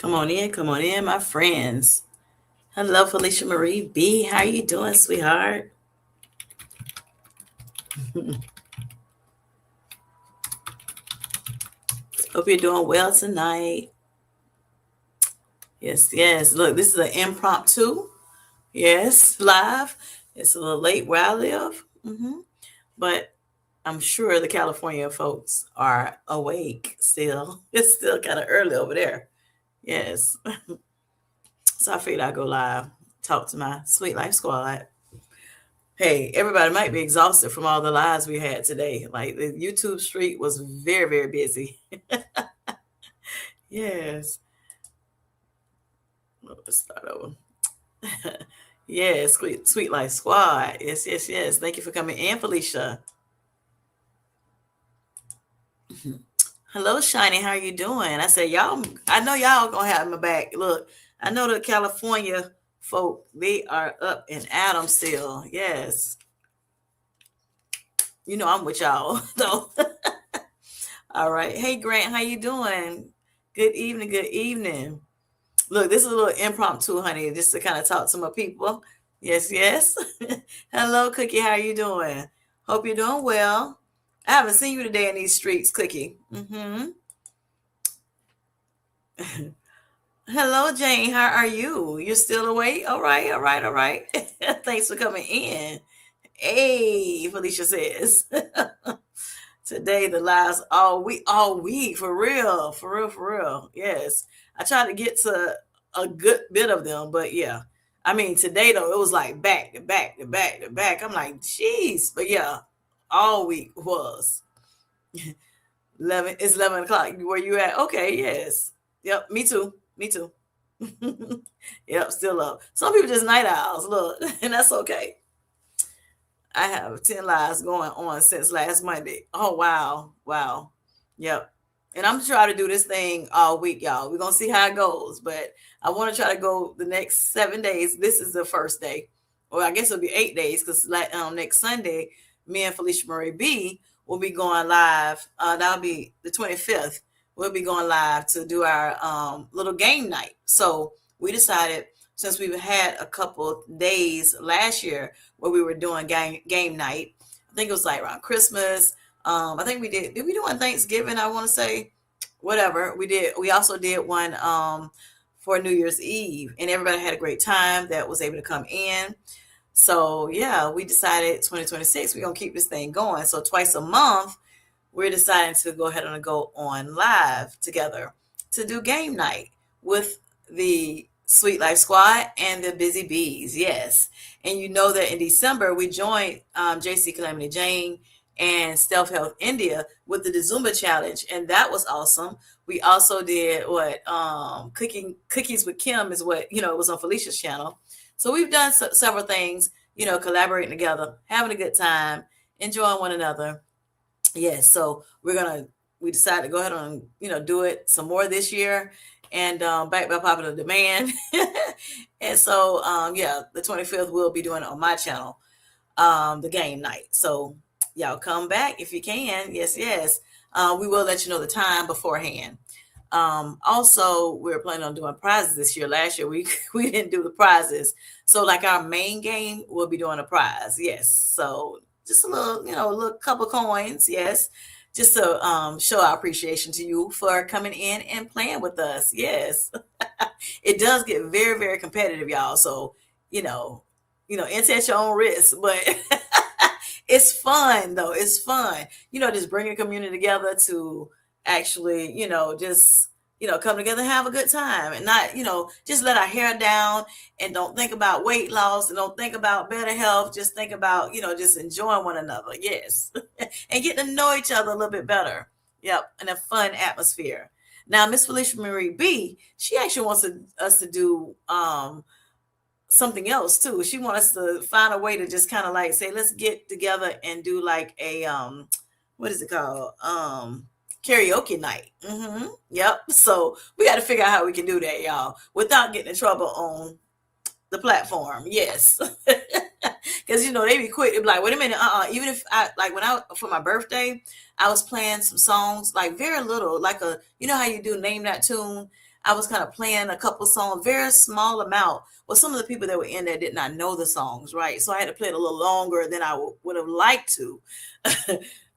Come on in, my friends. Hello, Felicia Marie B. How you doing, sweetheart? Hope you're doing well tonight. Yes, yes. Look, this is an impromptu. Yes, live. It's a little late where I live, but I'm sure the California folks are awake still. It's still kind of early over there. Yes. So I figured I'd go live, talk to my Sweet Life Squad. Hey, everybody might be exhausted from all the lives we had today. Like the YouTube street was very, very busy. Yes. Let's start over. Yes, Sweet Life Squad. Yes, yes, yes. Thank you for coming in, Felicia. Hello, Shiny. How are you doing? I said, y'all, I know y'all gonna have my back. Look, I know the California folk, they are up in Adam still. Yes. You know I'm with y'all, though. All right. Hey Grant, how you doing? Good evening, good evening. Look, this is a little impromptu, honey, just to kind of talk to my people. Yes, yes. Hello, Cookie. How you doing? Hope you're doing well. I haven't seen you today in these streets, Cookie. Hello, Jane. How are you? You're still awake? All right, all right, all right. Thanks for coming in. Hey, Felicia says. Today, the last all week, for real, for real, for real. Yes. I tried to get to a good bit of them, but yeah. I mean, today though, it was like back to back to back to back. I'm like, jeez. But yeah, all week was 11. It's 11 o'clock. Where you at? Okay, yes. Yep, me too. Me too. Yep, still up. Some people just night owls, look, and that's okay. I have 10 lives going on since last Monday. Oh, wow. Wow. Yep. And I'm trying to do this thing all week, y'all. We're going to see how it goes. But I want to try to go the next 7 days. This is the first day. Or I guess it'll be 8 days because next Sunday, me and Felicia Marie B will be going live. That'll be the 25th. We'll be going live to do our little game night. So we decided, since we've had a couple days last year where we were doing game night. I think it was like around Christmas. I think we did we do one Thanksgiving? I want to say, whatever we did. We also did one for New Year's Eve, and everybody had a great time that was able to come in. So yeah, we decided 2026 we're gonna keep this thing going. So twice a month, we're deciding to go ahead and go on live together to do game night with the Sweet Life Squad and the Busy Bees. Yes. And you know that in December, we joined JC Calamity Jane and Stealth Health India with the Zumba challenge. And that was awesome. We also did Cookies with Kim is what, it was on Felicia's channel. So we've done several things, collaborating together, having a good time, enjoying one another. Yes. So we decided to go ahead and, do it some more this year. And back by popular demand. And so, the 25th we'll be doing it on my channel, the game night. So y'all come back if you can. Yes, yes. We will let you know the time beforehand. Also, we're planning on doing prizes this year. Last year, we didn't do the prizes. So like our main game, we'll be doing a prize. Yes. So just a little, a little couple coins. Yes. Just to show our appreciation to you for coming in and playing with us. Yes. It does get very, very competitive, y'all. So, enter at your own risk, but it's fun though. It's fun, just bring a community together to actually, just, come together and have a good time and not, just let our hair down and don't think about weight loss and don't think about better health. Just think about, just enjoying one another. Yes. And getting to know each other a little bit better. Yep. In a fun atmosphere. Now, Miss Felicia Marie B, she actually wants us to do something else too. She wants us to find a way to just kind of like say, let's get together and do like a what is it called? Karaoke night. Yep. So we got to figure out how we can do that, y'all, without getting in trouble on the platform. Yes. Because they be quick. They be like, wait a minute, even if I for my birthday, I was playing some songs, like very little, like how you do Name That Tune. I was kind of playing a couple songs, very small amount. Well, some of the people that were in there did not know the songs, right? So I had to play it a little longer than I would have liked to.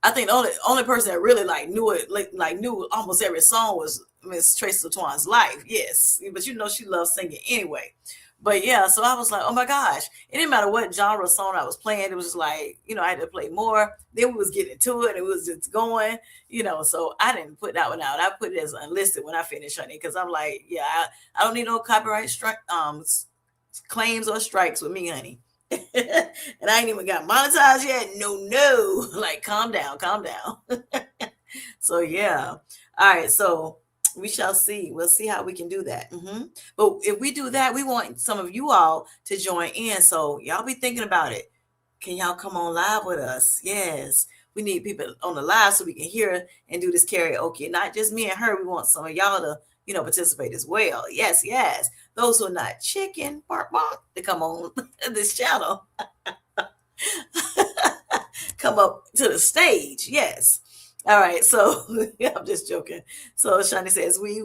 I think the only person that really like knew it, like knew almost every song was Miss Tracy Latoine's Life. Yes, but you know she loves singing anyway. But yeah, so I was like, oh my gosh, it didn't matter what genre song I was playing. It was just like, I had to play more. Then we was getting to it. It was just going, so I didn't put that one out. I put it as unlisted when I finished, honey, because I'm like, yeah, I don't need no copyright claims or strikes with me, honey. And I ain't even got monetized yet. No. Like, calm down, calm down. So yeah. All right. So we shall see. We'll see how we can do that. But if we do that, we want some of you all to join in. So y'all be thinking about it. Can y'all come on live with us? Yes. We need people on the live so we can hear and do this karaoke. Not just me and her. We want some of y'all to, participate as well. Yes, yes. Those who are not chicken, bark, bark, to come on this channel. Come up to the stage. Yes. All right. So I'm just joking. So Shani says we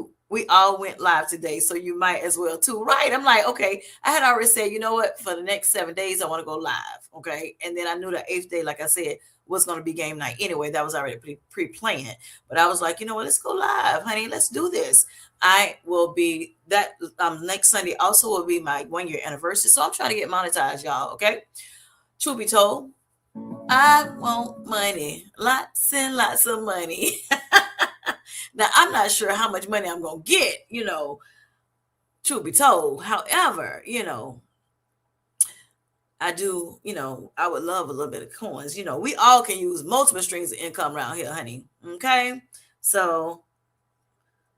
all went live today, so you might as well too. Right. I'm like, okay. I had already said, you know what, for the next 7 days, I want to go live. Okay. And then I knew the 8th day, like I said, was going to be game night anyway. That was already pre-planned. But I was like, you know what, let's go live, honey. Let's do this. I will be that next Sunday also will be my 1-year anniversary. So I'm trying to get monetized, y'all. Okay. Truth be told, I want money, lots and lots of money. Now, I'm not sure how much money I'm going to get, truth be told. However, I do, I would love a little bit of coins. We all can use multiple streams of income around here, honey. Okay. So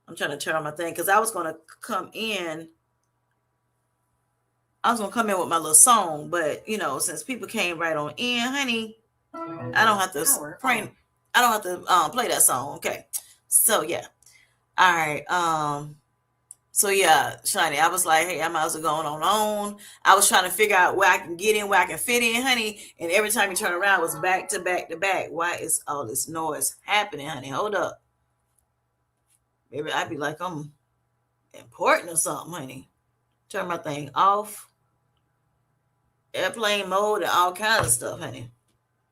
I'm trying to turn on my thing because I was going to come in. I was going to come in with my little song, but, since people came right on in, honey, I don't have to play that song. Okay. So yeah. All right. So yeah, Shani, I was like, hey, I might as well go on. I was trying to figure out where I can get in, where I can fit in, honey. And every time you turn around, it was back to back to back. Why is all this noise happening, honey? Hold up. Maybe I'd be like, I'm important or something, honey. Turn my thing off. Airplane mode and all kinds of stuff, honey.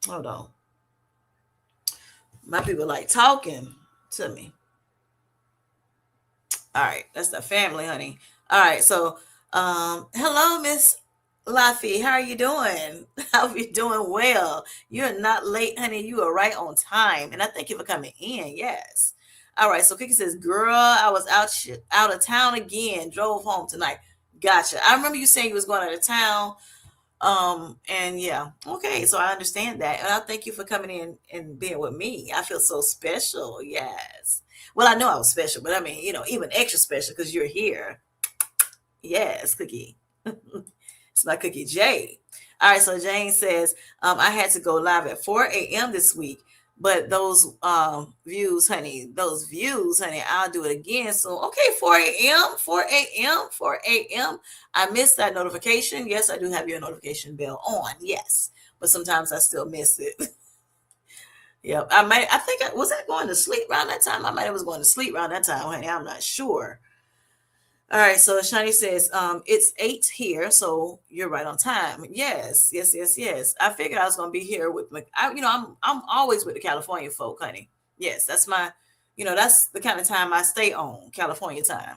Hold on. My people like talking to me. All right, that's the family, honey. All right, so hello, Miss Laffy. How are you doing? How are you doing? Well, you're not late, honey. You are right on time, and I thank you for coming in. Yes. All right. So Kiki says, "Girl, I was out of town again. Drove home tonight. Gotcha. I remember you saying you was going out of town. And yeah, okay. So I understand that, and I thank you for coming in and being with me. I feel so special. Yes. Well, I know I was special, but I mean, even extra special because you're here. Yes, Cookie. It's my Cookie J. All right, so Jane says, I had to go live at 4 a.m. this week, but those views, honey, I'll do it again. So, okay, 4 a.m. I missed that notification. Yes, I do have your notification bell on. Yes, but sometimes I still miss it. Yeah, I think was I going to sleep around that time? I might have was going to sleep around that time, honey. I'm not sure. All right, so Shani says, it's 8 here, so you're right on time. Yes. I figured I was gonna be here with I'm always with the California folk, honey. Yes, that's my, that's the kind of time I stay on, California time.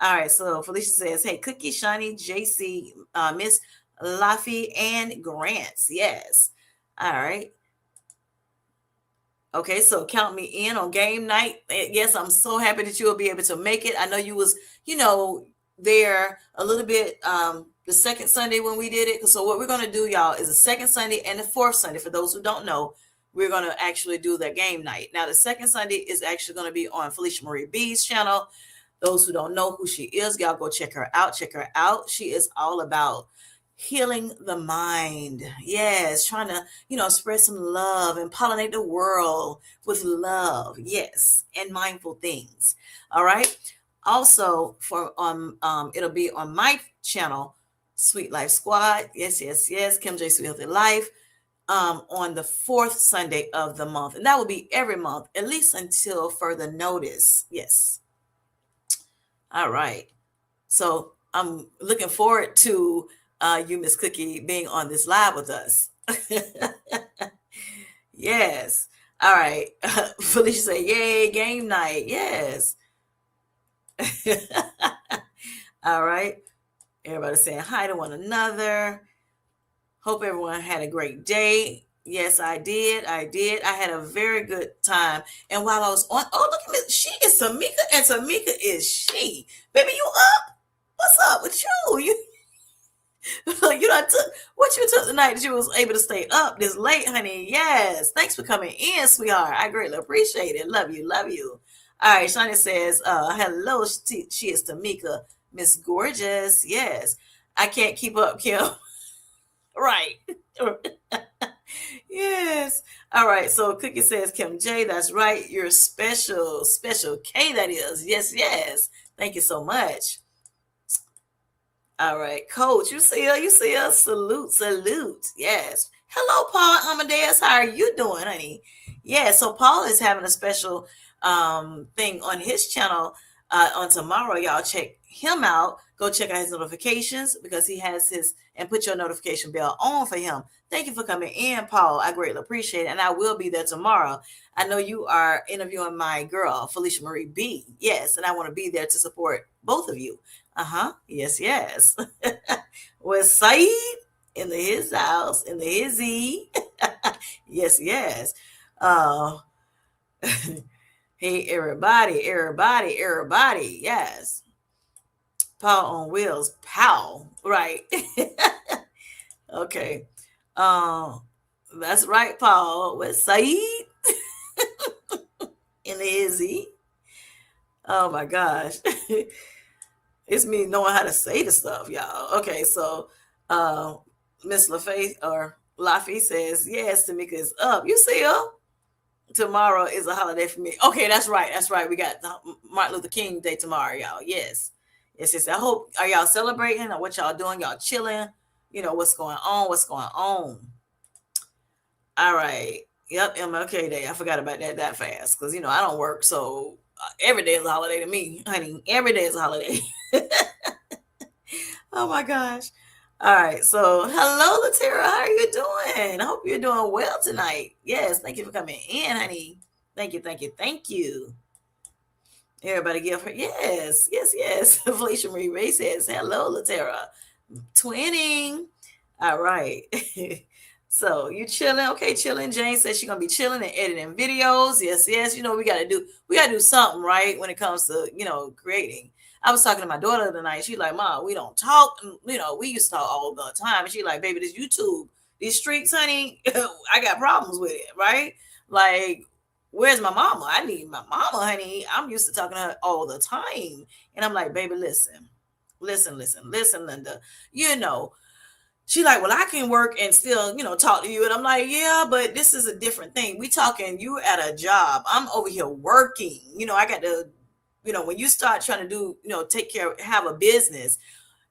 All right, so Felicia says, hey, Cookie, Shani, JC, Miss Laffy, and Grants. Yes. All right. Okay, so count me in on game night. Yes, I'm so happy that you will be able to make it. I know you was, there a little bit the second Sunday when we did it. So what we're going to do, y'all, is the second Sunday and the fourth Sunday. For those who don't know, we're going to actually do the game night. Now, the second Sunday is actually going to be on Felicia Marie B's channel. Those who don't know who she is, y'all go check her out. She is all about healing the mind. Yes, trying to, spread some love and pollinate the world with love. Yes, and mindful things. All right. Also, for it'll be on my channel, Sweet Life Squad. Yes. Kim J Sweet Healthy Life. On the fourth Sunday of the month, and that will be every month, at least until further notice. Yes. All right. So I'm looking forward to you, Miss Cookie, being on this live with us. Yes. All right. Felicia say, "Yay, game night." Yes. All right. Everybody saying hi to one another. Hope everyone had a great day. Yes, I did. I did. I had a very good time. And while I was on, oh, look at me. She is Tamika, and Tamika is she. Baby, you up? What's up with you? You done took what you took tonight that you was able to stay up this late, honey. Yes. Thanks for coming in, sweetheart. I greatly appreciate it. Love you. Love you. All right. Shani says, hello. She is Tamika. Miss Gorgeous. Yes. I can't keep up, Kim. Right. Yes. All right. So Cookie says, Kim J, that's right. You're special. Special K, that is. Yes, yes. Thank you so much. All right, Coach, you see her? You see her? Salute, salute. Yes. Hello, Paul Amadeus. How are you doing, honey? Yeah, so Paul is having a special thing on his channel on tomorrow. Y'all check him out. Go check out his notifications because he has his, and put your notification bell on for him. Thank you for coming in, Paul. I greatly appreciate it. And I will be there tomorrow. I know you are interviewing my girl, Felicia Marie B. Yes, and I want to be there to support both of you. Yes, yes. With Saeed in the his house, in the hizzy. Yes, yes. Uh, hey, everybody, everybody, everybody. Yes. Paul on wheels. Pow. Right. Okay. That's right, Paul. With Saeed in the hizzy. Oh my gosh. It's me knowing how to say the stuff, y'all. Okay, so Miss LaFay or Laffy says, yes, Tamika is up. You see her? Tomorrow is a holiday for me. Okay, that's right. That's right. We got Martin Luther King Day tomorrow, y'all. Yes. Yes, yes. I hope, are y'all celebrating or what y'all doing? Y'all chilling? You know, what's going on? What's going on? All right. Yep, MLK Day. I forgot about that fast because, you know, I don't work. So every day is a holiday to me, honey. Every day is a holiday. Oh my gosh. All right. So hello, Latera. How are you doing? I hope you're doing well tonight. Yes. Thank you for coming in, honey. Thank you. Thank you. Thank you. Everybody give her yes, yes, yes. Felicia Marie Ray says, hello, Latera. Twinning. All right. So you chilling? Okay, chilling. Jane says she's gonna be chilling and editing videos. Yes, yes. You know, we gotta do something, right? When it comes to, you know, creating. I was talking to my daughter tonight. She's like, Mom, we don't talk. You know, we used to talk all the time. And she's like, baby, this YouTube, these streets, honey, I got problems with it, right? Like, where's my mama? I need my mama, honey. I'm used to talking to her all the time. And I'm like, baby, listen, Linda. You know, she like, well, I can work and still, you know, talk to you. And I'm like, yeah, but this is a different thing. We talking, you at a job. I'm over here working. You know, I got to, you know, when you start trying to do, you know, take care, have a business,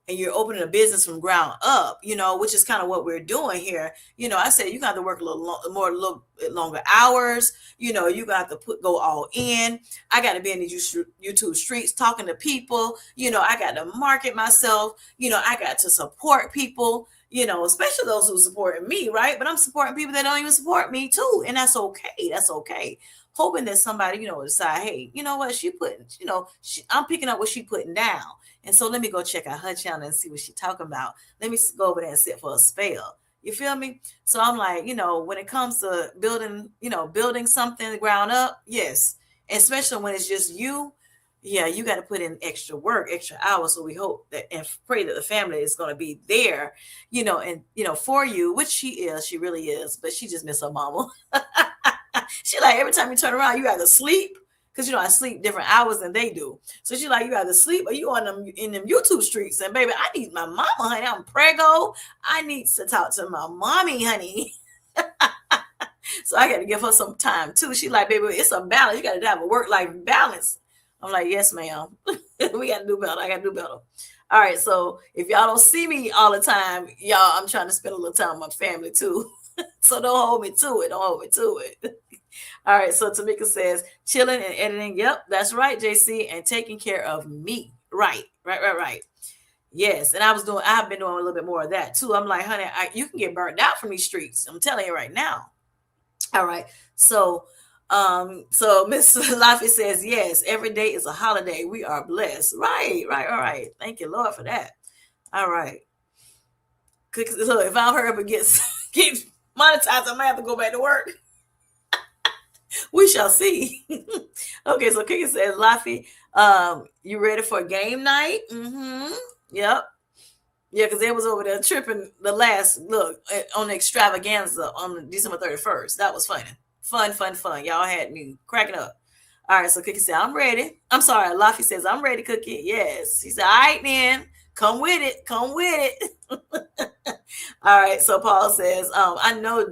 and you're opening a business from ground up, you know, which is kind of what we're doing here. You know, I said you got to work a little bit longer hours. You know, you got to go all in. I got to be in the YouTube streets talking to people. You know, I got to market myself. You know, I got to support people. You know, especially those who supporting me, right? But I'm supporting people that don't even support me too, and that's okay. That's okay. Hoping that somebody, you know, decide, hey, you know what, she putting, you know, I'm picking up what she putting down. And so let me go check out her channel and see what she's talking about. Let me go over there and sit for a spell. You feel me? So I'm like, you know, when it comes to building, you know, building something ground up, yes. Especially when it's just you, yeah, you got to put in extra work, extra hours. So we hope that and pray that the family is going to be there, you know, and, you know, for you, which she really is, but she just miss her mama. She like, every time you turn around, you either sleep, because, you know, I sleep different hours than they do. So she like, you either sleep or you on them in them YouTube streets. And baby, I need my mama, honey. I'm prego. I need to talk to my mommy, honey. So I got to give her some time too. She like, baby, it's a balance. You got to have a work-life balance. I'm like, yes, ma'am. We got to do better. I got to do better. All right. So if y'all don't see me all the time, y'all, I'm trying to spend a little time with my family too. So don't hold me to it. Don't hold me to it. All right. So Tamika says, chilling and editing. Yep, that's right, JC. And taking care of me. Right. Yes, and I've been doing a little bit more of that too. I'm like, honey, you can get burnt out from these streets. I'm telling you right now. All right. So Miss Laffy says, yes, every day is a holiday. We are blessed. Right. All right. Thank you, Lord, for that. All right. So if I hurry up and get monetized, I might have to go back to work. We shall see. Okay, so Cookie says, Laffy, you ready for game night? Mm-hmm. Yep. Yeah, because they was over there tripping the last look on the extravaganza on December 31st. That was funny. Fun. Y'all had me cracking up. All right, so Cookie said, I'm ready. I'm sorry, Laffy says, I'm ready, Cookie. Yes. He said, all right, then. Come with it. Come with it. All right, so Paul says, I know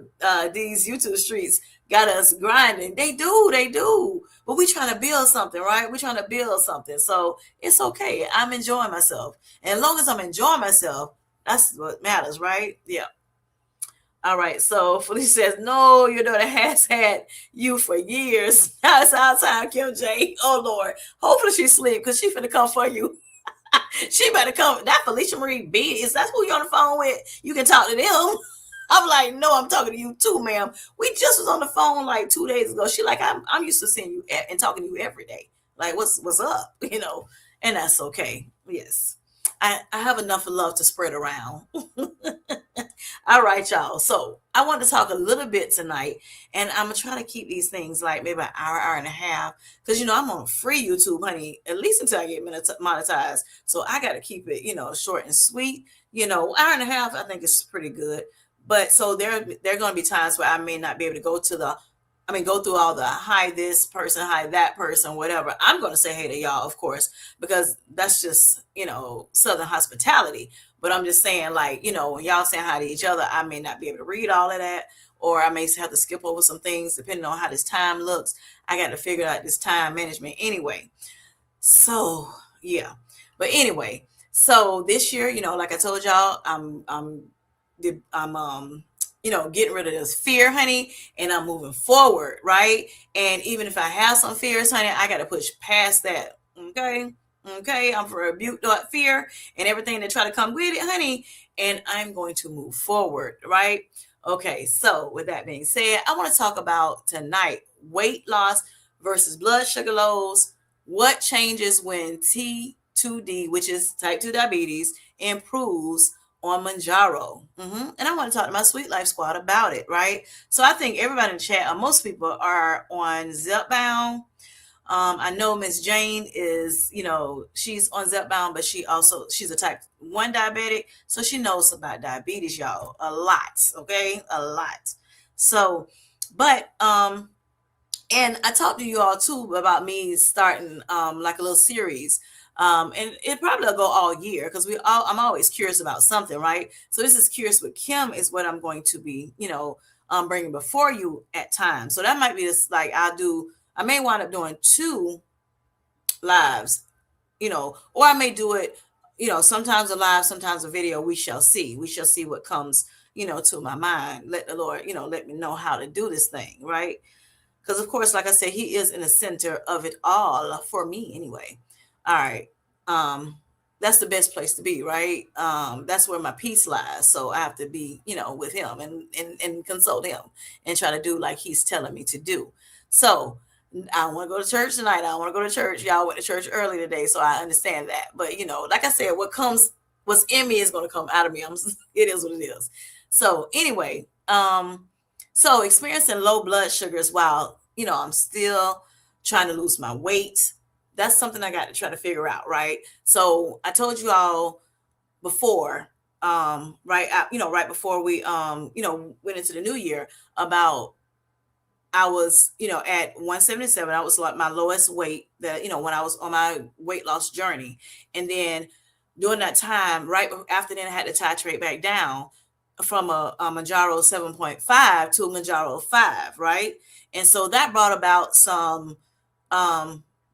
these YouTube streets got us grinding. They do. But we trying to build something, right? We're trying to build something. So it's okay. I'm enjoying myself. And as long as I'm enjoying myself, that's what matters, right? Yeah. All right. So Felicia says, no, your daughter has had you for years. Now it's our time, Kim J. Oh, Lord. Hopefully she's asleep because she's finna come for you. She better come. That Felicia Marie B, is that who you on the phone with? You can talk to them. I'm like, no, I'm talking to you too, ma'am. We just was on the phone like 2 days ago. She like, I'm used to seeing you and talking to you every day. Like, what's up? And that's okay. Yes. I have enough of love to spread around. All right, y'all. So I want to talk a little bit tonight, and I'm gonna try to keep these things like maybe an hour and a half, because I'm on free YouTube, honey, at least until I get monetized. So I got to keep it, short and sweet. Hour and a half, I think is pretty good. But so there are going to be times where I may not be able to go through all the hi this person, hi that person, whatever. I'm going to say hey to y'all, of course, because that's just, Southern hospitality. But I'm just saying, like, when y'all saying hi to each other, I may not be able to read all of that, or I may have to skip over some things depending on how this time looks. I got to figure out this time management anyway. So, yeah. But anyway, so this year, like I told y'all, I'm getting rid of this fear, honey, and I'm moving forward, right? And even if I have some fears, honey, I got to push past that. Okay, I'm for rebuke that fear and everything that try to come with it, honey, and I'm going to move forward, right? Okay, so with that being said, I want to talk about tonight weight loss versus blood sugar lows. What changes when T2D, which is type 2 diabetes, improves on Mounjaro? And I want to talk to my Sweet Life Squad about it, right? So I think everybody in the chat, most people are on Zepbound. I know Miss Jane is, she's on Zepbound, but she's a type 1 diabetic. So she knows about diabetes, y'all, a lot. Okay. A lot. So, but, and I talked to you all too about me starting, like a little series. And it probably will go all year because I'm always curious about something, right? So this is Curious with Kim is what I'm going to be, bringing before you at times. So that might be just like I may wind up doing 2 lives, or I may do it, sometimes a live, sometimes a video. We shall see. We shall see what comes, to my mind. Let the Lord, let me know how to do this thing, right? Because of course, like I said, He is in the center of it all for me anyway. All right. That's the best place to be, right? That's where my peace lies. So I have to be, with Him and consult Him and try to do like He's telling me to do. So I want to go to church tonight. I don't want to go to church. Y'all went to church early today, so I understand that. But like I said, what's in me is going to come out of me. It is what it is. So anyway, so experiencing low blood sugars while I'm still trying to lose my weight. That's something I got to try to figure out, right? So I told you all before, right before we went into the new year about I was, at 177. I was like my lowest weight that, when I was on my weight loss journey. And then during that time, right after then I had to titrate back down from a Mounjaro 7.5 to a Mounjaro 5, right? And so that brought about some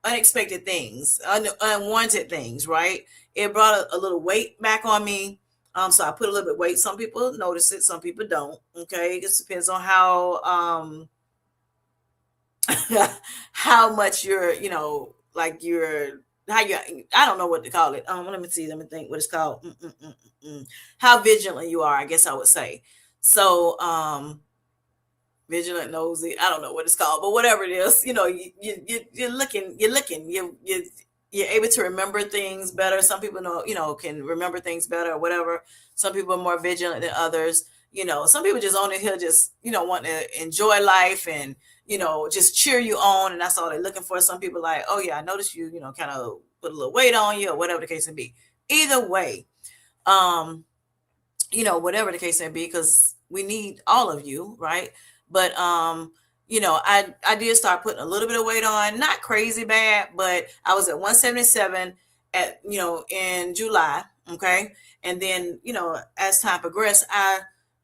unexpected things, unwanted things, right? It brought a little weight back on me. So I put a little bit of weight. Some people notice it, some people don't. Okay. It just depends on how much you're, like you're how you, I don't know what to call it. Let me see, let me think what it's called. How vigilant you are, I guess I would say. So vigilant, nosy, I don't know what it's called, but whatever it is, you're looking, you're able to remember things better. Some people know, can remember things better or whatever. Some people are more vigilant than others. Some people just on the hill, just, want to enjoy life and, just cheer you on. And that's all they're looking for. Some people like, oh yeah, I noticed you, kind of put a little weight on you or whatever the case may be. Either way, um, whatever the case may be, because we need all of you, right? But I did start putting a little bit of weight on, not crazy bad, but I was at 177 at, in July. Okay. And then, as time progressed, I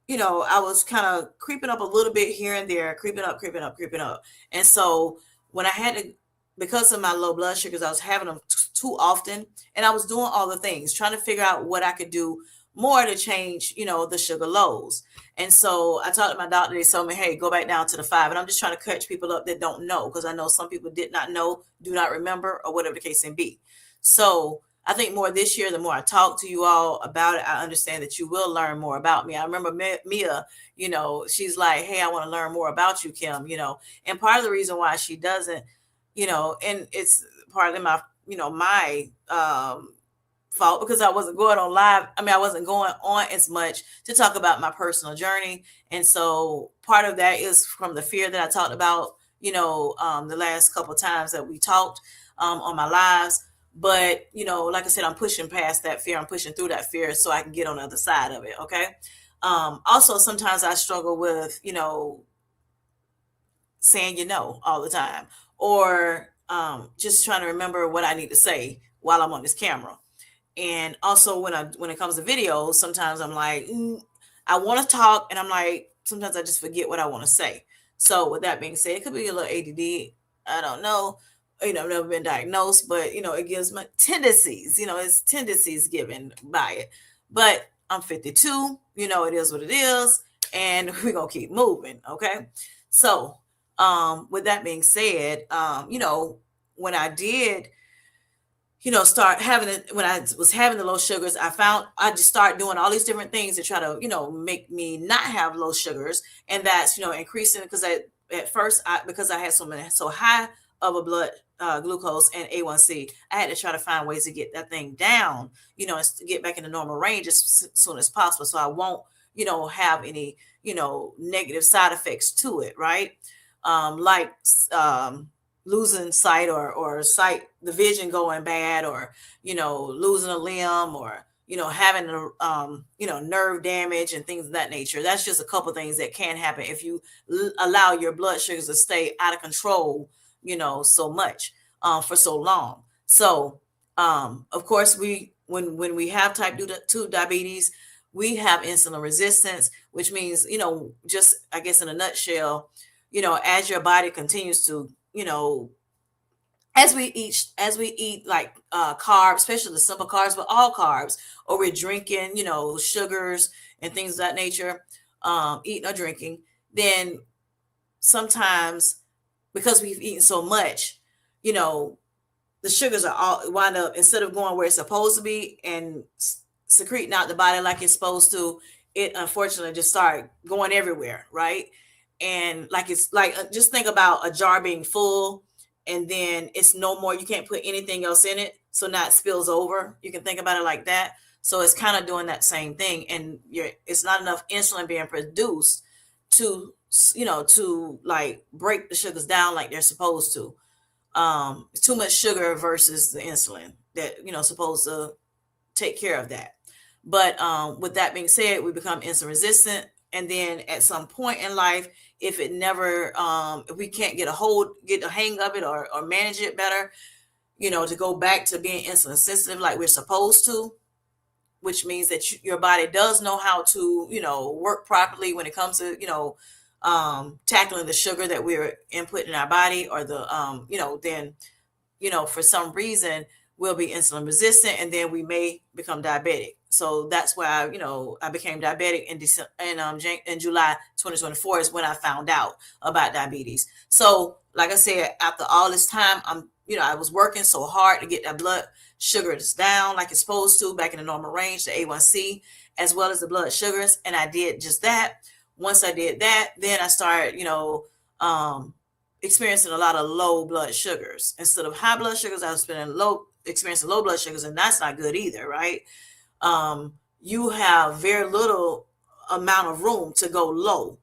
was kind of creeping up a little bit here and there, creeping up, creeping up, creeping up. And so when I had to, because of my low blood sugars, I was having them too often, and I was doing all the things, trying to figure out what I could do more to change, the sugar lows. And so I talked to my doctor. They told me, hey, go back down to the 5. And I'm just trying to catch people up that don't know, because I know some people did not know, do not remember, or whatever the case may be. So I think more this year, the more I talk to you all about it, I understand that you will learn more about me. I remember Mia, she's like, hey, I want to learn more about you, Kim, and part of the reason why she doesn't, and it's part of my fault, because I wasn't going on live. I mean, I wasn't going on as much to talk about my personal journey. And so part of that is from the fear that I talked about, the last couple of times that we talked on my lives. But, like I said, I'm pushing past that fear. I'm pushing through that fear so I can get on the other side of it. Okay. Also, sometimes I struggle with, saying, all the time, or just trying to remember what I need to say while I'm on this camera. And also when it comes to videos, sometimes I'm like, I want to talk, and I'm like, sometimes I just forget what I want to say. So with that being said, it could be a little ADD. I don't know. I've never been diagnosed, but it gives my tendencies, it's tendencies given by it. But I'm 52, it is what it is, and we're gonna keep moving. Okay. So with that being said, when I did, start having it, when I was having the low sugars, I just started doing all these different things to try to, make me not have low sugars. And that's, increasing, because at first, because I had so high of a blood glucose and A1C, I had to try to find ways to get that thing down, and to get back in the normal range as soon as possible. So I won't, have any, negative side effects to it. Right. Like, losing sight, or sight, the vision going bad, or losing a limb, or having nerve damage and things of that nature. That's just a couple of things that can happen if you allow your blood sugars to stay out of control, so much for so long. So of course, when we have type 2 diabetes, we have insulin resistance, which means, just, I guess, in a nutshell, as your body continues to, as we eat like carbs, especially the simple carbs, but all carbs, or we're drinking, sugars and things of that nature, eating or drinking, then sometimes, because we've eaten so much, the sugars are all wind up, instead of going where it's supposed to be and secreting out the body like it's supposed to, it unfortunately just start going everywhere, right? And like, it's like, just think about a jar being full, and then it's no more, you can't put anything else in it, so now it spills over. You can think about it like that. So it's kind of doing that same thing, and it's not enough insulin being produced to, to like break the sugars down like they're supposed to. It's too much sugar versus the insulin that, supposed to take care of that. But with that being said, we become insulin resistant, and then at some point in life, if it never, if we can't get a hang of it, or manage it better, to go back to being insulin sensitive like we're supposed to, which means that your body does know how to, work properly when it comes to, tackling the sugar that we're inputting in our body, or the, then, for some reason, we'll be insulin resistant, and then we may become diabetic. So that's why I became diabetic in December, in July 2024 is when I found out about diabetes. So like I said, after all this time, I was working so hard to get that blood sugars down like it's supposed to, back in the normal range, the A1C, as well as the blood sugars, and I did just that. Once I did that, then I started, um, experiencing a lot of low blood sugars instead of high blood sugars. I was experiencing low blood sugars, and that's not good either, right? You have very little amount of room to go low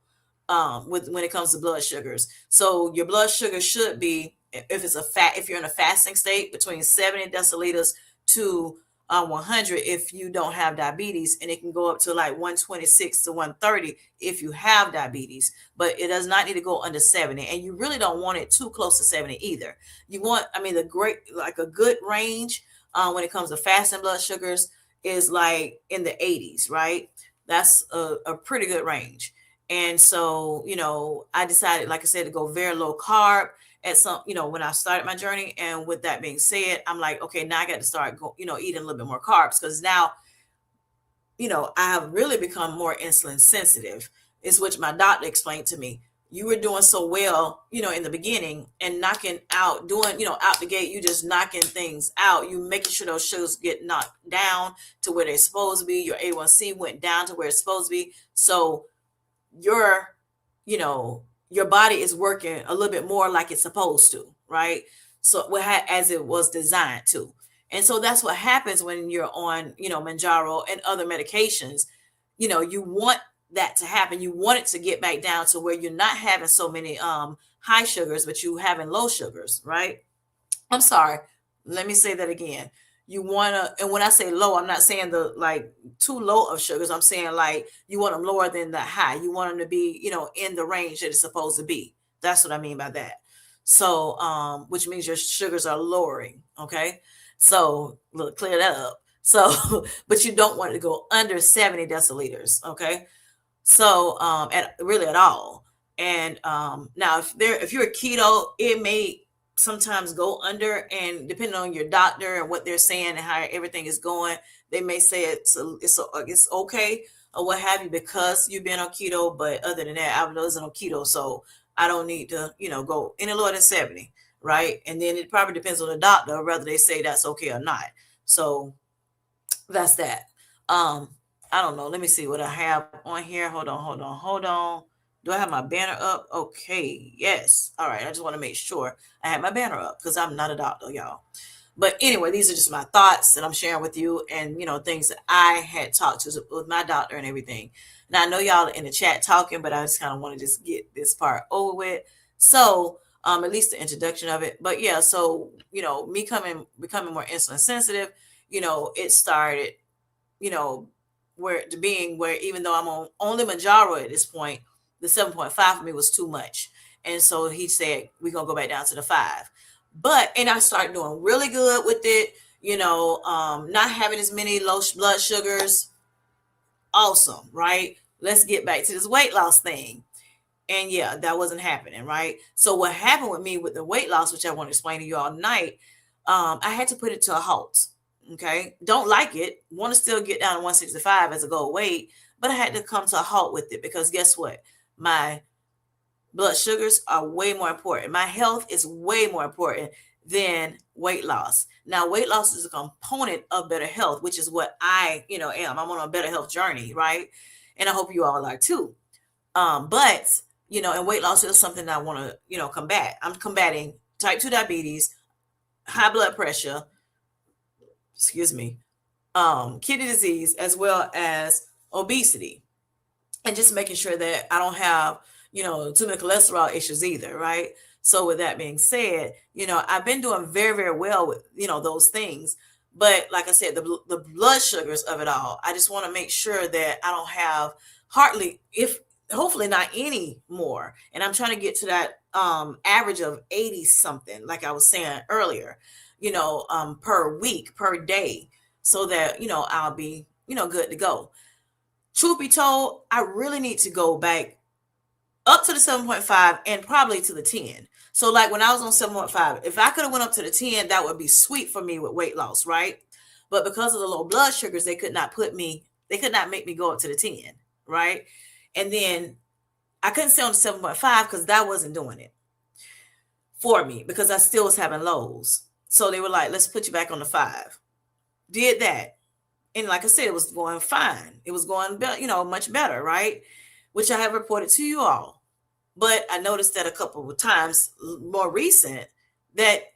with when it comes to blood sugars. So your blood sugar should be, if you're in a fasting state, between 70 deciliters to 100 if you don't have diabetes, and it can go up to like 126 to 130 if you have diabetes, but it does not need to go under 70, and you really don't want it too close to 70 either. You want, a good range when it comes to fasting blood sugars is like in the 80s, right? That's a pretty good range. And so, I decided, like I said, to go very low carb when I started my journey. And with that being said, I'm like, okay, now I got to start, eating a little bit more carbs, because now, I have really become more insulin sensitive, is what my doctor explained to me. You were doing so well, in the beginning, and knocking out, out the gate, you just knocking things out. You making sure those sugars get knocked down to where they're supposed to be. Your A1C went down to where it's supposed to be. So your, your body is working a little bit more like it's supposed to, right? So as it was designed to. And so that's what happens when you're on, Mounjaro and other medications. You want that to happen. You want it to get back down to where you're not having so many high sugars, but you having low sugars, right? I'm sorry. Let me say that again. You want to, and when I say low, I'm not saying the like too low of sugars. I'm saying like you want them lower than the high. You want them to be, in the range that it's supposed to be. That's what I mean by that. So, which means your sugars are lowering. Okay. So look, clear that up. So, but you don't want it to go under 70 deciliters. Okay. So, at all. And now, if you're a keto, it may sometimes go under, and depending on your doctor and what they're saying and how everything is going, they may say it's okay or what have you, because you've been on keto. But other than that, I wasn't on keto, so I don't need to, go any lower than 70, right? And then it probably depends on the doctor whether they say that's okay or not. So that's that. Um, I don't know. Let me see what I have on here. Hold on. Do I have my banner up? Okay, yes. All right. I just want to make sure I have my banner up, because I'm not a doctor, y'all. But anyway, these are just my thoughts that I'm sharing with you, and things that I had talked to with my doctor and everything. Now I know y'all are in the chat talking, but I just kind of want to just get this part over with. So at least the introduction of it. But yeah, so me becoming more insulin sensitive, it started, you know, where even though I'm on only Mounjaro at this point, the 7.5 for me was too much. And so he said, we're gonna go back down to the 5. And I started doing really good with it, not having as many low blood sugars. Awesome, right? Let's get back to this weight loss thing. And yeah, that wasn't happening, right? So what happened with me with the weight loss, which I want to explain to you all tonight, I had to put it to a halt. Okay. Don't like it. Want to still get down to 165 as a goal weight, but I had to come to a halt with it, because guess what? My blood sugars are way more important. My health is way more important than weight loss. Now, weight loss is a component of better health, which is what I, am. I'm on a better health journey, right? And I hope you all are too. But and weight loss is something that I want to, combat. I'm combating type 2 diabetes, high blood pressure, kidney disease, as well as obesity, and just making sure that I don't have, too many cholesterol issues either, right? So with that being said, I've been doing very, very well with, those things. But like I said, the blood sugars of it all, I just want to make sure that I don't have hopefully not any more. And I'm trying to get to that average of 80 something, like I was saying earlier, per week, per day, so that, I'll be, good to go. Truth be told, I really need to go back up to the 7.5 and probably to the 10. So like when I was on 7.5, if I could have went up to the 10, that would be sweet for me with weight loss, right? But because of the low blood sugars, they could not make me go up to the 10, right? And then I couldn't stay on the 7.5 because that wasn't doing it for me because I still was having lows. So they were like, let's put you back on the 5. Did that. And like I said, it was going fine. It was going, much better, right? Which I have reported to you all. But I noticed that a couple of times more recent that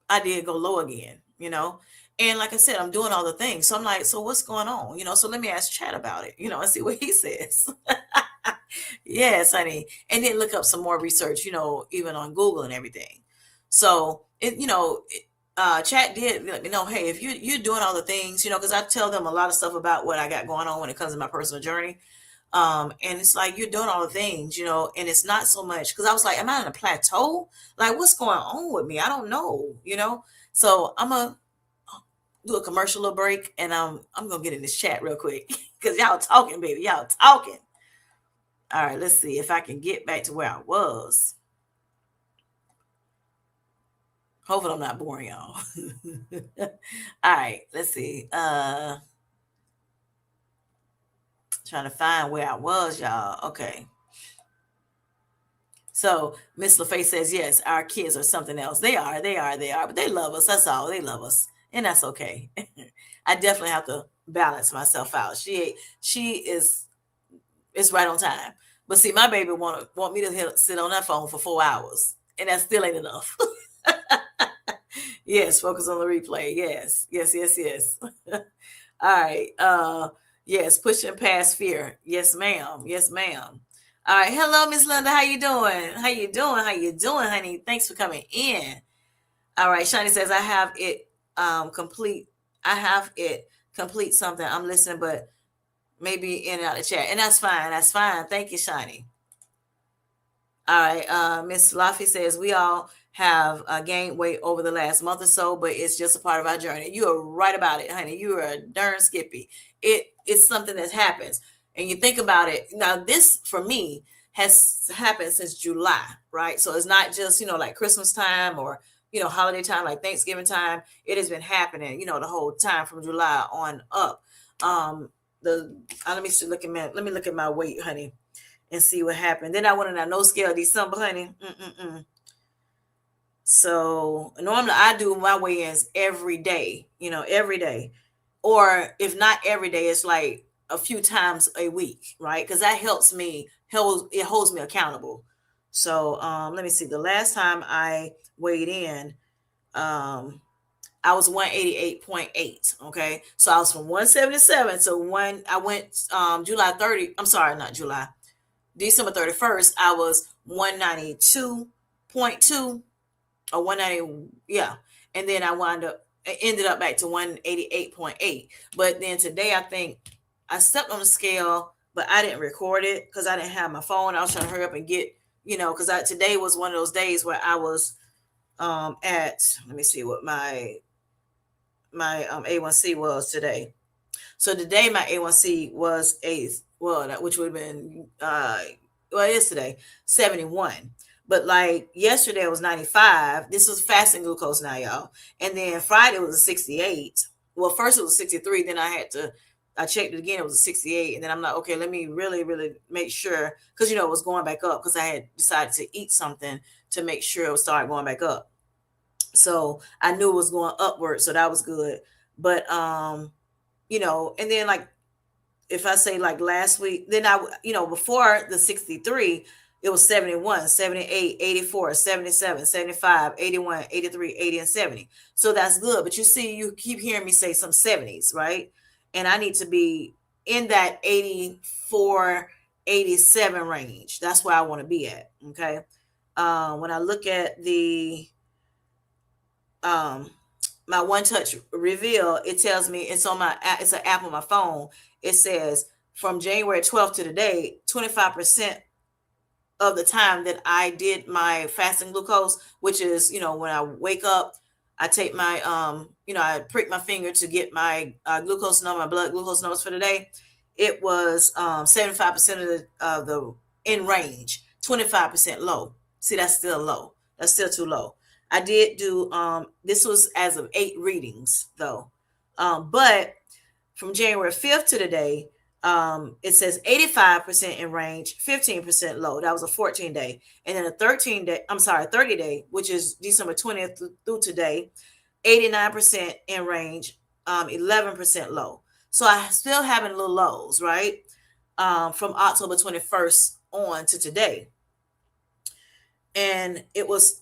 I did go low again. And like I said, I'm doing all the things. So I'm like, so what's going on? So let me ask Chad about it, and see what he says. Yes, honey. And then look up some more research, even on Google and everything. So Chat did let me know, hey, if you're doing all the things, because I tell them a lot of stuff about what I got going on when it comes to my personal journey. And it's like you're doing all the things, and it's not so much because I was like, am I on a plateau? Like, what's going on with me? I don't know. So I'm gonna do a commercial little break, and I'm gonna get in this chat real quick because y'all talking, baby, y'all talking. All right, let's see if I can get back to where I was. Hopefully, I'm not boring y'all. All right, let's see. Trying to find where I was, y'all. Okay. So Miss LaFay says, yes, our kids are something else. They are, but they love us. That's all. They love us. And that's okay. I definitely have to balance myself out. She is right on time. But see, my baby want me to sit on that phone for 4 hours. And that still ain't enough. Yes, focus on the replay. Yes. All right. Yes, pushing past fear. Yes, ma'am. Yes, ma'am. All right. Hello, Miss Linda. How you doing? How you doing, honey? Thanks for coming in. All right. Shani says, I have it complete. I have it complete something. I'm listening, but maybe in and out of the chat. And that's fine. That's fine. Thank you, Shani. All right. Miss Laffy says, we all have gained weight over the last month or so, but it's just a part of our journey. You are right about it, honey. You are a darn skippy. It's something that happens. And you think about it. Now, this for me has happened since July, right? So it's not just, like Christmas time or, holiday time, like Thanksgiving time. It has been happening, the whole time from July on up. Let me look at my weight, honey, and see what happened. Then I went on a no scale December, honey. So normally I do my weigh-ins every day, every day. Or if not every day, it's like a few times a week, right? Because that helps me, it holds me accountable. So let me see. The last time I weighed in, I was 188.8. Okay. So I was from 177. So I went July 30. I'm sorry, not July. December 31st, I was 192.2 or 190. Yeah. And then I ended up back to 188.8. But then today, I think I stepped on the scale, but I didn't record it because I didn't have my phone. I was trying to hurry up and get, because today was one of those days where I was let me see what my A1C was today. So today my A1C was which would have been it is today 71. But like yesterday it was 95. This was fasting glucose now, y'all. And then Friday was a 68. Well, first it was 63. Then I checked it again. It was a 68. And then I'm like, okay, let me really, really make sure. Because, it was going back up because I had decided to eat something to make sure it would start going back up. So I knew it was going upward. So that was good. But, and then like, if I say like last week, then before the 63, it was 71, 78, 84, 77, 75, 81, 83, 80, and 70. So that's good. But you see, you keep hearing me say some 70s, right? And I need to be in that 84, 87 range. That's where I want to be at. Okay. When I look at the my One Touch Reveal, it tells me it's an app on my phone. It says from January 12th to today, 25% of the time that I did my fasting glucose, which is, when I wake up, I take my, I prick my finger to get my glucose number, my blood glucose numbers for the day. It was 75% of the in range. 25% low. See, that's still low. That's still too low. I did do this was as of 8 readings though. But from January 5th to today, it says 85% in range, 15% low. That was a 14 day. And then a 30 day, which is December 20th through today, 89% in range, 11% low. So I still having little lows, right? From October 21st on to today. And it was,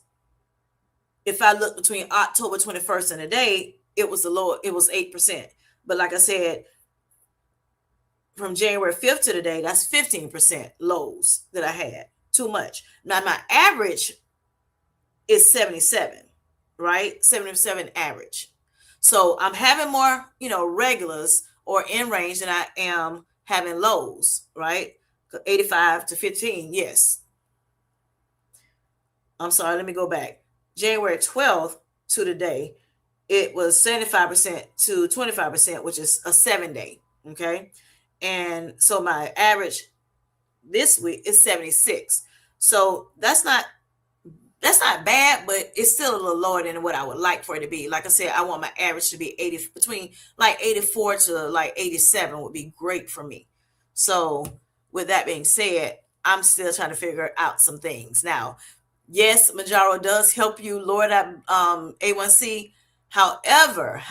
if I look between October 21st and today, it was the low, it was 8%. But like I said, from January 5th to today, that's 15% lows that I had. Too much. Now my average is 77, right? 77 average. So I'm having more, regulars or in range than I am having lows, right? 85 to 15, yes. I'm sorry, let me go back. January 12th to today, it was 75% to 25%, which is a 7 day. Okay. And so my average this week is 76. So that's not bad, but it's still a little lower than what I would like for it to be. Like I said, I want my average to be 80, between like 84 to like 87 would be great for me. So with that being said, I'm still trying to figure out some things. Now, yes, Mounjaro does help you lower that A1C. However,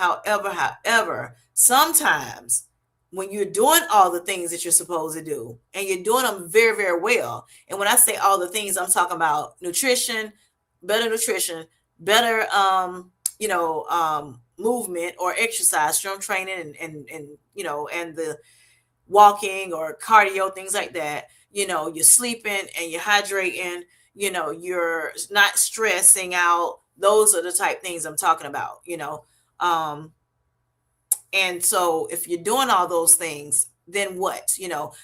sometimes when you're doing all the things that you're supposed to do and you're doing them very, very well. And when I say all the things, I'm talking about nutrition, better, movement or exercise, strength training and the walking or cardio, things like that. You're sleeping and you're hydrating, you're not stressing out. Those are the type things I'm talking about, and so if you're doing all those things, then what?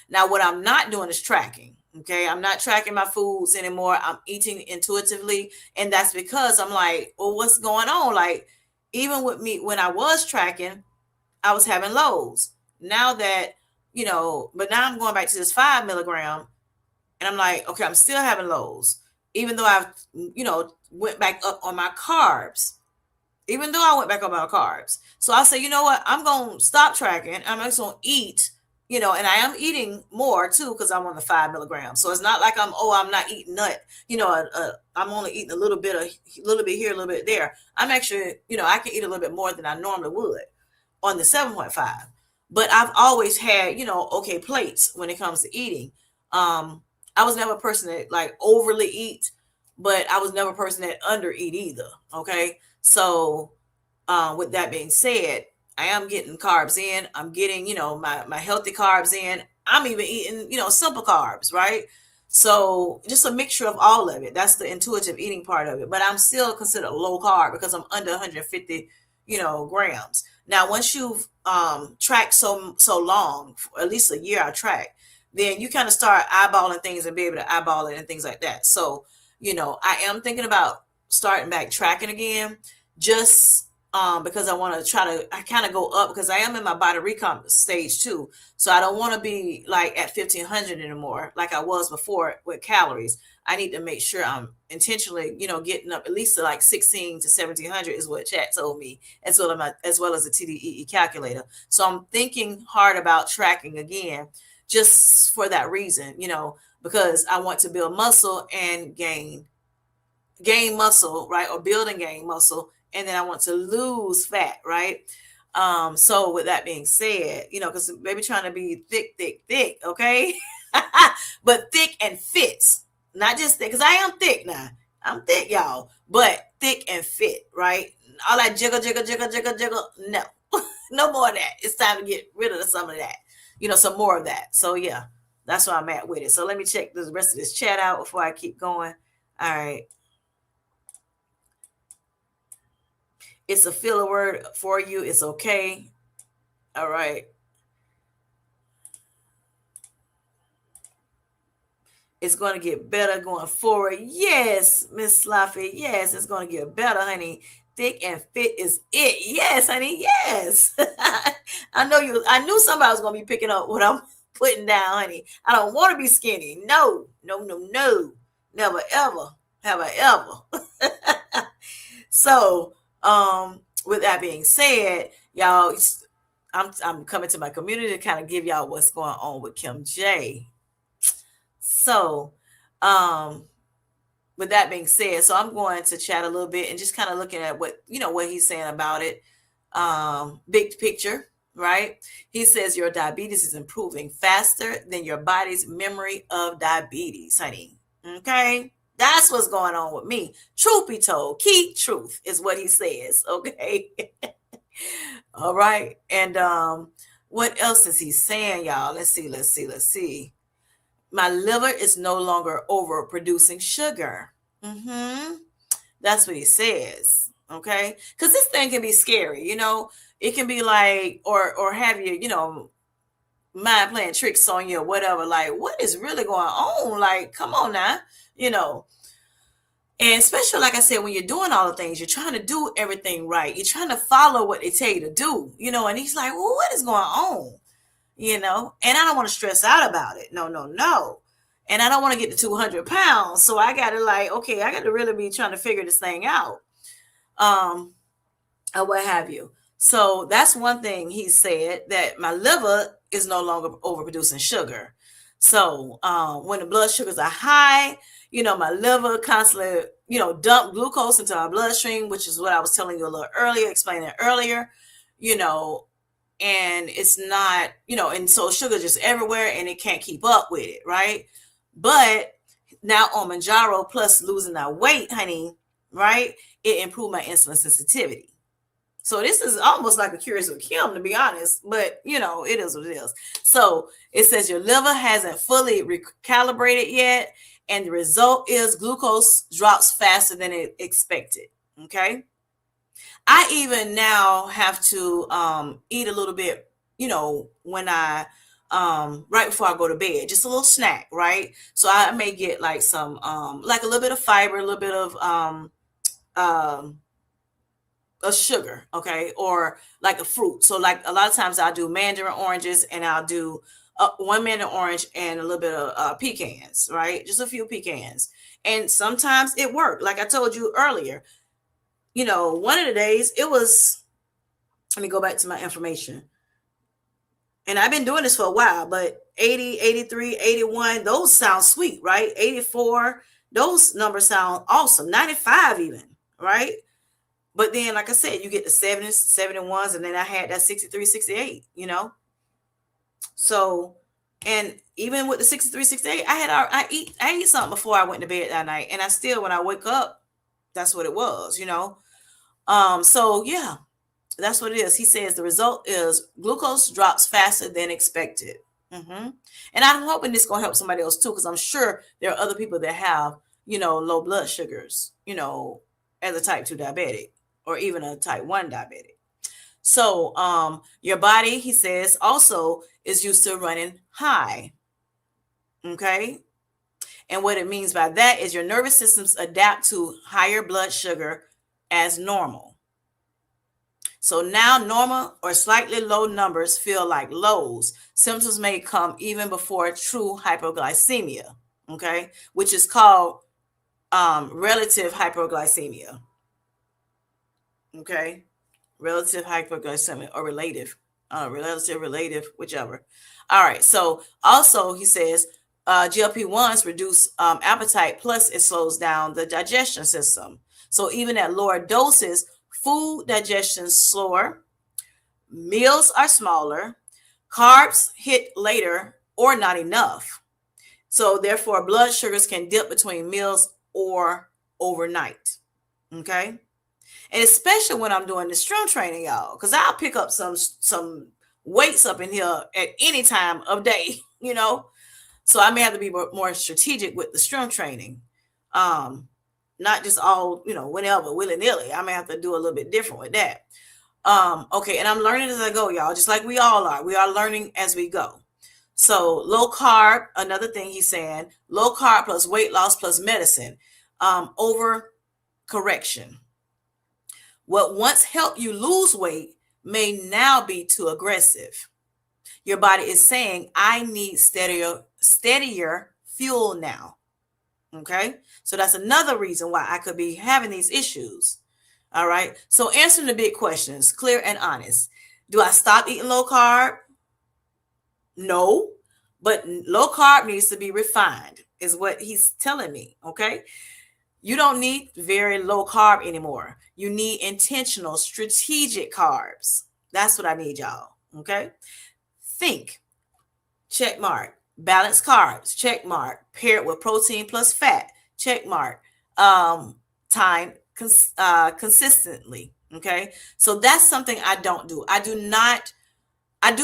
Now what I'm not doing is tracking. Okay. I'm not tracking my foods anymore. I'm eating intuitively. And that's because I'm like, well, what's going on? Like, even with me, when I was tracking, I was having lows. Now that, but now I'm going back to this 5 milligram and I'm like, okay, I'm still having lows, even though I've, went back up on my carbs. Even though I went back on my carbs. So I say, you know what? I'm going to stop tracking. I'm just going to eat, and I am eating more too because I'm on the 5 milligrams. So it's not like I'm not eating nut. I'm only eating a little bit here, a little bit there. I'm actually, I can eat a little bit more than I normally would on the 7.5. But I've always had, okay plates when it comes to eating. I was never a person that like overly eat, but I was never a person that under eat either. Okay. So, with that being said, I am getting carbs in. I'm getting, my healthy carbs in. I'm even eating, simple carbs, right? So just a mixture of all of it. That's the intuitive eating part of it. But I'm still considered low carb because I'm under 150, grams. Now, once you've tracked so long, for at least a year I track, then you kind of start eyeballing things and be able to eyeball it and things like that. So, I am thinking about starting back tracking again, just because I want to I kind of go up because I am in my body recomp stage too. So I don't want to be like at 1500 anymore, like I was before with calories. I need to make sure I'm intentionally, getting up at least to like 16 to 1700 is what chat told me, as well as the TDEE calculator. So I'm thinking hard about tracking again, just for that reason, because I want to build muscle and gain muscle, right? Or build and gain muscle. And then I want to lose fat, right? So with that being said, because maybe trying to be thick, okay? But thick and fit, not just thick, because I am thick now. I'm thick, y'all, but thick and fit, right? All that jiggle. No, no more of that. It's time to get rid of some of that, some more of that. So yeah, that's where I'm at with it. So let me check the rest of this chat out before I keep going. All right. It's a filler word for you. It's okay. All right. It's going to get better going forward. Yes, Miss Slaffy. Yes, it's going to get better, honey. Thick and fit is it. Yes, honey. Yes. I knew somebody was going to be picking up what I'm putting down, honey. I don't want to be skinny. No, no, no, no. Never ever have I ever. So, with that being said, y'all, I'm coming to my community to kind of give y'all what's going on with Kim J. So, um, with that being said, so I'm going to chat a little bit and just kind of looking at what he's saying about it. Big picture, right? He says your diabetes is improving faster than your body's memory of diabetes, honey. Okay. That's what's going on with me. Truth be told, key truth is what he says. Okay. All right. And what else is he saying, y'all? Let's see. My liver is no longer overproducing sugar. That's what he says. Okay. Because this thing can be scary, It can be like, or have you, mind playing tricks on you or whatever. Like, what is really going on? Like, come on now, you know. And especially, like I said, when you're doing all the things, you're trying to do everything right. You're trying to follow what they tell you to do, And he's like, well, what is going on? And I don't want to stress out about it. No, no, no. And I don't want to get to 200 pounds. So I got to I got to really be trying to figure this thing out. Or what have you. So that's one thing he said, that my liver is no longer overproducing sugar. So when the blood sugars are high, my liver constantly, dump glucose into our bloodstream, which is what I was telling you a little earlier, explaining earlier, and it's not, and so sugar just everywhere and it can't keep up with it, right? But now on Mounjaro plus losing that weight, honey, right, it improved my insulin sensitivity. So this is almost like a curious with Kim, to be honest, but it is what it is. So it says your liver hasn't fully recalibrated yet, and the result is glucose drops faster than it expected. Okay. I even now have to eat a little bit, when I right before I go to bed, just a little snack, right? So I may get like some like a little bit of fiber, a little bit of sugar, okay, or like a fruit. So like a lot of times I'll do mandarin oranges, and I'll do one mandarin orange and a little bit of pecans, right? Just a few pecans. And sometimes it worked. Like I told you earlier, one of the days it was, let me go back to my information. And I've been doing this for a while, but 80, 83, 81, those sound sweet, right? 84, those numbers sound awesome. 95 even, right? But then, like I said, you get the 70s, 71s, and then I had that 63, 68, So, and even with the 63, 68, I eat something before I went to bed that night. And I still, when I wake up, that's what it was, So yeah, that's what it is. He says the result is glucose drops faster than expected. And I'm hoping this is going to help somebody else too, because I'm sure there are other people that have, low blood sugars, as a type 2 diabetic, or even a type 1 diabetic. So your body, he says, also is used to running high. Okay. And what it means by that is your nervous systems adapt to higher blood sugar as normal. So now normal or slightly low numbers feel like lows. Symptoms may come even before true hypoglycemia, okay, which is called relative hypoglycemia. Okay, relative hypoglycemia, or relative, whichever. All right. So also he says GLP-1s reduce appetite, plus it slows down the digestion system. So even at lower doses, food digestion is slower, meals are smaller, carbs hit later or not enough. So therefore, blood sugars can dip between meals or overnight. Okay. And especially when I'm doing the strength training, y'all, because I'll pick up some weights up in here at any time of day, So I may have to be more strategic with the strength training. Not just all, whenever, willy-nilly. I may have to do a little bit different with that. Okay, and I'm learning as I go, y'all, just like we all are. We are learning as we go. So low carb, another thing he's saying, low carb plus weight loss plus medicine, over correction. What once helped you lose weight may now be too aggressive. Your body is saying, I need steadier fuel now. Okay. So that's another reason why I could be having these issues. All right. So answering the big questions, clear and honest. Do I stop eating low carb? No, but low carb needs to be refined, is what he's telling me. Okay. You don't need very low carb anymore. You need intentional, strategic carbs. That's what I need, y'all. Okay. Think, check mark. Balanced carbs, check mark. Paired with protein plus fat, check mark. Time consistently. Okay. So that's something I don't do. I do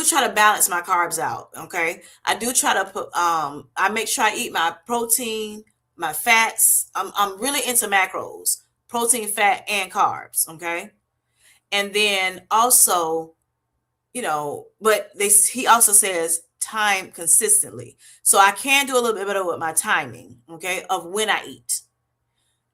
try to balance my carbs out. Okay. I do try to put, I make sure I eat my protein, my fats. I'm really into macros, protein, fat, and carbs. Okay. And then also, but he also says time consistently. So I can do a little bit better with my timing. Okay. Of when I eat.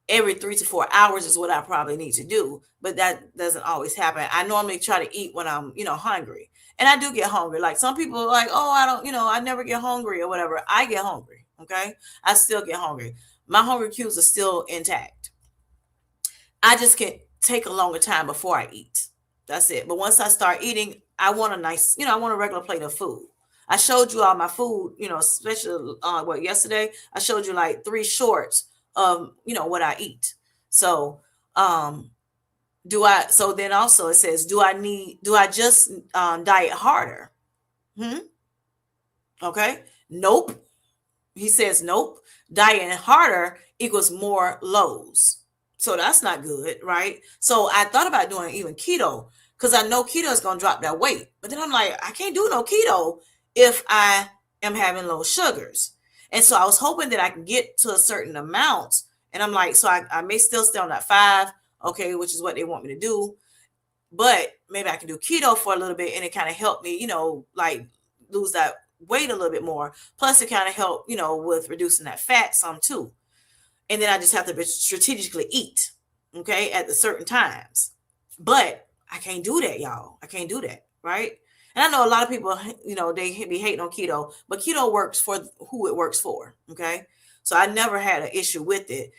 Every 3 to 4 hours is what I probably need to do, but that doesn't always happen. I normally try to eat when I'm, hungry. And I do get hungry. Like some people are like, oh, I don't, I never get hungry or whatever. I get hungry. Okay. I still get hungry. My hunger cues are still intact. I just can take a longer time before I eat. That's it. But once I start eating, I want a nice, I want a regular plate of food. I showed you all my food, especially yesterday, I showed you like 3 shorts of, what I eat. So, so then also it says, do I just diet harder? Okay. Nope. He says, nope. Dieting harder equals more lows. So that's not good, right? So I thought about doing even keto because I know keto is going to drop that weight. But then I'm like, I can't do no keto if I am having low sugars. And so I was hoping that I can get to a certain amount. And I'm like, so I may still stay on that 5, okay, which is what they want me to do. But maybe I can do keto for a little bit and it kind of helped me, like lose that weight a little bit more. Plus it kind of helped, with reducing that fat some too. And then I just have to strategically eat, okay, at the certain times. But I can't do that, y'all. I can't do that, right? And I know a lot of people, they be hating on keto, but keto works for who it works for, okay? So I never had an issue with it.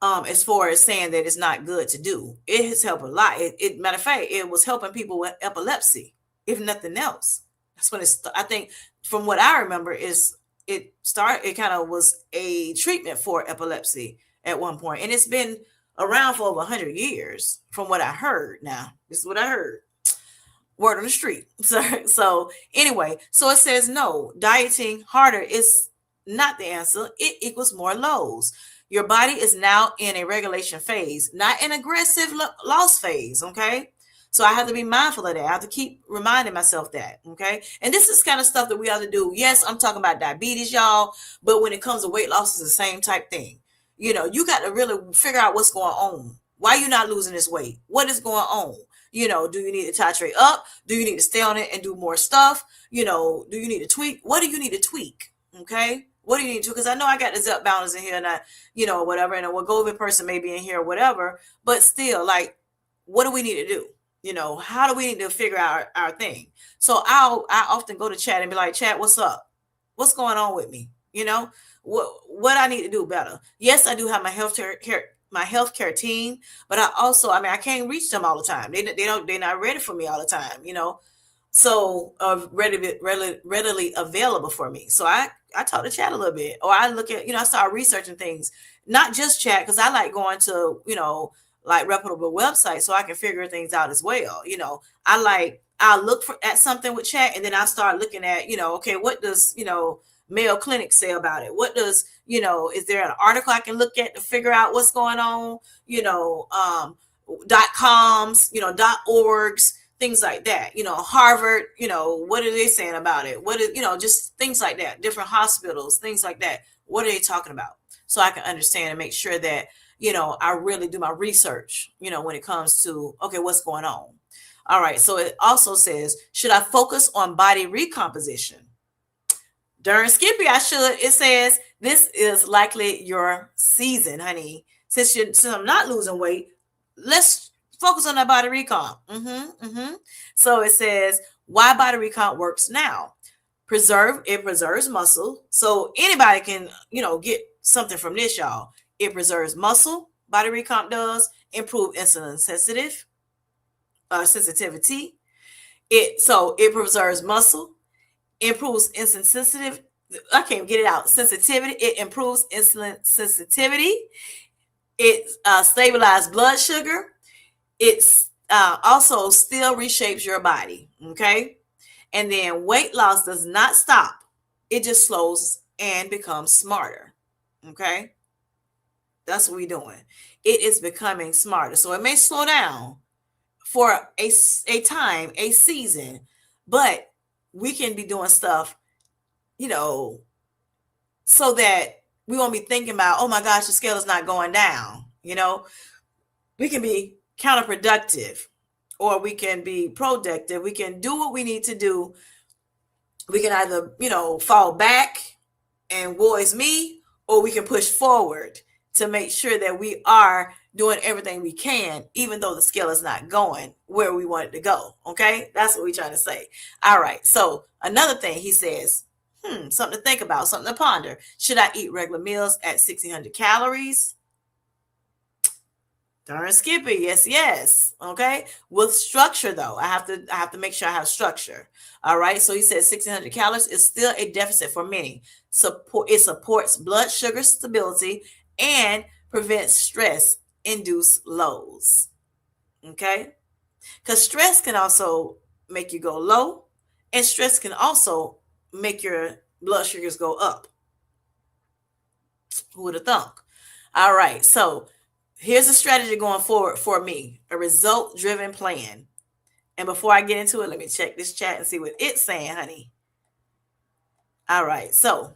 As far as saying that it's not good to do, it has helped a lot. Matter of fact, it was helping people with epilepsy, if nothing else. That's when I think, from what I remember, it kind of was a treatment for epilepsy at one point, and it's been around for over 100 years, from what I heard. Now, this is what I heard. Word on the street. So anyway, so it says no, dieting harder is not the answer. It equals more lows. Your body is now in a regulation phase, not an aggressive loss phase. Okay. So I have to be mindful of that. I have to keep reminding myself that. Okay. And this is kind of stuff that we have to do. Yes, I'm talking about diabetes, y'all. But when it comes to weight loss, it's the same type thing. You got to really figure out what's going on. Why are you not losing this weight? What is going on? Do you need to titrate up? Do you need to stay on it and do more stuff? Do you need to tweak? What do you need to tweak? Okay. What do you need to? Because I know I got the Zep bounders in here and I, whatever. And a Wegovy person may be in here or whatever. But still, like, what do we need to do? How do we need to figure out our thing? So I often go to chat and be like, chat, what's up? What's going on with me? What I need to do better. Yes, I do have my healthcare team, but I can't reach them all the time. They're not ready for me all the time, so readily available for me. So I talk to chat a little bit, or I look at, I start researching things, not just chat, because I like going to, like reputable websites so I can figure things out as well. I'll look at something with chat, and then I start looking at, okay, what does, Mayo Clinic say about it? What does, is there an article I can look at to figure out what's going on? .coms, .orgs, things like that. Harvard, what are they saying about it? What is, just things like that. Different hospitals, things like that. What are they talking about? So I can understand and make sure that, I really do my research, when it comes to, okay, what's going on? All right. So it also says, should I focus on body recomposition? Darn Skippy, I should. It says, this is likely your season, honey. Since I'm not losing weight, let's focus on that body recomp. So it says, why body recomp works now. It preserves muscle. So anybody can, get something from this, y'all. It preserves muscle. Body recomp does improve insulin sensitivity. It preserves muscle, improves insulin sensitive. I can't get it out. Sensitivity. It improves insulin sensitivity. It stabilizes blood sugar. It's also still reshapes your body. Okay. And then weight loss does not stop. It just slows and becomes smarter. Okay. That's what we're doing. It is becoming smarter. So it may slow down for a time, a season, but we can be doing stuff, so that we won't be thinking about, oh my gosh, the scale is not going down. We can be counterproductive or we can be productive. We can do what we need to do. We can either, fall back and woe is me, or we can push forward to make sure that we are doing everything we can, even though the scale is not going where we want it to go. Okay. That's what we're trying to say. All right. So another thing he says, something to think about, something to ponder. Should I eat regular meals at 1,600 calories? Darn Skippy, yes. Okay, with structure though. I have to make sure I have structure. All right. So he says 1,600 calories is still a deficit for many. It supports blood sugar stability and prevents stress-induced lows. Okay, because stress can also make you go low, and stress can also make your blood sugars go up. Who would have thunk? All right. So here's a strategy going forward for me, a result-driven plan. And before I get into it, let me check this chat and see what it's saying, honey. All right. So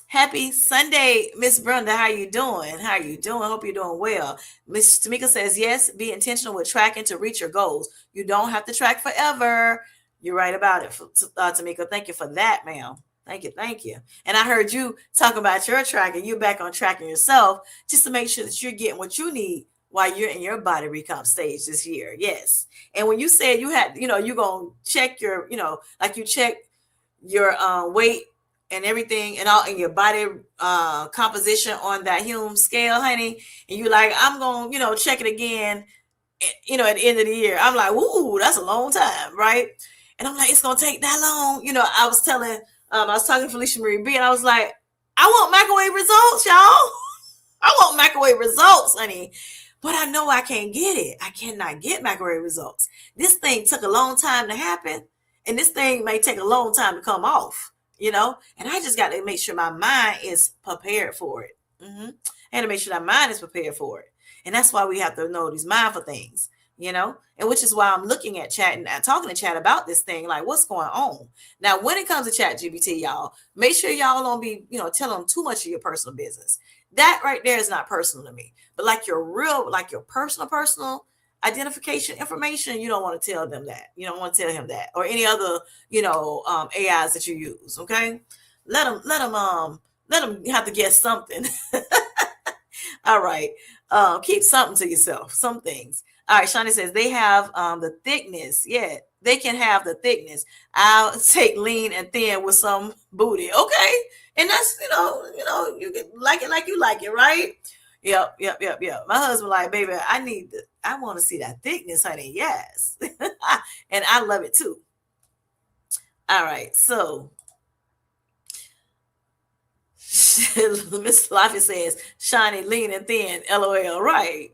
happy Sunday, Miss Brenda. How you doing? Hope you're doing well. Miss Tamika says, yes, be intentional with tracking to reach your goals. You don't have to track forever. You're right about it, Tamika. Thank you for that, ma'am. Thank you. And I heard you talk about your tracking. You're back on tracking yourself just to make sure that you're getting what you need while you're in your body recomp stage this year. Yes. And when you said you had, you're going to check your, like you check your weight and everything and all in your body composition on that Hume scale, honey. And you're like, I'm going to, check it again, at the end of the year. I'm like, ooh, that's a long time. Right. And I'm like, it's going to take that long. I was talking to Felicia Marie B, and I was like, I want microwave results, y'all. I want microwave results, honey. But I know I can't get it. I cannot get microwave results. This thing took a long time to happen, and this thing may take a long time to come off, and I just got to make sure my mind is prepared for it. I had to make sure that mind is prepared for it. And that's why we have to know these mindful things. And which is why I'm looking at chat and talking to chat about this thing, like what's going on. Now, when it comes to chat GPT, y'all, make sure y'all don't be, telling them too much of your personal business. That right there is not personal to me. But like your personal identification information, you don't want to tell them that. You don't want to tell him that or any other, AIs that you use. Okay. Let them have to guess something. All right. Keep something to yourself, some things. All right, Shani says they have the thickness. Yeah, they can have the thickness. I'll take lean and thin with some booty. Okay. And that's, you can like it like you like it, right? Yep. My husband like, baby, I want to see that thickness, honey. Yes. And I love it too. All right. So Miss Fluffy says, shiny, lean, and thin. LOL. Right.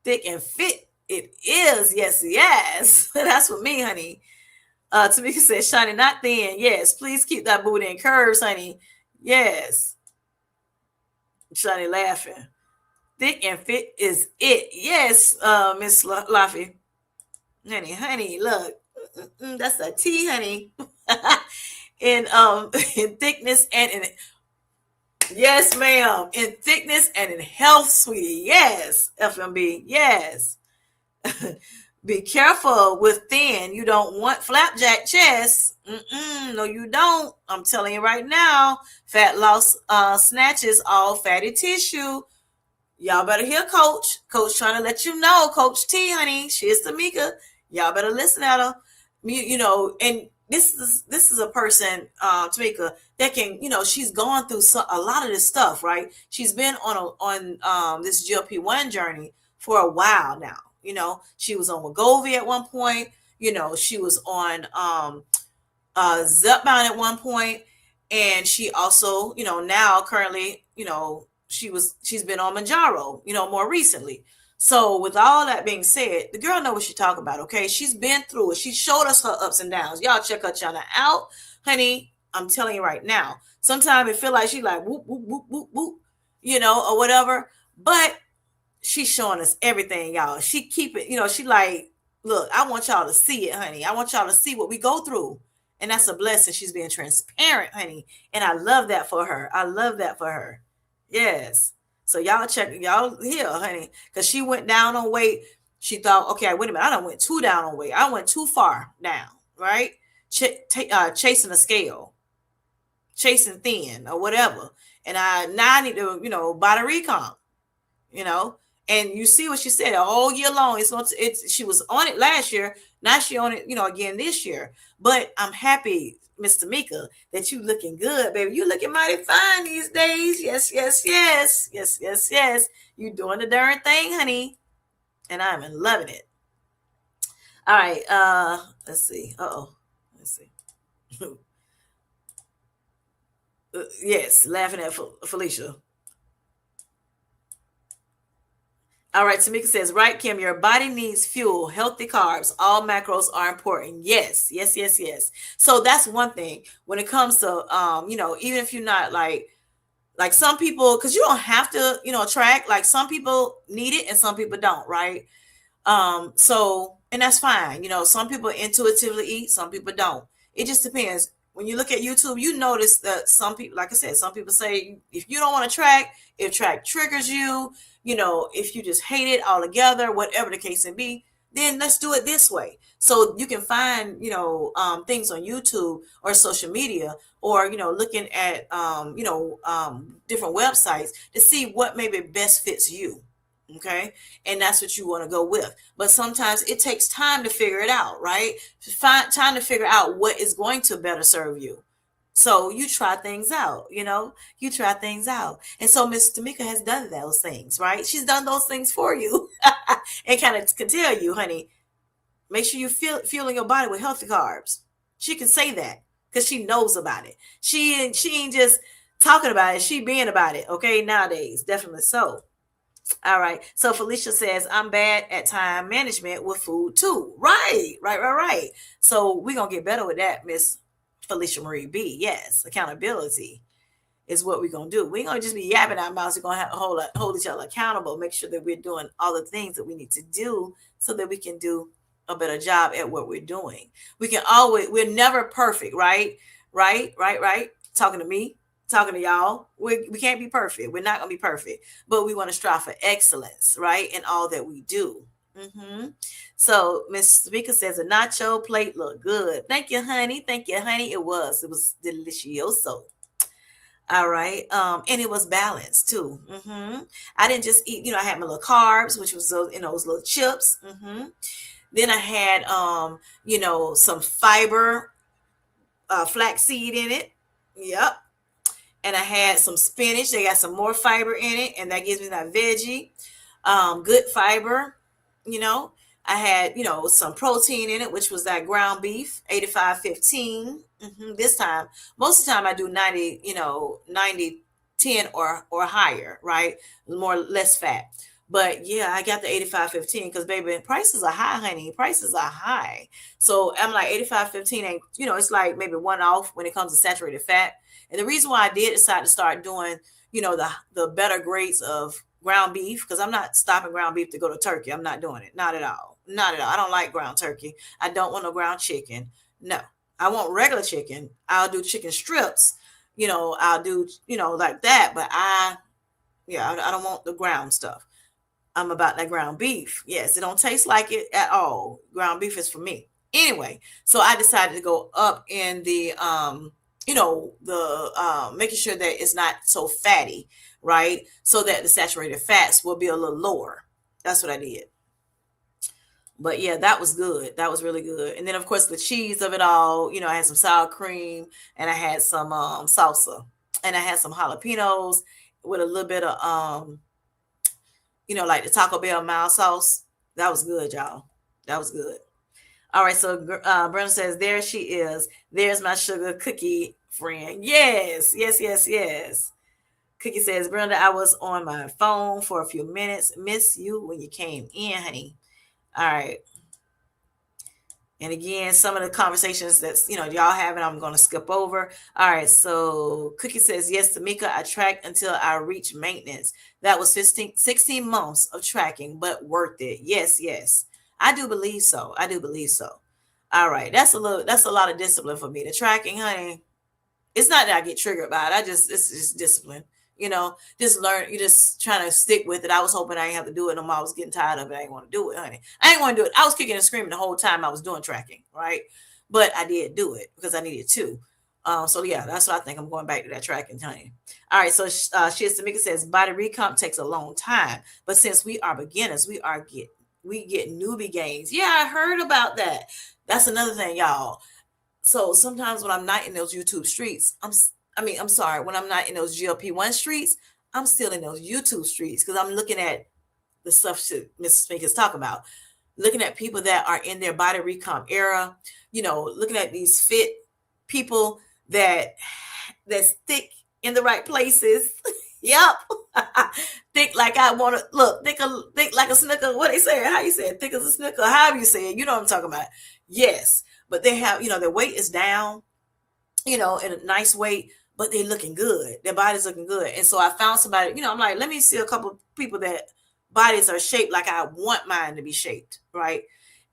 Thick and fit. It is. Yes. That's for me, honey. Tamika says, shiny, not thin. Yes. Please keep that booty in curves, honey. Yes. Shiny laughing. Thick and fit is it. Yes, Miss Fluffy. Honey, look. That's a T, honey. In thickness and in yes, ma'am. In thickness and in health, sweetie. Yes. FMB. Yes. Be careful with thin. You don't want flapjack chest. No, you don't. I'm telling you right now. Fat loss snatches all fatty tissue. Y'all better hear Coach. Coach trying to let you know. Coach T, honey. She is Tamika. Y'all better listen at her. And this is a person, Tamika, that can, she's gone through a lot of this stuff, right? She's been on this GLP-1 journey for a while now. She was on Wegovy at one point. She was on Zepbound at one point, and she also, now currently, she's been on Mounjaro, more recently. So with all that being said, the girl know what she's talking about. Okay, she's been through it. She showed us her ups and downs. Y'all check her channel out, honey. I'm telling you right now. Sometimes it feel like she like whoop whoop whoop whoop whoop, or whatever. But she's showing us everything, y'all. She keep it, she like, look, I want y'all to see it, honey. I want y'all to see what we go through. And that's a blessing. She's being transparent, honey. And I love that for her. I love that for her. Yes. So y'all check, y'all here, honey. Because she went down on weight. She thought, okay, wait a minute. I don't went too down on weight. I went too far down, right? Chasing a scale, chasing thin or whatever. And now I need to, buy the recomp, you know. And you see what she said all year long. She was on it last year. Now she on it, again this year. But I'm happy, Miss Tamika, that you looking good, baby. You looking mighty fine these days. Yes, yes, yes. Yes, yes, yes. You doing the darn thing, honey. And I'm loving it. All right. Let's see. Let's see. Yes, laughing at Felicia. All right, Tamika says, right, Kim, your body needs fuel, healthy carbs. All macros are important. Yes, yes, yes, yes. So that's one thing when it comes to, even if you're not like some people, because you don't have to, track, like some people need it and some people don't, right? So, and that's fine. Some people intuitively eat, some people don't. It just depends. When you look at YouTube, you notice that some people, like I said, some people say if you don't want to track, if track triggers you, if you just hate it altogether, whatever the case may be, then let's do it this way. So you can find, things on YouTube or social media, or, looking at, different websites to see what maybe best fits you. Okay. And that's what you want to go with. But sometimes it takes time to figure it out, right? Find time to figure out what is going to better serve you. So you try things out, you try things out. And so Miss Tamika has done those things, right? She's done those things for you and kind of can tell you, honey, make sure you fueling your body with healthy carbs. She can say that because she knows about it. She ain't just talking about it. She being about it. Okay. Nowadays, definitely so. All right. So Felicia says, I'm bad at time management with food too. Right. Right. So we're going to get better with that, Miss Felicia Marie B. Yes. Accountability is what we're going to do. We ain't going to just be yapping our mouths. We're going to have to hold each other accountable, make sure that we're doing all the things that we need to do so that we can do a better job at what we're doing. We're never perfect, right? Right. Talking to me, talking to y'all. We can't be perfect. We're not going to be perfect, but we want to strive for excellence, right? In all that we do. Mm-hmm. So Miss Speaker says a nacho plate looked good. Thank you, honey. It was delicioso. All right. And it was balanced too. Mm-hmm. I didn't just eat, I had my little carbs, which was those little chips. Mm-hmm. Then I had, some fiber, flaxseed in it. Yep. And I had some spinach. They got some more fiber in it, and that gives me that veggie, good fiber. I had, some protein in it, which was that ground beef, 85-15. This time, most of the time I do 90, 90-10 or higher, right? Less fat. But yeah, I got the 85-15 because baby, prices are high, honey. Prices are high. So I'm like 85-15 ain't, it's like maybe one off when it comes to saturated fat. And the reason why I did decide to start doing, the better grades of ground beef, because I'm not stopping ground beef to go to turkey. I'm not doing it. Not at all. Not at all. I don't like ground turkey. I don't want no ground chicken. No, I want regular chicken. I'll do chicken strips. I'll do, like that. But I don't want the ground stuff. I'm about that ground beef. Yes, it don't taste like it at all. Ground beef is for me. Anyway, so I decided to go up in the making sure that it's not so fatty, right? So that the saturated fats will be a little lower. That's what I did. But yeah, that was good. That was really good. And then of course the cheese of it all, I had some sour cream and I had some salsa and I had some jalapenos with a little bit of like the Taco Bell mild sauce. That was good, y'all. That was good. All right, so Brenda says, there she is. There's my sugar cookie friend. Yes, yes, yes, yes. Cookie says, Brenda, I was on my phone for a few minutes. Miss you when you came in, honey. All right. And again, some of the conversations that y'all having, I'm going to skip over. All right. So Cookie says, yes, Tamika, I tracked until I reached maintenance. That was 16 months of tracking, but worth it. Yes, yes. I do believe so. I do believe so. All right. That's a lot of discipline for me. The tracking, honey, it's not that I get triggered by it. It's just discipline. Just learn. You just trying to stick with it. I was hoping I didn't have to do it no more. I was getting tired of it. I didn't want to do it, honey. I didn't want to do it. I was kicking and screaming the whole time I was doing tracking, right? But I did do it because I needed to. So yeah, that's what I think. I'm going back to that tracking, honey. All right. So Tamika says body recomp takes a long time, but since we are beginners, we get newbie gains. Yeah, I heard about that. That's another thing, y'all. So sometimes when I'm not in those YouTube streets, I'm sorry, when I'm not in those GLP-1 streets, I'm still in those YouTube streets because I'm looking at the stuff that Mrs. Fink is talking about, looking at people that are in their body recomp era, looking at these fit people that's thick in the right places. Yep. Thick like I want to look, thick like a snicker. What they say? How you say it? Thick as a snicker. However you say it. You know what I'm talking about. Yes. But they have, their weight is down, in a nice weight, but they looking good. Their body's looking good. And so I found somebody, I'm like, let me see a couple of people that bodies are shaped like I want mine to be shaped. Right.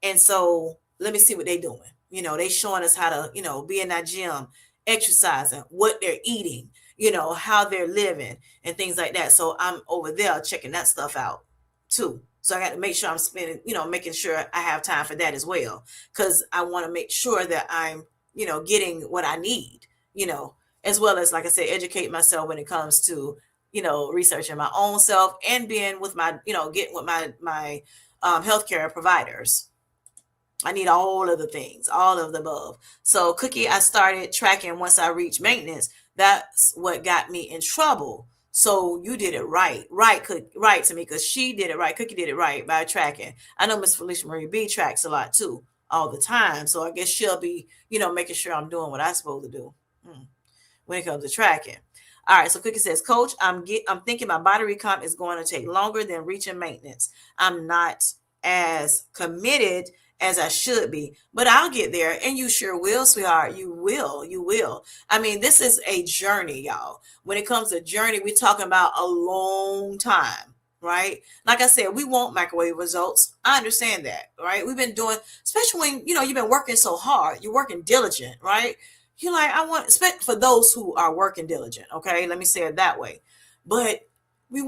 And so let me see what they're doing. They showing us how to, be in that gym, exercising, what they're eating, how they're living and things like that. So I'm over there checking that stuff out too. So I got to make sure I'm spending, making sure I have time for that as well. Because I want to make sure that I'm, getting what I need, as well as, like I said, educate myself when it comes to, researching my own self and being with my, getting with my healthcare providers. I need all of the things, all of the above. So Cookie, I started tracking once I reached maintenance. That's what got me in trouble. So you did it right, right to me, because she did it right. Cookie did it right by tracking. I know Miss Felicia Marie B tracks a lot too, all the time. So I guess she'll be, making sure I'm doing what I'm supposed to do when it comes to tracking. All right, so Cookie says, Coach, I'm thinking my body recomp is going to take longer than reaching maintenance. I'm not as committed as I should be, but I'll get there, and you sure will, sweetheart. You will. I mean, this is a journey, y'all. When it comes to journey, we're talking about a long time, right? Like I said, we want microwave results. I understand that, right? We've been doing, especially when, you've been working so hard, you're working diligent, right? You're like, I want, for those who are working diligent, okay? Let me say it that way. But we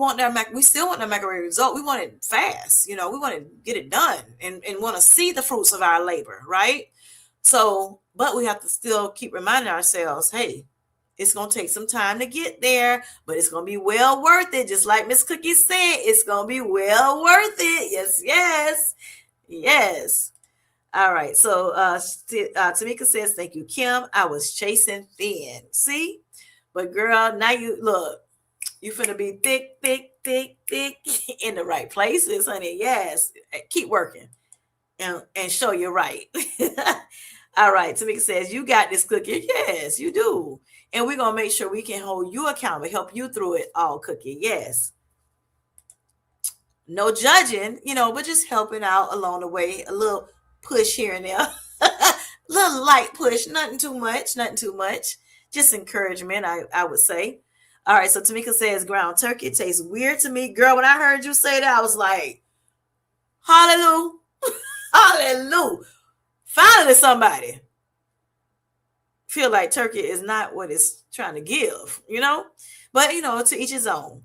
still want that microwave result. We want it fast, we want to get it done and want to see the fruits of our labor, right? So, but we have to still keep reminding ourselves, hey, it's going to take some time to get there, but it's going to be well worth it. Just like Miss Cookie said, it's going to be well worth it. Yes, yes, yes. All right. So Tamika says, thank you, Kim. I was chasing thin. See? But girl, now you finna be thick in the right places, honey. Yes. Keep working and show you're right. All right. Tamika says, you got this, Cookie. Yes, you do. And we're going to make sure we can hold you accountable, help you through it all, Cookie. Yes. No judging, but just helping out along the way. A little push here and there. Little light push. Nothing too much. Just encouragement, I would say. All right, so Tamika says ground turkey tastes weird to me. Girl, when I heard you say that, I was like, hallelujah. Hallelujah. Finally, somebody feel like turkey is not what it's trying to give, But, to each his own.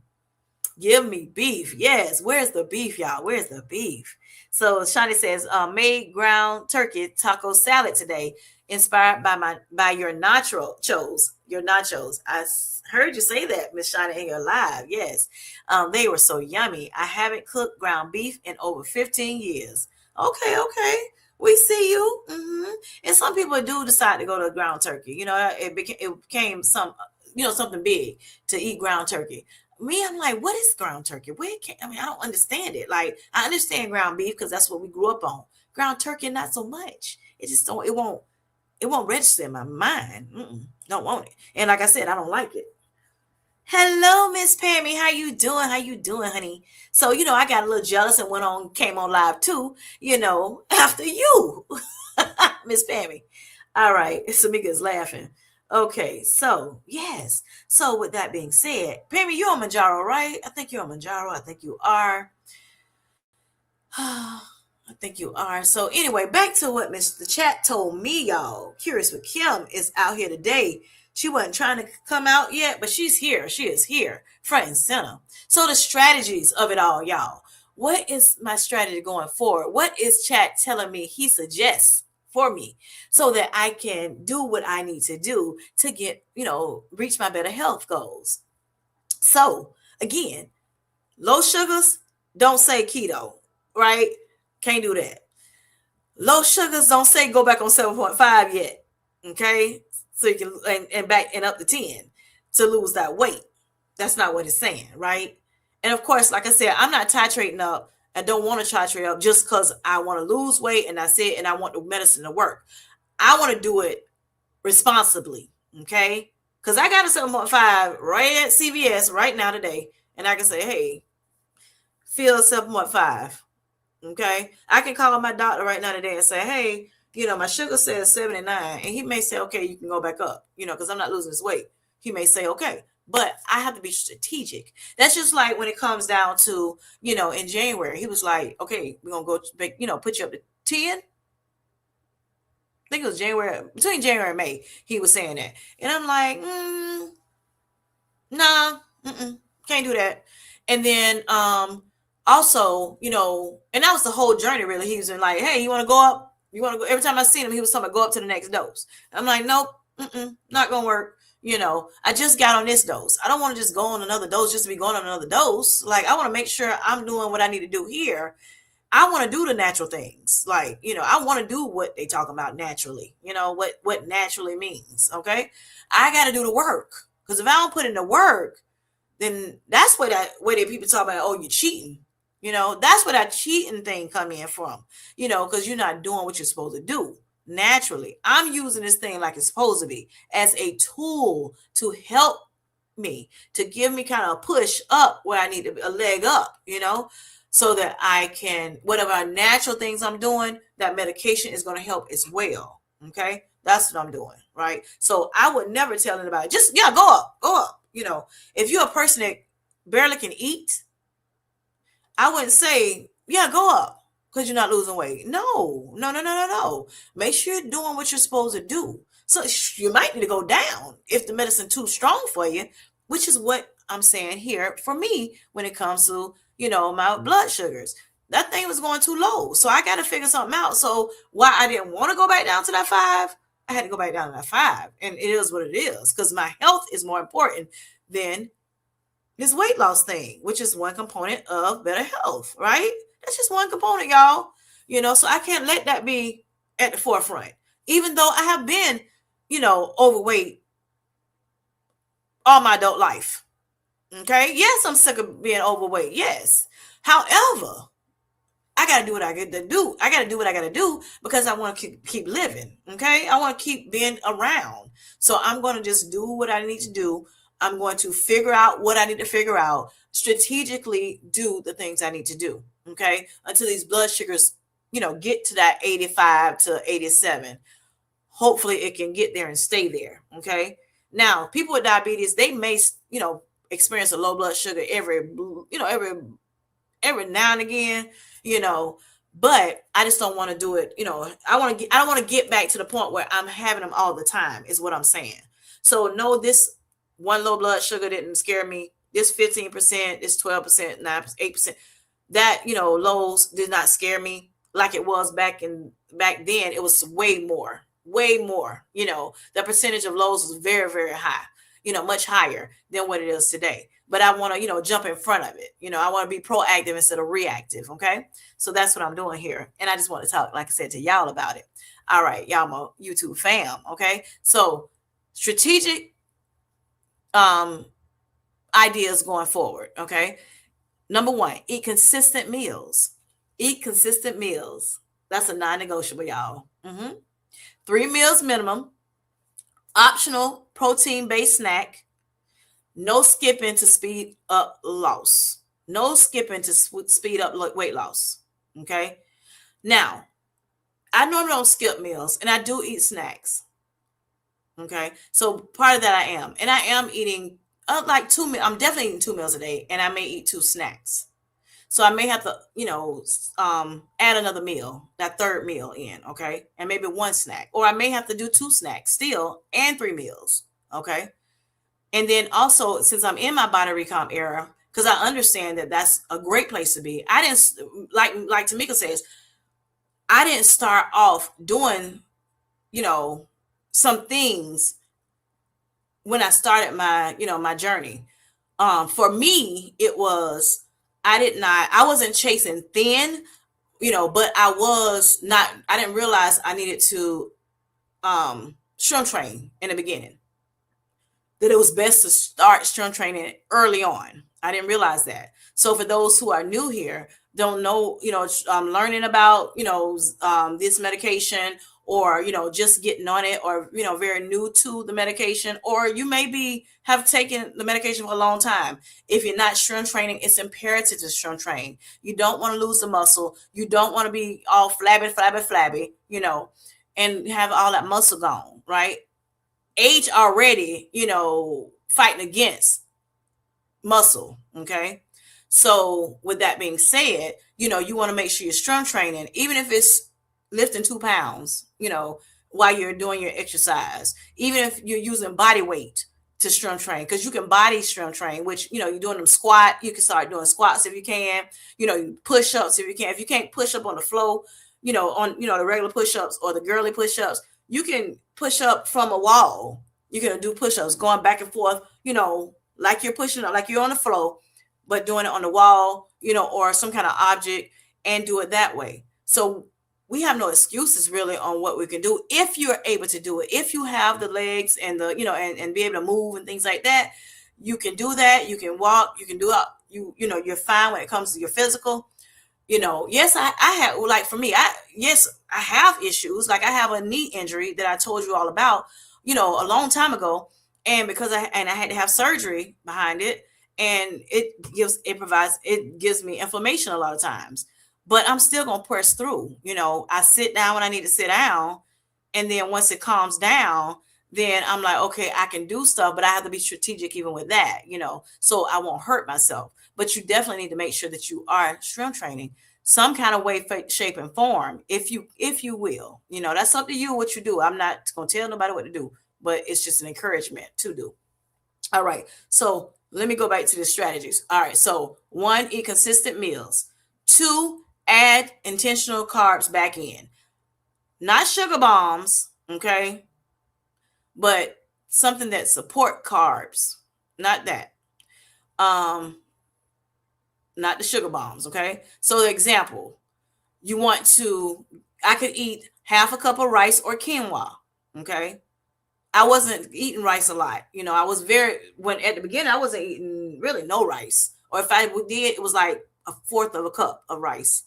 Give me beef. Yes. Where's the beef, y'all? Where's the beef? So Shani says, made ground turkey taco salad today, inspired by your nachos. Your nachos. I heard you say that, Miss Shani, in your live. Yes. They were so yummy. I haven't cooked ground beef in over 15 years. Okay, okay. We see you. And some people do decide to go to ground turkey. It became something big to eat ground turkey. Me, I'm like, what is ground turkey? I don't understand it. Like, I understand ground beef because that's what we grew up on. Ground turkey, not so much. It just don't. It won't register in my mind. Don't want it. And like I said, I don't like it. Hello, Miss Pammy. How you doing? How you doing, honey? So, I got a little jealous and came on live too, after you, Miss Pammy. All right. Samika's laughing. Okay. So, yes. So, with that being said, Pammy, you're on Mounjaro, right? I think you're on Mounjaro. I think you are. I think you are. So anyway, back to what Mr. Chat told me, y'all. Curious with Kim is out here today. She wasn't trying to come out yet, but she's here. She is here, front and center. So the strategies of it all, y'all. What is my strategy going forward? What is Chat telling me he suggests for me so that I can do what I need to do to get, reach my better health goals? So again, low sugars, don't say keto, right? Can't do that. Low sugars, don't say go back on 7.5 yet. Okay. So you can and back and up to 10 to lose that weight. That's not what it's saying, right? And of course, like I said, I'm not titrating up. I don't want to titrate up just because I want to lose weight and that's it, and I want the medicine to work. I want to do it responsibly. Okay. Because I got a 7.5 right at CVS right now today. And I can say, hey, feel 7.5. Okay. I can call my doctor right now today and say, hey, my sugar says 79. And he may say, okay, you can go back up, because I'm not losing this weight. He may say, okay. But I have to be strategic. That's just like when it comes down to, in January, he was like, okay, we're going to go, put you up to 10. I think it was between January and May, he was saying that. And I'm like, nah, can't do that. And then, also, and that was the whole journey really. He was like, hey, you want to go up? You want to go? Every time I seen him, he was talking about go up to the next dose. I'm like, nope, not going to work. I just got on this dose. I don't want to just go on another dose just to be going on another dose. Like, I want to make sure I'm doing what I need to do here. I want to do the natural things. Like, I want to do what they talk about naturally, what naturally means. Okay. I got to do the work, because if I don't put in the work, then that's where people talk about, oh, you're cheating. That's where that cheating thing come in from, because you're not doing what you're supposed to do naturally. I'm using this thing like it's supposed to be as a tool to help me, to give me kind of a push up where I need a leg up, so that I can, whatever natural things I'm doing, that medication is going to help as well. Okay. That's what I'm doing. Right. So I would never tell anybody, just, yeah, go up. If you're a person that barely can eat, I wouldn't say, yeah, go up because you're not losing weight. No. Make sure you're doing what you're supposed to do. So you might need to go down if the medicine too strong for you, which is what I'm saying here for me when it comes to, my blood sugars. That thing was going too low. So I got to figure something out. So why I didn't want to go back down to that 5, I had to go back down to that 5. And it is what it is, because my health is more important than this weight loss thing, which is one component of better health, right? That's just one component, y'all. So I can't let that be at the forefront. Even though I have been, overweight all my adult life. Okay. Yes, I'm sick of being overweight. Yes. However, I got to do what I got to do. I got to do what I got to do because I want to keep living. Okay. I want to keep being around. So I'm going to just do what I need to do. I'm going to figure out what I need to figure out, strategically do the things I need to do. Okay. Until these blood sugars, get to that 85 to 87. Hopefully it can get there and stay there. Okay. Now, people with diabetes, they may, experience a low blood sugar every now and again, but I just don't want to do it. I don't want to get back to the point where I'm having them all the time is what I'm saying. So no, this one low blood sugar didn't scare me. This 15%, this 12%, 9%, 8%, that, lows did not scare me like it was back then. It was way more. The percentage of lows was very, very high. much higher than what it is today. But I want to, jump in front of it. I want to be proactive instead of reactive. Okay. So that's what I'm doing here. And I just want to talk, like I said, to y'all about it. All right, y'all, my YouTube fam. Okay. So strategic ideas going forward. Okay. Number one, eat consistent meals. Eat consistent meals. That's a non-negotiable, y'all. 3 meals minimum. Optional protein-based snack. No skipping to speed up loss. No skipping to speed up weight loss. Okay. Now, I normally don't skip meals, and I do eat snacks. Okay. So part of that I am. And I am eating like 2 meals. I'm definitely eating 2 meals a day, and I may eat 2 snacks. So I may have to, add another meal, that third meal in, okay? And maybe 1 snack. Or I may have to do 2 snacks still and 3 meals, okay? And then also, since I'm in my body recomp era, because I understand that that's a great place to be. I didn't, like Tamika says, I didn't start off doing, some things when I started my, my journey. For me, it was, I wasn't chasing thin, but I didn't realize I needed to strength train in the beginning. That it was best to start strength training early on. I didn't realize that. So for those who are new here, don't know, learning about, this medication, or, just getting on it, or, very new to the medication, or you maybe have taken the medication for a long time. If you're not strength training, it's imperative to strength train. You don't want to lose the muscle. You don't want to be all flabby, and have all that muscle gone, right? Age already, fighting against muscle. Okay. So with that being said, you want to make sure you're strength training, even if it's lifting 2 pounds, while you're doing your exercise, even if you're using body weight to strength train, because you can body strength train, which, you're doing them squat. You can start doing squats if you can, push ups if you can. If you can't push up on the floor, on, the regular push ups or the girly push ups, you can push up from a wall. You can do push ups going back and forth, like you're pushing up, like you're on the floor, but doing it on the wall, or some kind of object, and do it that way. So we have no excuses really on what we can do if you're able to do it. If you have the legs and the, and be able to move and things like that, you can do that. You can walk, you can do it. You're fine when it comes to your physical. Yes, I have, like for me, I have issues. Like I have a knee injury that I told you all about, a long time ago. And because I had to have surgery behind it, and it gives me inflammation a lot of times, but I'm still going to press through. I sit down when I need to sit down. And then once it calms down, then I'm like, okay, I can do stuff, but I have to be strategic even with that, so I won't hurt myself. But you definitely need to make sure that you are strength training some kind of way, shape, and form, if you will. That's up to you what you do. I'm not going to tell nobody what to do, but it's just an encouragement to do. All right. So let me go back to the strategies. All right. So 1, eat consistent meals. 2, add intentional carbs back in. Not sugar bombs, okay? But something that support carbs. Not that. Not the sugar bombs, okay? So the example, I could eat half a cup of rice or quinoa, okay? I wasn't eating rice a lot. I was at the beginning, I wasn't eating really no rice. Or if I did, it was like 1/4 of a cup of rice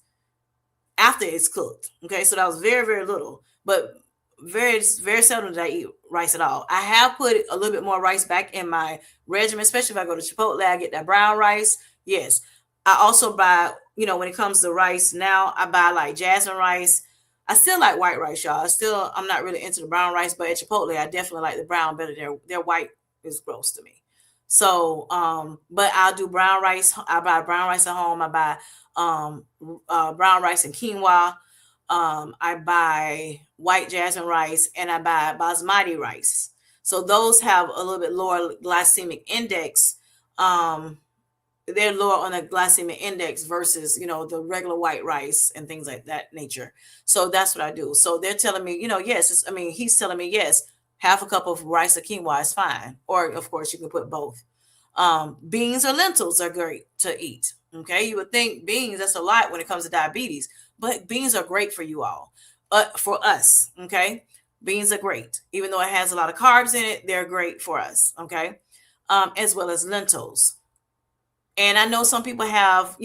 after it's cooked. Okay. So that was very, very little, but very, very seldom did I eat rice at all. I have put a little bit more rice back in my regimen, especially if I go to Chipotle, I get that brown rice. Yes. I also buy, when it comes to rice now, I buy like jasmine rice. I still like white rice, y'all. I'm not really into the brown rice, but at Chipotle, I definitely like the brown better. Their white is gross to me. So, but I'll do brown rice. I buy brown rice at home. I buy brown rice and quinoa. I buy white jasmine rice, and I buy basmati rice. So those have a little bit lower glycemic index. They're lower on the glycemic index versus, the regular white rice and things like that nature. So that's what I do. So they're telling me, yes, he's telling me, yes, Half a cup of rice or quinoa is fine. Or, of course, you can put both. Beans or lentils are great to eat. Okay, you would think beans, that's a lot when it comes to diabetes, but beans are great for you all. For us, okay, beans are great. Even though it has a lot of carbs in it, they're great for us. Okay, as well as lentils. And I know some people have,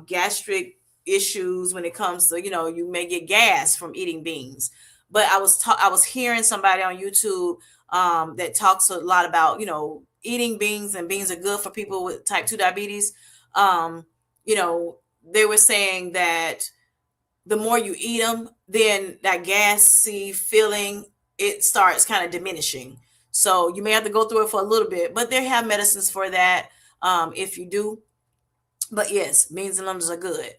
gastric issues when it comes to, you may get gas from eating beans. But I was hearing somebody on YouTube that talks a lot about, eating beans, and beans are good for people with type 2 diabetes. Um, they were saying that the more you eat them, then that gassy feeling, it starts kind of diminishing. So you may have to go through it for a little bit, but they have medicines for that if you do. But yes, beans and lentils are good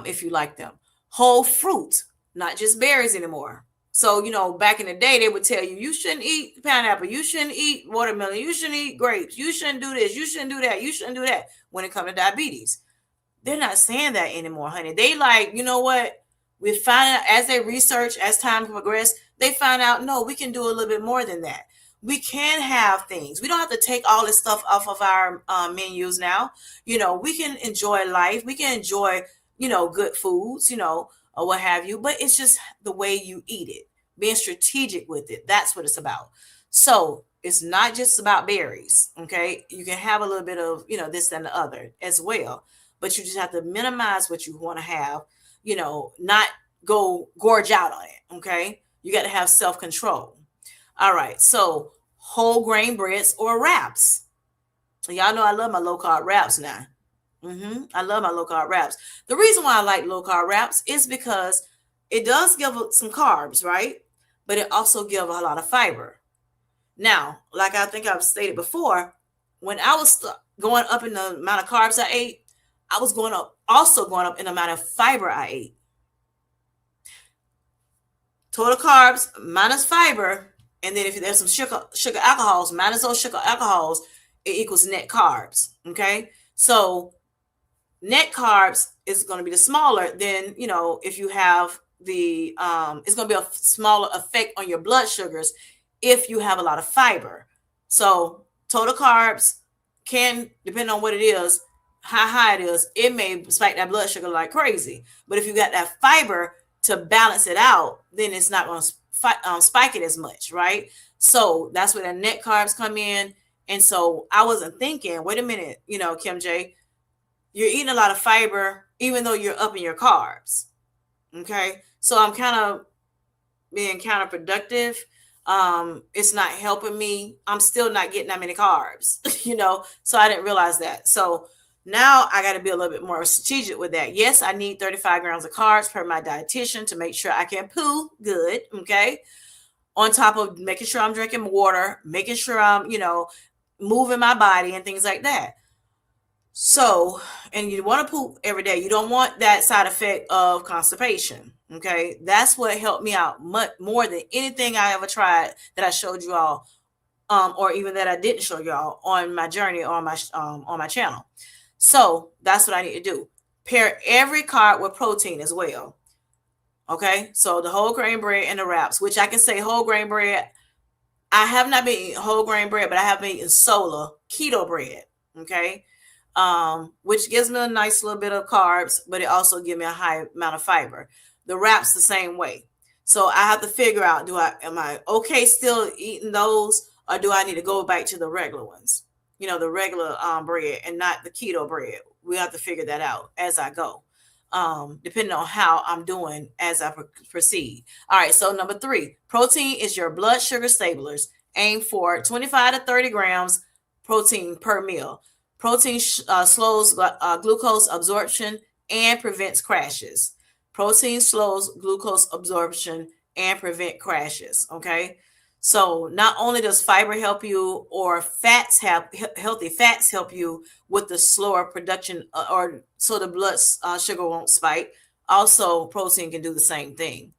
if you like them. Whole fruit, not just berries anymore. So, back in the day, they would tell you, you shouldn't eat pineapple, you shouldn't eat watermelon, you shouldn't eat grapes, you shouldn't do this, you shouldn't do that, you shouldn't do that when it comes to diabetes. They're not saying that anymore, honey. They like, you know what? We find out as they research, as time progresses, they find out, no, we can do a little bit more than that. We can have things. We don't have to take all this stuff off of our menus now. We can enjoy life. We can enjoy, good foods, or what have you. But it's just the way you eat it, being strategic with it. That's what it's about. So it's not just about berries. Okay. You can have a little bit of, this and the other as well. But you just have to minimize what you want to have, not go gorge out on it. Okay. You got to have self control. All right. So whole grain breads or wraps. Y'all know I love my low carb wraps now. I love my low carb wraps. The reason why I like low carb wraps is because it does give some carbs, right? But it also gives a lot of fiber. Now, like I think I've stated before, when I was going up in the amount of carbs I ate, I was going up in the amount of fiber I ate. Total carbs minus fiber, and then if there's some sugar alcohols minus those sugar alcohols, it equals net carbs. Okay, so net carbs is going to be the smaller than, if you have the it's going to be a smaller effect on your blood sugars if you have a lot of fiber. So total carbs can, depend on what it is, how high it is, it may spike that blood sugar like crazy. But if you got that fiber to balance it out, then it's not going to spike it as much, right? So that's where the net carbs come in. And so I wasn't thinking, wait a minute, Kim J, you're eating a lot of fiber, even though you're upping your carbs. Okay. So I'm kind of being counterproductive. It's not helping me. I'm still not getting that many carbs, so I didn't realize that. So now I got to be a little bit more strategic with that. Yes, I need 35 grams of carbs per my dietitian to make sure I can poo good. Okay. On top of making sure I'm drinking water, making sure I'm, moving my body and things like that. So, and you want to poop every day. You don't want that side effect of constipation. Okay. That's what helped me out much more than anything I ever tried that I showed you all, or even that I didn't show y'all on my journey or on my channel. So that's what I need to do. Pair every carb with protein as well. Okay. So the whole grain bread and the wraps, which I can say whole grain bread. I have not been eating whole grain bread, but I have been eating solar keto bread. Okay. Which gives me a nice little bit of carbs, but it also gives me a high amount of fiber. The wraps the same way. So I have to figure out, am I okay still eating those, or do I need to go back to the regular ones? The regular bread and not the keto bread. We have to figure that out as I go, depending on how I'm doing as I proceed. All right. So number 3, protein is your blood sugar stabilizers. Aim for 25 to 30 grams protein per meal. Protein slows glucose absorption and prevents crashes. Protein slows glucose absorption and prevent crashes. Okay. So not only does fiber help you, or healthy fats help you with the slower production, or so the blood sugar won't spike. Also, protein can do the same thing.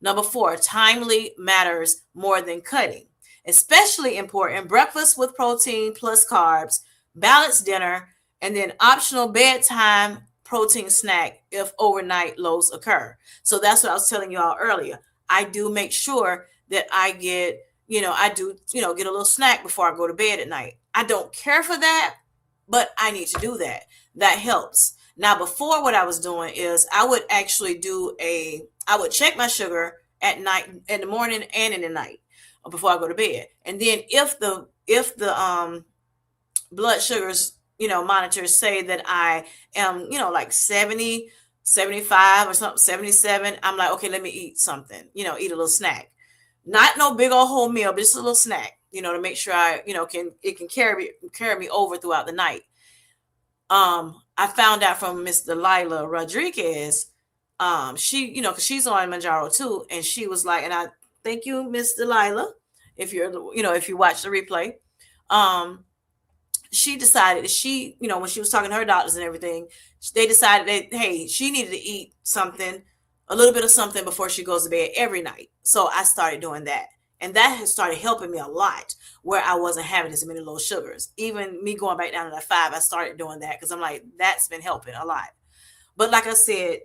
Number 4, timely matters more than cutting. Especially important, breakfast with protein plus carbs, balanced dinner, and then optional bedtime protein snack if overnight lows occur. So that's what I was telling you all earlier. I do make sure that I get, I do, get a little snack before I go to bed at night. I don't care for that, but I need to do that. That helps. Now, before, what I was doing is I would actually I would check my sugar at night, in the morning and in the night, before I go to bed. And then if the blood sugars, monitors say that I am, like 70, 75 or something, 77, I'm like, okay, let me eat something, eat a little snack. Not no big old whole meal, but just a little snack, to make sure I, can carry me over throughout the night. I found out from Miss Delilah Rodriguez. She, because she's on Mounjaro too, and she was like, and I thank you, Miss Delilah, if if you watch the replay. Um, she decided that when she was talking to her doctors and everything, they decided that, hey, she needed to eat something, a little bit of something before she goes to bed every night. So I started doing that. And that has started helping me a lot, where I wasn't having as many low sugars. Even me going back down to that 5, I started doing that because I'm like, that's been helping a lot. But like I said,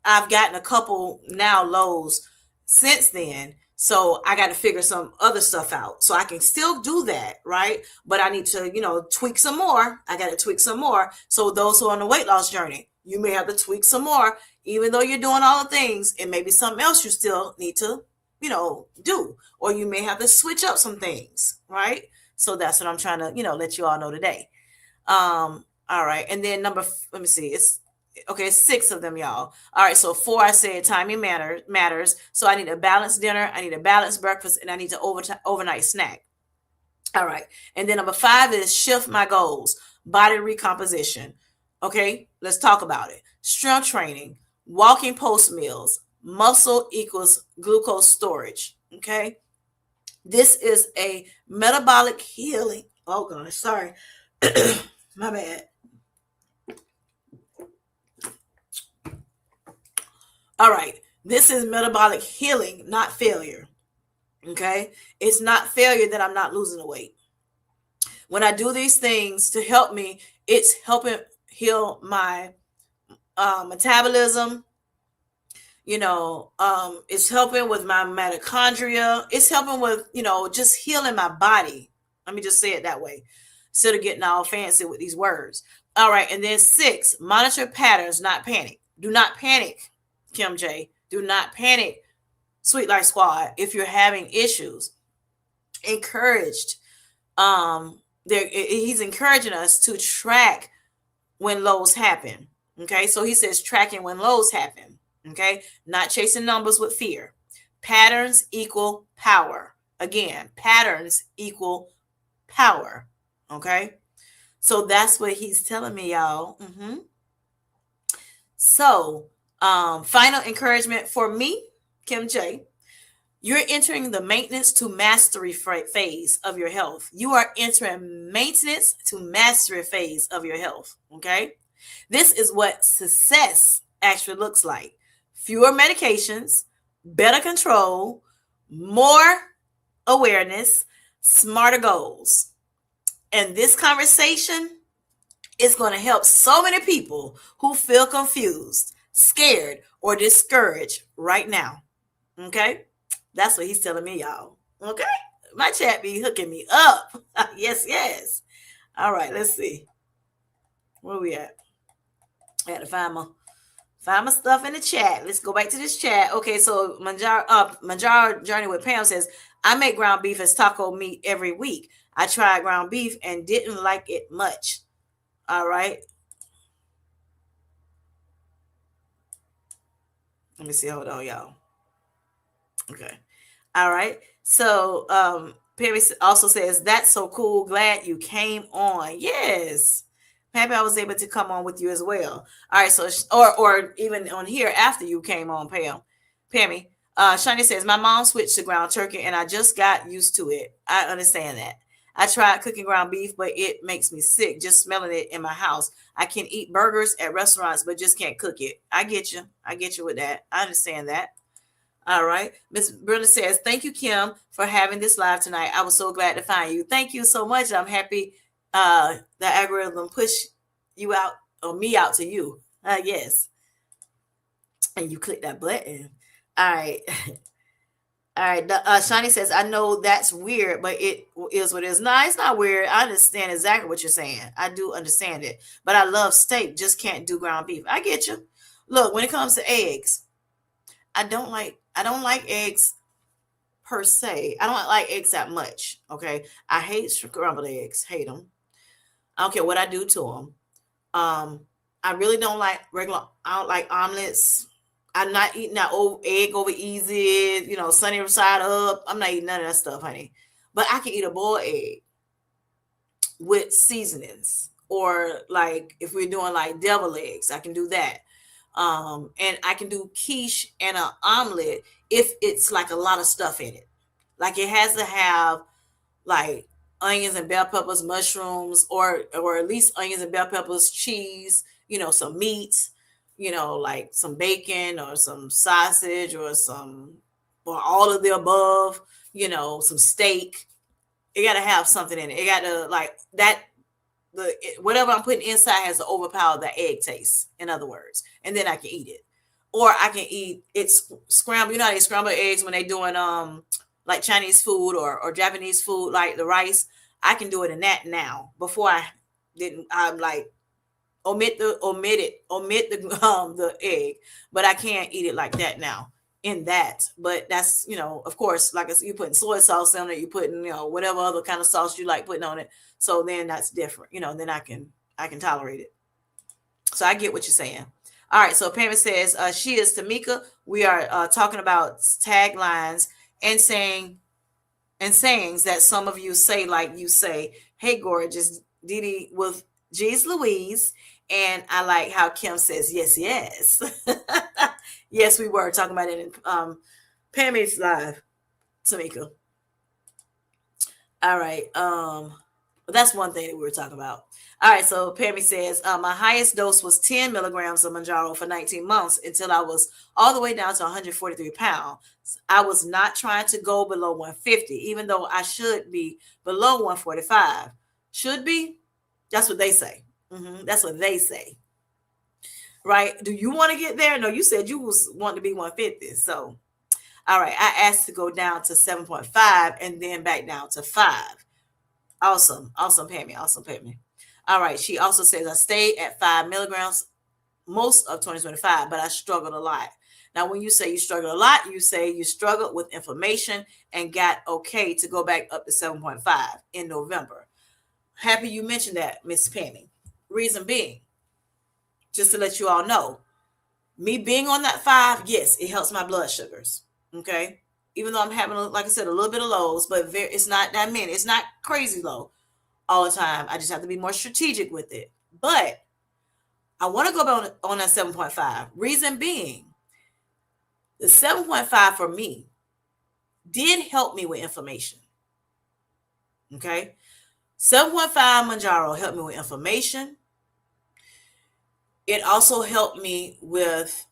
I've gotten a couple now lows since then. So I got to figure some other stuff out. So I can still do that, right? But I need to, tweak some more. I got to tweak some more. So those who are on the weight loss journey, you may have to tweak some more. Even though you're doing all the things, it may be something else you still need to, do. Or you may have to switch up some things, right? So that's what I'm trying to, let you all know today. All right. And then let me see. It's 6 of them, y'all. All right, so 4, I said timing matters. So I need a balanced dinner, I need a balanced breakfast, and I need to overnight snack. All right, and then number 5 is shift my goals, body recomposition. Okay, let's talk about it. Strength training, walking post meals, muscle equals glucose storage. Okay, this is a metabolic healing. Oh gosh, sorry, my bad. All right. This is metabolic healing, not failure. Okay. It's not failure that I'm not losing the weight. When I do these things to help me, it's helping heal my metabolism. It's helping with my mitochondria. It's helping with, just healing my body. Let me just say it that way, instead of getting all fancy with these words. All right. And then 6, monitor patterns, not panic. Do not panic, Kim J. Do not panic, Sweet Life Squad, if you're having issues. Encouraged. He's encouraging us to track when lows happen. Okay, so he says tracking when lows happen. Okay, not chasing numbers with fear. Patterns equal power. Again, patterns equal power. Okay, so that's what he's telling me, y'all. So, final encouragement for me, Kim J. You're entering the maintenance to mastery phase of your health. You are entering maintenance to mastery phase of your health. Okay. This is what success actually looks like. Fewer medications, better control, more awareness, smarter goals. And this conversation is going to help so many people who feel confused, scared, or discouraged right now. Okay? That's what he's telling me, y'all. Okay? My chat be hooking me up. Yes, yes. All right, let's see. Where we at? I had to find my stuff in the chat. Let's go back to this chat. Okay, so Mounjaro Journey with Pam says, I make ground beef as taco meat every week. I tried ground beef and didn't like it much. All right. Let me see. Hold on, y'all. Okay. All right. So Perry also says, that's so cool. Glad you came on. Yes. Maybe I was able to come on with you as well. All right. So, or even on here after you came on, Pammy. Shani says, my mom switched to ground turkey and I just got used to it. I understand that. I tried cooking ground beef, but it makes me sick just smelling it in my house. I can eat burgers at restaurants, but just can't cook it. I get you. I get you with that. I understand that. All right. Miss Brenda says, thank you, Kim, for having this live tonight. I was so glad to find you. Thank you so much. I'm happy the algorithm pushed you out, or me out to you. Yes. And you click that button. All right. All right. Shani says, I know that's weird, but it is what it is. No, it's not weird. I understand exactly what you're saying. I do understand it. But I love steak, just can't do ground beef. I get you. Look, when it comes to eggs, I don't like eggs per se. I don't like eggs that much. Okay. I hate scrambled eggs. Hate them. I don't care what I do to them. Um, I really don't like regular. I don't like omelets. I'm not eating that old egg over easy, sunny side up. I'm not eating none of that stuff, honey. But I can eat a boiled egg with seasonings, or like if we're doing like devil eggs, I can do that. And I can do quiche and an omelet if it's like a lot of stuff in it. Like it has to have like onions and bell peppers, mushrooms, or at least onions and bell peppers, cheese, some meat, like some bacon or some sausage or all of the above, some steak. It got to have something in it. It got to like that. Whatever I'm putting inside has to overpower the egg taste. In other words, and then I can eat it, or I can eat it scrambled. You know how they scramble eggs when they doing like Chinese food or Japanese food, like the rice. I can do it in that now. Before I didn't. I'm like omit the egg, but I can't eat it like that now. In that, but that's of course, like I said, you putting soy sauce on it, you putting whatever other kind of sauce you like putting on it. So then that's different. Then I can tolerate it. So I get what you're saying. All right. So Pamela says she is Tamika. We are talking about taglines and sayings that some of you say, like you say, "Hey, gorgeous Didi with G's Louise," and I like how Kim says, "Yes, yes." Yes, we were talking about it in Pammy's live, Tamika. All right. But that's one thing that we were talking about. All right. So Pammy says, my highest dose was 10 milligrams of Mounjaro for 19 months until I was all the way down to 143 pounds. I was not trying to go below 150, even though I should be below 145. Should be? That's what they say. That's what they say. Right? Do you want to get there? No, you said you was wanting to be 150. So, all right. I asked to go down to 7.5 and then back down to 5. Awesome. Awesome, Pammy. Awesome, Pammy. All right. She also says I stayed at 5 milligrams most of 2025, but I struggled a lot. Now, when you say you struggled a lot, you say you struggled with inflammation and got okay to go back up to 7.5 in November. Happy you mentioned that, Miss Pammy. Reason being, just to let you all know, me being on that 5, yes, it helps my blood sugars. Okay. Even though I'm having, like I said, a little bit of lows, but it's not that many. It's not crazy low all the time. I just have to be more strategic with it. But I want to go on that 7.5. Reason being, the 7.5 for me did help me with inflammation. Okay. 7.5 Mounjaro helped me with inflammation. It also helped me with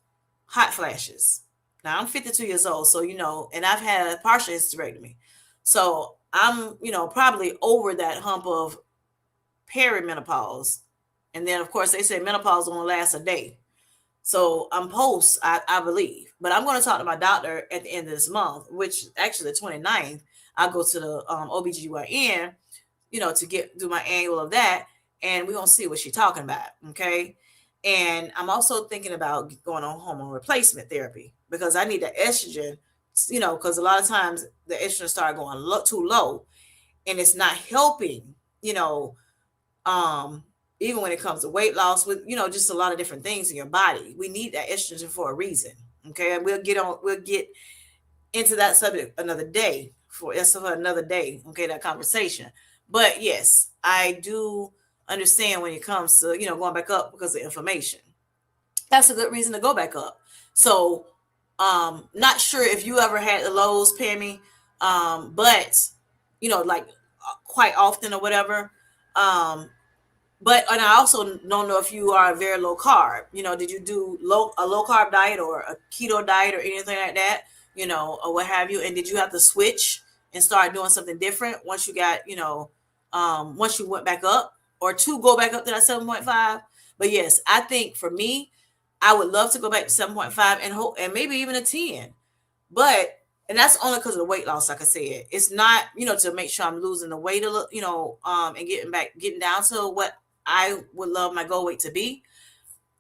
hot flashes. Now I'm 52 years old, so and I've had a partial hysterectomy. So I'm, probably over that hump of perimenopause. And then of course they say menopause only lasts a day. So I'm post, I believe. But I'm going to talk to my doctor at the end of this month, which actually the 29th, I'll go to the OBGYN, to do my annual of that. And we're going to see what she's talking about. Okay. And I'm also thinking about going on hormone replacement therapy because I need the estrogen, because a lot of times the estrogen start going too low and it's not helping, even when it comes to weight loss with, just a lot of different things in your body. We need that estrogen for a reason. Okay. And we'll get into that subject another day for another day. Okay. That conversation. But yes, I do understand when it comes to, going back up because of inflammation. That's a good reason to go back up. So, not sure if you ever had the lows, Pammy, but, like quite often or whatever. And I also don't know if you are very low carb. Did you do a low carb diet or a keto diet or anything like that? Or what have you? And did you have to switch and start doing something different once you got, once you went back up, or to go back up to that 7.5? But yes, I think for me, I would love to go back to 7.5 and maybe even a 10. But And that's only because of the weight loss. Like I said, it's not, to make sure I'm losing the weight a little, and getting down to what I would love my goal weight to be.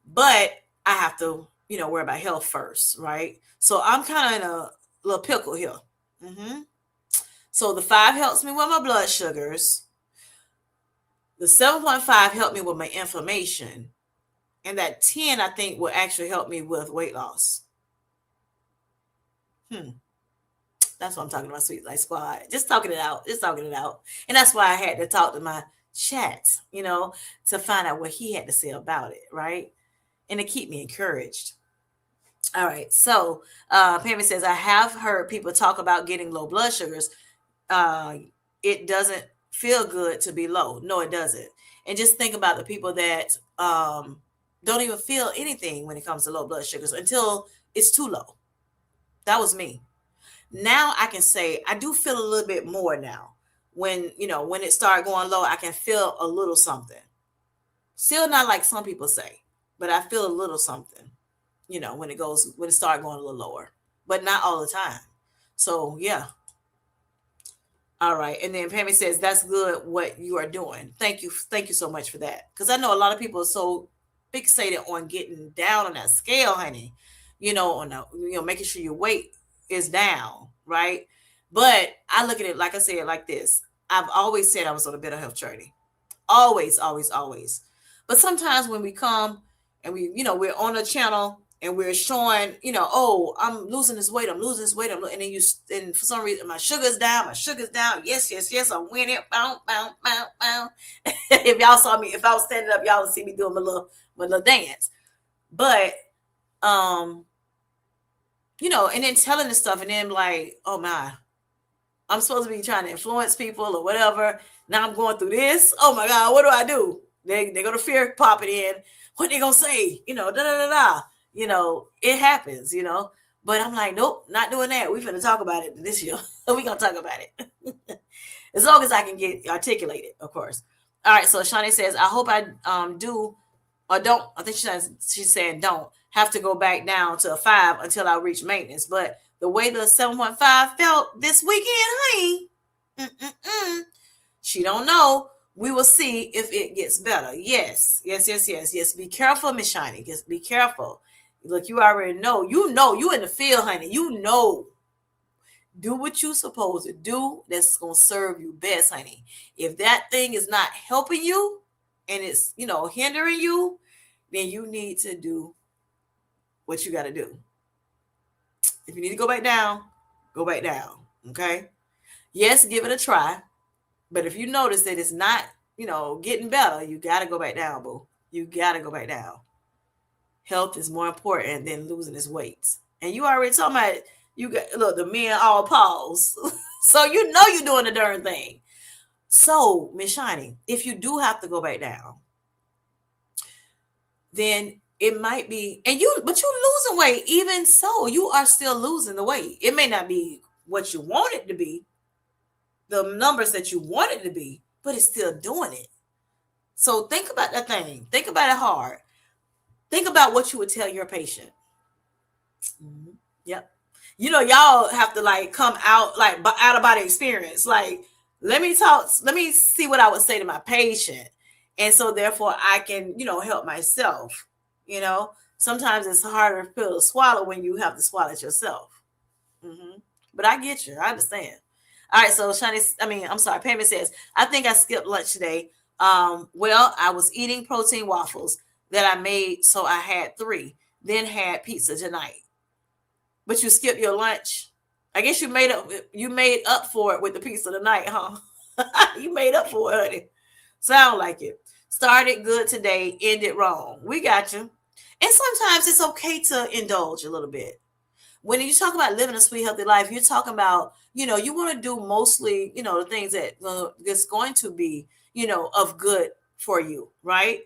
But I have to, worry about health first, right? So I'm kind of in a little pickle here. So the 5 helps me with my blood sugars. The 7.5 helped me with my inflammation. And that 10, I think, will actually help me with weight loss. That's what I'm talking about, Sweet Life Squad. Just talking it out. And that's why I had to talk to my chat, to find out what he had to say about it, right? And to keep me encouraged. All right. So Pammy says, I have heard people talk about getting low blood sugars. It doesn't feel good to be low. No, it doesn't. And just think about the people that don't even feel anything when it comes to low blood sugars until it's too low. That was me. Now I can say I do feel a little bit more now. When it started going low, I can feel a little something. Still not like some people say, but I feel a little something, when it started going a little lower, but not all the time. So yeah. All right. And then Pammy says, that's good what you are doing. Thank you. Thank you so much for that. Because I know a lot of people are so fixated on getting down on that scale, honey, making sure your weight is down, right? But I look at it, like I said, like this. I've always said I was on a better health journey. Always, always, always. But sometimes when we come and we're on a channel and we're showing, oh, I'm losing this weight, and then and for some reason my sugar's down. Yes, I'm winning. Bow, bow, bow, bow. If y'all saw me, if I was standing up, y'all would see me doing my little dance. But and then telling this stuff, and then like, oh my, I'm supposed to be trying to influence people or whatever. Now I'm going through this. Oh my God, what do I do? They're going to fear popping in. What they going to say? Da da da da. It happens, But I'm like, nope, not doing that. We're going to talk about it this year. We're going to talk about it. As long as I can get articulated, of course. All right, so Shawnee says, I hope I do or don't. I think she's saying don't have to go back down to a 5 until I reach maintenance. But the way the 7.5 felt this weekend, honey, she don't know. We will see if it gets better. Yes. Be careful, Miss Shiny. Just be careful. Look, you already know. You in the field, honey. Do what you're supposed to do. That's going to serve you best, honey. If that thing is not helping you and it's, hindering you, then you need to do what you got to do. If you need to go back down, go back down. Okay? Yes, give it a try. But if you notice that it's not, getting better, you got to go back down, boo. You got to go back down. Health is more important than losing this weight. And you already talking about, the men all pause. So you're doing the darn thing. So, Miss Shiny, if you do have to go back down, then it might be, but you're losing weight. Even so, you are still losing the weight. It may not be what you want it to be, the numbers that you want it to be, but it's still doing it. So think about that thing. Think about it hard. Think about what you would tell your patient. Yep. Y'all have to like come out like out of body experience. Like, let me see what I would say to my patient. And so therefore I can, help myself. Sometimes it's harder pill to swallow when you have to swallow it yourself. But I get you. I understand. All right, so Pammy says, I think I skipped lunch today. Well, I was eating protein waffles that I made, so I had 3, then had pizza tonight. But you skipped your lunch. I guess you made up for it with the pizza tonight, huh? You made up for it, honey. Sound like it. Started good today, ended wrong. We got you. And sometimes it's okay to indulge a little bit. When you talk about living a sweet, healthy life, you're talking about, you want to do mostly, the things that's going to be, of good for you, right?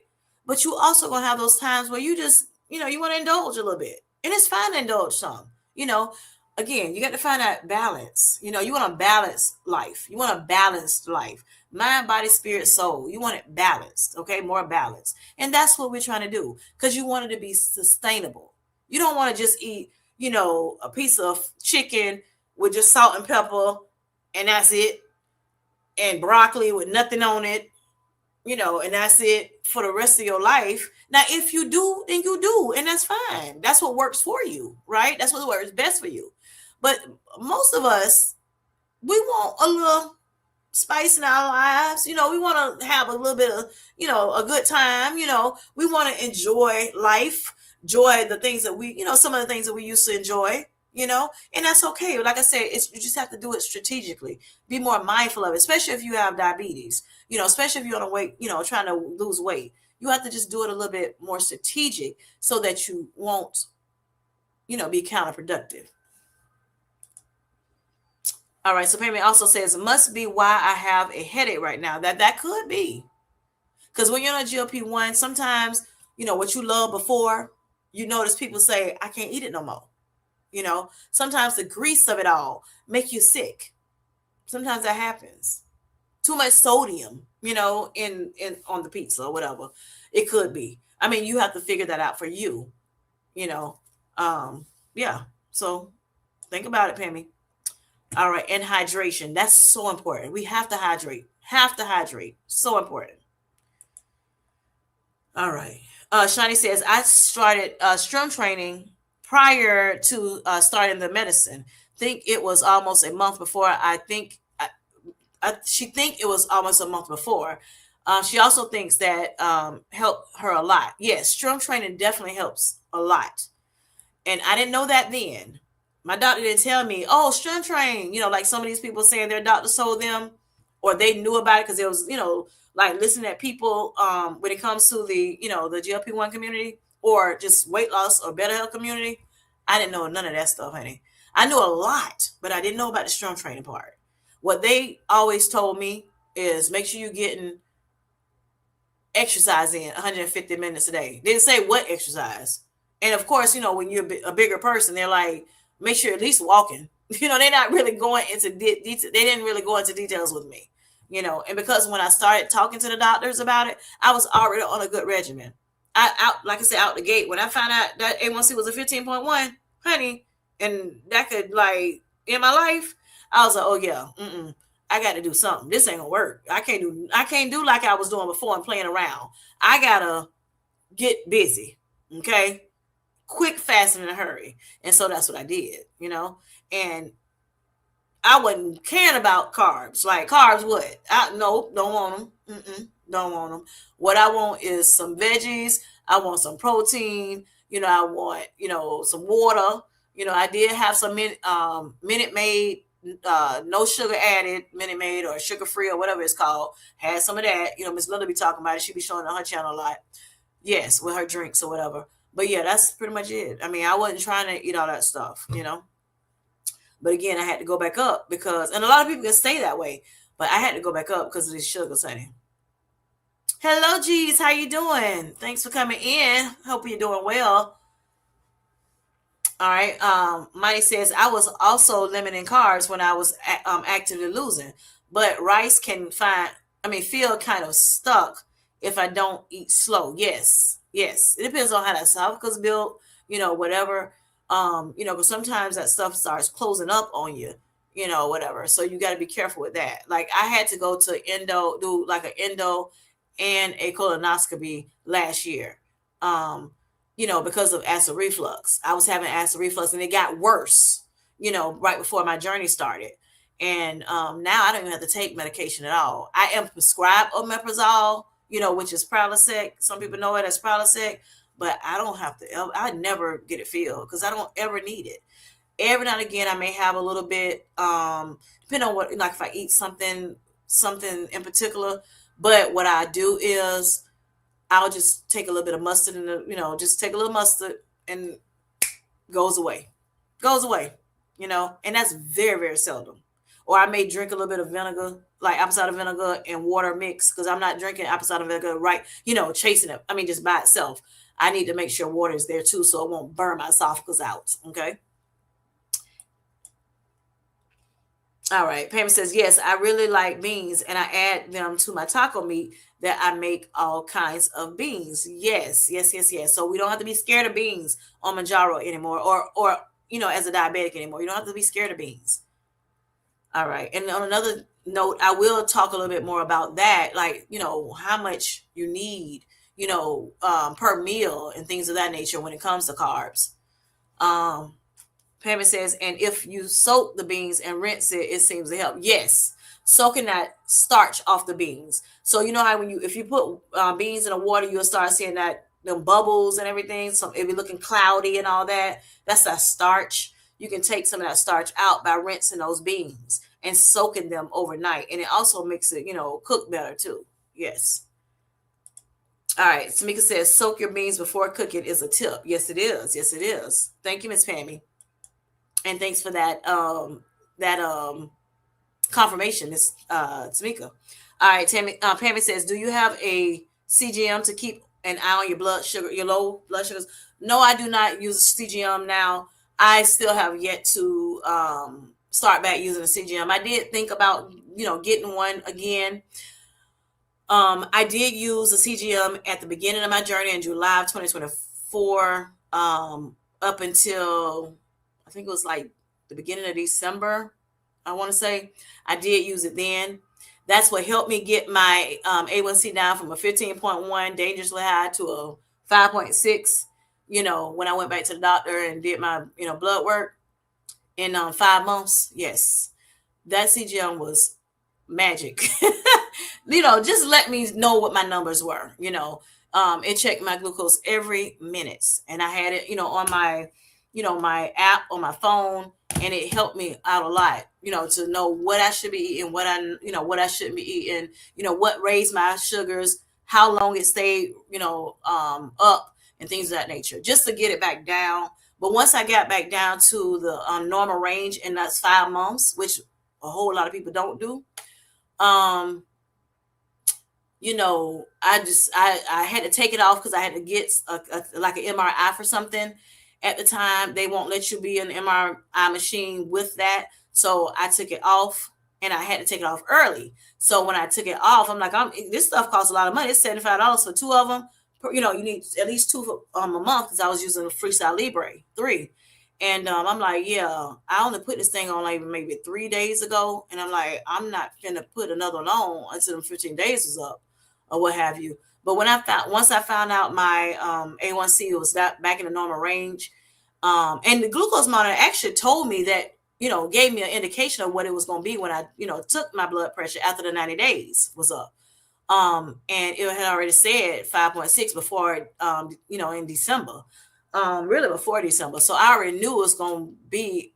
But you also going to have those times where you just, you want to indulge a little bit. And it's fine to indulge some, again, you got to find that balance. You want a balanced life. You want a balanced life. Mind, body, spirit, soul. You want it balanced, okay? More balanced. And that's what we're trying to do because you want it to be sustainable. You don't want to just eat, a piece of chicken with just salt and pepper, and that's it, and broccoli with nothing on it, and that's it for the rest of your life. Now, if you do, then you do, and that's fine. That's what works for you, right? That's what works best for you. But most of us, we want a little spice in our lives. We want to have a little bit of, a good time. We want to enjoy life, enjoy the things that some of the things that we used to enjoy, and that's okay. Like I said, you just have to do it strategically. Be more mindful of it, especially if you have diabetes, especially if you're on a weight, trying to lose weight. You have to just do it a little bit more strategic so that you won't, be counterproductive. All right. So Pammy also says, must be why I have a headache right now. That could be. Because when you're on a GLP-1, sometimes, what you love before, you notice people say, I can't eat it no more. Sometimes the grease of it all make you sick. Sometimes that happens. Too much sodium, in on the pizza or whatever. It could be. I mean, you have to figure that out for you, you know. Yeah. So think about it, Pammy. All right, and hydration. That's so important. We have to hydrate. Have to hydrate. So important. All right. Shani says, I started strength training prior to starting the medicine. Think it was almost a month before. She think it was almost a month before. She also thinks that helped her a lot. Yes, strength training definitely helps a lot. And I didn't know that then. My doctor didn't tell me, oh, strength train, like some of these people saying their doctor told them, or they knew about it because it was, like listening at people when it comes to the GLP-1 community or just weight loss or better health community. I didn't know none of that stuff, honey. I knew a lot, but I didn't know about the strength training part. What they always told me is make sure you're getting exercise in 150 minutes a day. They didn't say what exercise. And of course, when you're a bigger person, they're like, make sure you're at least walking. They're not really going into detail. They didn't really go into details with me, and because when I started talking to the doctors about it, I was already on a good regimen. Like I said, out the gate, when I found out that A1C was a 15.1, honey, and that could like in my life, I was like, oh yeah, I got to do something. This ain't gonna work. I can't do like I was doing before and playing around. I gotta get busy. Okay. Quick, fast, and in a hurry. And so that's what I did, and I wasn't caring about carbs. Like carbs, what? No, don't want them. Don't want them. What I want is some veggies. I want some protein. I want, some water. I did have some Minute Maid, no sugar added Minute Maid or sugar free or whatever it's called. Had some of that. Miss Linda be talking about it. She be showing on her channel a lot. Yes, with her drinks or whatever. But yeah, that's pretty much it. I mean, I wasn't trying to eat all that stuff, But again, I had to go back up because, and a lot of people can stay that way, but I had to go back up because of these sugars, honey. Hello, G's. How you doing? Thanks for coming in. Hope you're doing well. All right. Money says I was also limiting carbs when I was actively losing, but rice can feel kind of stuck if I don't eat slow. Yes. It depends on how that esophagus built, whatever. Because sometimes that stuff starts closing up on you, whatever. So you got to be careful with that. Like I had to go to do like an endo and a colonoscopy last year. Because of acid reflux. I was having acid reflux and it got worse, right before my journey started. And now I don't even have to take medication at all. I am prescribed omeprazole, which is Prilosec. Some people know it as Prilosec, but I don't have to. I never get it filled because I don't ever need it. Every now and again, I may have a little bit, depending on what, like if I eat something in particular. But what I do is I'll just take a little bit of mustard and just take a little mustard and goes away, and that's very, very seldom. Or I may drink a little bit of vinegar, like apple cider vinegar and water mix, because I'm not drinking apple cider vinegar, right? Chasing it. I mean, just by itself. I need to make sure water is there too, so it won't burn my esophagus out. Okay. All right. Pam says, yes, I really like beans and I add them to my taco meat that I make all kinds of beans. Yes. So we don't have to be scared of beans on Mounjaro anymore or as a diabetic anymore. You don't have to be scared of beans. All right. And on another note, I will talk a little bit more about that, like, how much you need, per meal and things of that nature when it comes to carbs. Um, Pamela says, and if you soak the beans and rinse it, it seems to help. Yes, soaking that starch off the beans. So you know how if you put beans in the water, you'll start seeing that them bubbles and everything. So it be looking cloudy and all that. That's that starch. You can take some of that starch out by rinsing those beans and soaking them overnight, and it also makes it cook better too. Yes. All right. Tamika says, soak your beans before cooking is a tip. Yes, it is. Yes, it is. Thank you, Miss Pammy. And thanks for that confirmation, Miss Tamika. All right, Pammy says, do you have a CGM to keep an eye on your blood sugar, your low blood sugars? No, I do not use CGM now. I still have yet to start back using a CGM. I did think about getting one again. I did use a CGM at the beginning of my journey in July of 2024, up until I think it was like the beginning of December. I want to say I did use it then. That's what helped me get my A1C down from a 15.1 dangerously high to a 5.6. When I went back to the doctor and did my blood work in 5 months. Yes, that CGM was magic. Just let me know what my numbers were. It checked my glucose every minute, and I had it on my app on my phone, and it helped me out a lot, to know what I should be eating, what I shouldn't be eating, what raised my sugars, how long it stayed up, and things of that nature, just to get it back down. But once I got back down to the normal range, and that's 5 months, which a whole lot of people don't do, I had to take it off because I had to get like an MRI for something. At the time, they won't let you be in the MRI machine with that. So I took it off, and I had to take it off early. So when I took it off, I'm like, this stuff costs a lot of money. It's $75 for two of them. You need at least two for a month, because I was using the Freestyle Libre 3. And I'm like, yeah, I only put this thing on like maybe 3 days ago. And I'm like, I'm not finna put another one on until them 15 days is up or what have you. But once I found out my A1C was back in the normal range, and the glucose monitor actually told me that, gave me an indication of what it was going to be when I, took my blood pressure after the 90 days was up. And it had already said 5.6 before, in December, really before December. So I already knew it was going to be,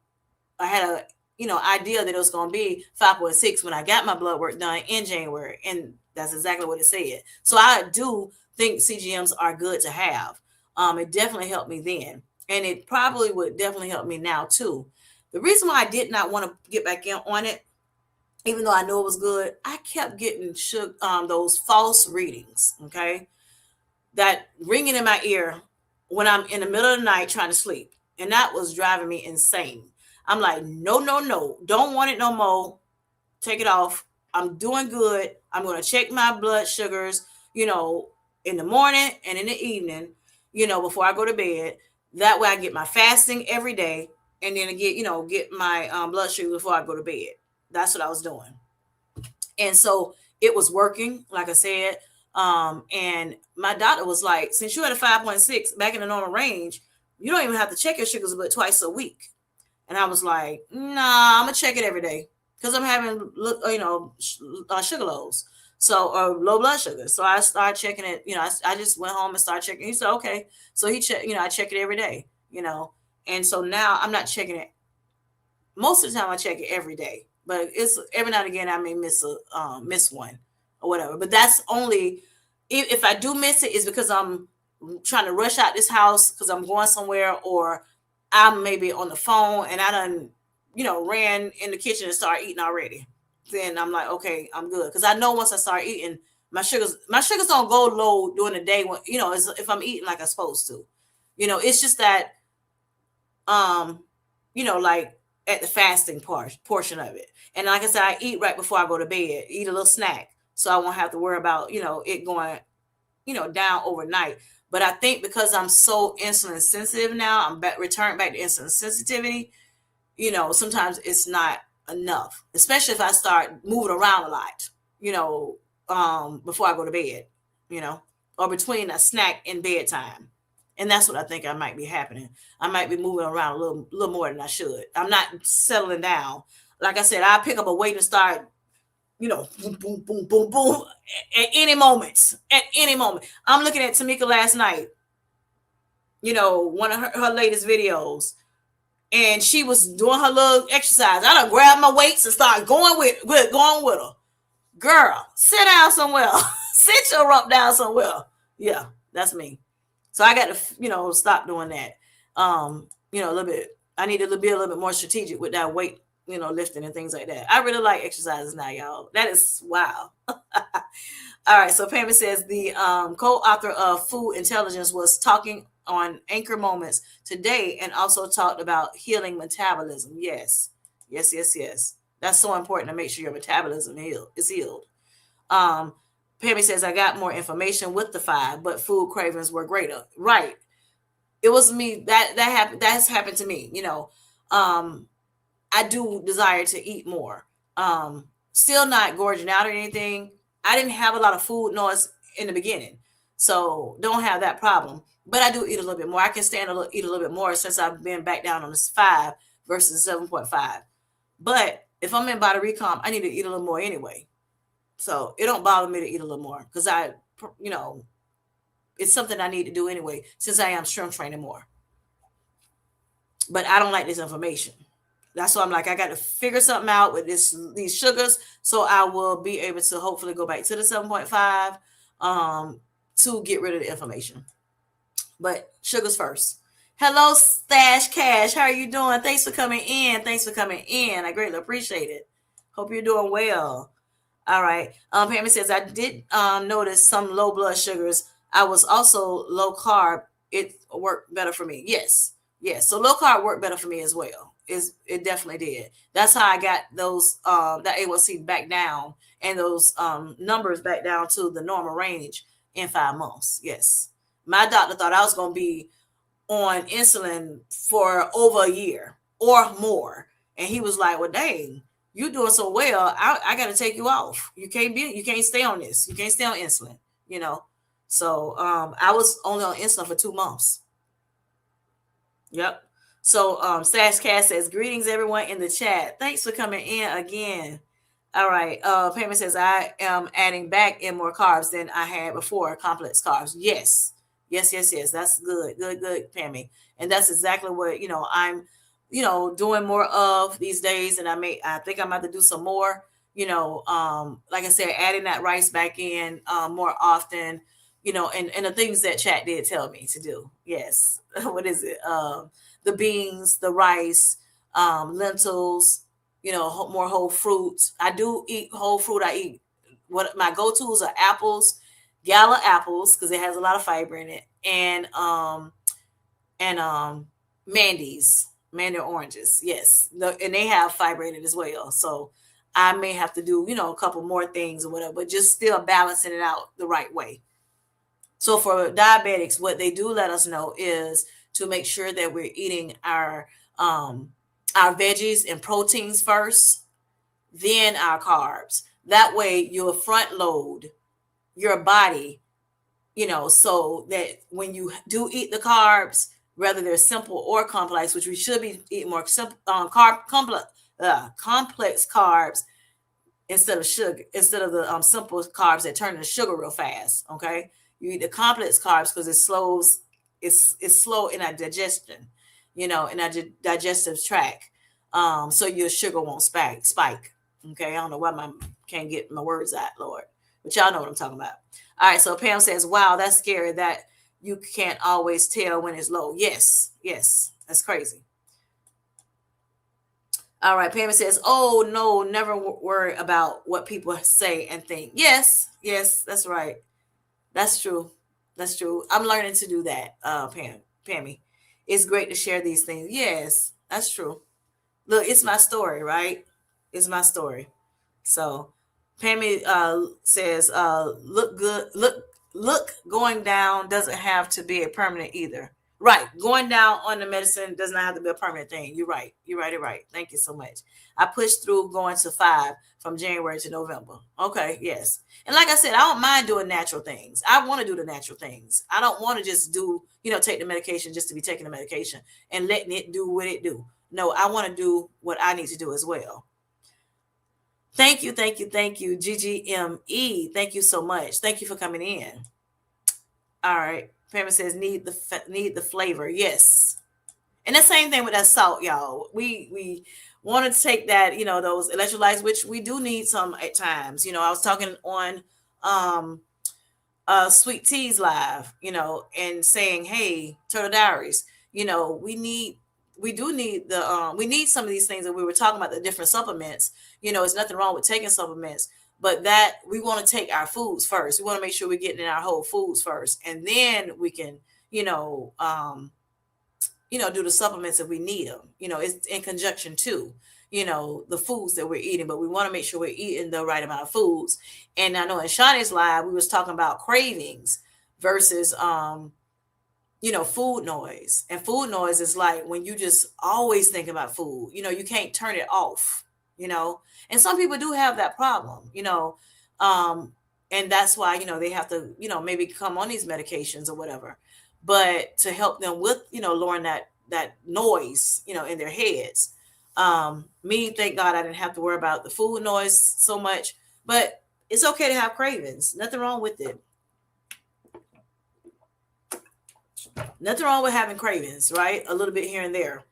I had a, idea that it was going to be 5.6 when I got my blood work done in January. And that's exactly what it said. So I do think CGMs are good to have. It definitely helped me then. And it probably would definitely help me now too. The reason why I did not want to get back in on it, even though I knew it was good, I kept getting those false readings, okay? That ringing in my ear when I'm in the middle of the night trying to sleep. And that was driving me insane. I'm like, no, no, no. Don't want it no more. Take it off. I'm doing good. I'm going to check my blood sugars, in the morning and in the evening, before I go to bed. That way I get my fasting every day, and then I get my blood sugar before I go to bed. That's what I was doing. And so it was working, like I said. And my doctor was like, since you had a 5.6 back in the normal range, you don't even have to check your sugars but twice a week. And I was like, nah, I'm going to check it every day because I'm having, sugar lows. So, or low blood sugar. So I started checking it, I just went home and started checking. He said, okay. So he checked, I check it every day, and so now I'm not checking it. Most of the time I check it every day, but it's every now and again I may miss one or whatever. But that's only if I do miss it, is because I'm trying to rush out this house because I'm going somewhere, or I'm maybe on the phone and I done, ran in the kitchen and started eating already. Then I'm like, okay, I'm good. Because I know once I start eating, my sugars don't go low during the day when, if I'm eating like I'm supposed to. It's just that, like at the fasting portion of it. And like I said, I eat right before I go to bed, eat a little snack. So I won't have to worry about, it going, down overnight. But I think because I'm so insulin sensitive now, I'm returned back to insulin sensitivity. Sometimes it's not enough, especially if I start moving around a lot, you know, before I go to bed, you know, or between a snack and bedtime. And that's what I think I might be happening. I might be moving around little more than I should. I'm not settling down. Like I said, I pick up a weight and start, boom, boom, boom, boom, boom, at any moment. At any moment. I'm looking at Tamika last night, one of her latest videos, and she was doing her little exercise. I done grabbed my weights and started going with her. Girl, sit down somewhere. Sit your rump down somewhere. Yeah, that's me. So I got to, stop doing that. A little bit. I need to be a little bit more strategic with that weight, lifting and things like that. I really like exercises now, y'all. That is wow. All right. So Pammy says the co-author of Food Intelligence was talking on Anchor Moments today and also talked about healing metabolism. Yes. Yes, yes, yes. That's so important to make sure your metabolism is healed. Pammy says, I got more information with the 5, but food cravings were greater. Right. It was me that happened. That has happened to me. I do desire to eat more. Still not gorging out or anything. I didn't have a lot of food noise in the beginning, so don't have that problem. But I do eat a little bit more. I can eat a little bit more since I've been back down on this 5 versus 7.5. But if I'm in body recomp, I need to eat a little more anyway. So it don't bother me to eat a little more because it's something I need to do anyway since I am strength training more. But I don't like this information. That's why I'm like, I got to figure something out with these sugars, so I will be able to hopefully go back to the 7.5 to get rid of the inflammation. But sugars first. Hello, Stash Cash. How are you doing? Thanks for coming in. I greatly appreciate it. Hope you're doing well. All right. Pammy says, I did notice some low blood sugars. I was also low carb. It worked better for me. Yes. So low carb worked better for me as well. It definitely did. That's how I got those that A1C back down and those numbers back down to the normal range in 5 months. Yes. My doctor thought I was going to be on insulin for over a year or more. And he was like, well, dang, you're doing so well. I got to take you off. You can't stay on this. You can't stay on insulin, So I was only on insulin for 2 months. Yep. So Sash Cass says, greetings everyone in the chat. Thanks for coming in again. All right. Pammy says, I am adding back in more carbs than I had before, complex carbs. Yes. That's good. Good, Pammy. And that's exactly what, I'm, doing more of these days. And I think I'm about to do some more, like I said, adding that rice back in more often, and the things that chat did tell me to do. Yes. What is it? The beans, the rice, lentils, more whole fruits. I do eat whole fruit. I eat what my go-tos are apples, gala apples, because it has a lot of fiber in it, and mandarin oranges. Yes. And they have fiber in it as well. So I may have to do, a couple more things or whatever, but just still balancing it out the right way. So for diabetics, what they do let us know is to make sure that we're eating our veggies and proteins first, then our carbs. That way you'll front load your body, so that when you do eat the carbs, whether they're simple or complex, which we should be eating more simple, complex carbs instead of the simple carbs that turn into sugar real fast. Okay, you eat the complex carbs because it's slow in our digestion, in our digestive tract. So your sugar won't spike. Okay, I don't know why I can't get my words out, Lord, but y'all know what I'm talking about. All right, so Pam says, wow, that's scary that you can't always tell when it's low. Yes, that's crazy. All right, Pam says, oh, no, never worry about what people say and think. Yes, that's right. That's true. I'm learning to do that, Pammy. It's great to share these things. Yes, that's true. Look, it's my story, right? It's my story. So Pammy says, look good. Look, going down doesn't have to be a permanent either. Right. Going down on the medicine does not have to be a permanent thing. You're right. You're right. You're right. Thank you so much. I pushed through going to 5 from January to November. Okay. Yes. And like I said, I don't mind doing natural things. I want to do the natural things. I don't want to just do, take the medication just to be taking the medication and letting it do what it do. No, I want to do what I need to do as well. Thank you. Thank you. Thank you. GGME. Thank you so much. Thank you for coming in. All right. Pamela says need the flavor. Yes. And the same thing with that salt, y'all. We want to take that, those electrolytes, which we do need some at times. I was talking on um Sweet Teas Live, and saying, hey, Turtle Diaries, we do need we need some of these things that we were talking about, the different supplements. There's nothing wrong with taking supplements, but that we want to take our foods first. We want to make sure we're getting in our whole foods first, and then we can, you know, um, do the supplements if we need them. It's in conjunction to, the foods that we're eating, but we want to make sure we're eating the right amount of foods. And I know in Shawnee's live, we was talking about cravings versus, food noise. And food noise is like when you just always think about food, you can't turn it off, and some people do have that problem, um, and that's why, they have to, maybe come on these medications or whatever, but to help them with, lowering that noise, in their heads. Me, thank God I didn't have to worry about the food noise so much, but it's okay to have cravings. Nothing wrong with it. Nothing wrong with having cravings, right? A little bit here and there.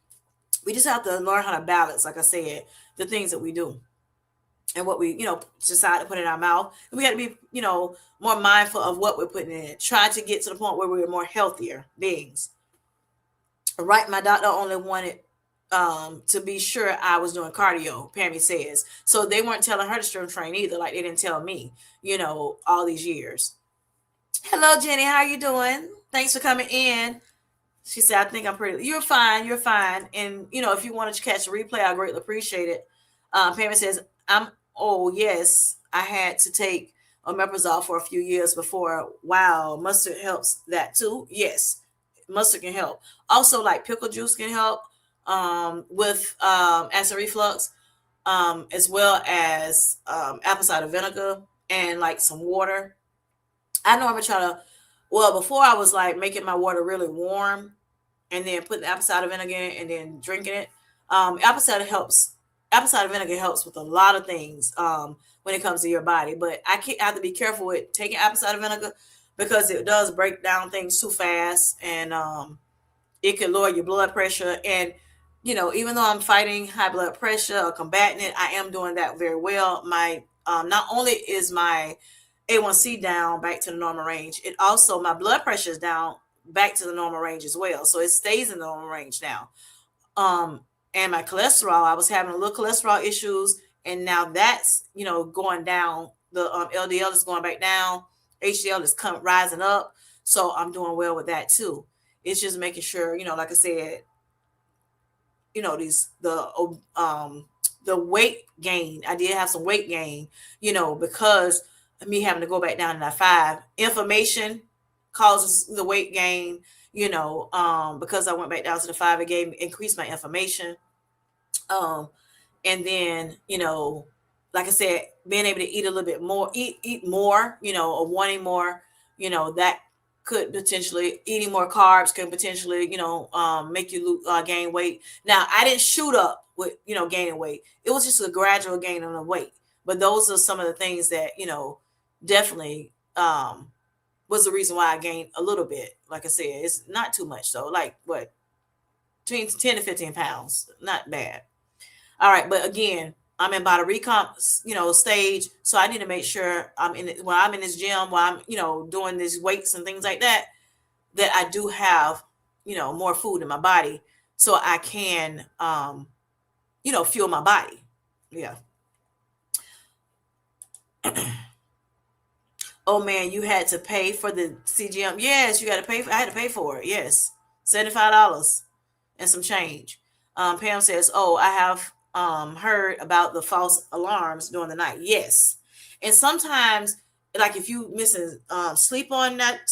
We just have to learn how to balance, like I said, the things that we do and what we, decide to put in our mouth. And we got to be, more mindful of what we're putting in it. Try to get to the point where we're more healthier beings. Right. My doctor only wanted to be sure I was doing cardio, Pammy says. So they weren't telling her to strength train either. Like they didn't tell me, all these years. Hello, Jenny. How are you doing? Thanks for coming in. She said, I think I'm pretty. You're fine. You're fine. And, if you want to catch a replay, I greatly appreciate it. Pamela says, oh, yes, I had to take omeprazole for a few years before. Wow. Mustard helps that too. Yes. Mustard can help. Also, like pickle juice can help with acid reflux, as well as apple cider vinegar and like some water. I know I'm going to try to, before I was like making my water really warm and then putting apple cider vinegar in it and then drinking it. Apple cider helps. Apple cider vinegar helps with a lot of things when it comes to your body. But I have to be careful with taking apple cider vinegar because it does break down things too fast, and it can lower your blood pressure. And even though I'm fighting high blood pressure or combating it, I am doing that very well. My not only is my A1C down back to the normal range, it also my blood pressure is down back to the normal range as well. So it stays in the normal range now. And my cholesterol, I was having a little cholesterol issues, and now that's going down. The LDL is going back down. HDL is rising up. So I'm doing well with that too. It's just making sure, like I said, the weight gain. I did have some weight gain, because of me having to go back down to that 5. Inflammation causes the weight gain, because I went back down to the 5, it increased my inflammation. And then, like I said, being able to eat a little bit more, eat more, or wanting more, that could potentially, eating more carbs can potentially, make you gain weight. Now, I didn't shoot up with, gaining weight. It was just a gradual gain on the weight. But those are some of the things that, definitely was the reason why I gained a little bit. Like I said, it's not too much though. Like what? Between 10 to 15 pounds. Not bad. All right. But again, I'm in about a recomp, stage. So I need to make sure when I'm in this gym, while I'm, doing these weights and things like that, that I do have, more food in my body so I can, fuel my body. Yeah. Oh man, you had to pay for the CGM. Yes, you got to pay I had to pay for it. Yes. $75 and some change. Pam says, oh, I have heard about the false alarms during the night. Yes. And sometimes, like if you missing sleep on that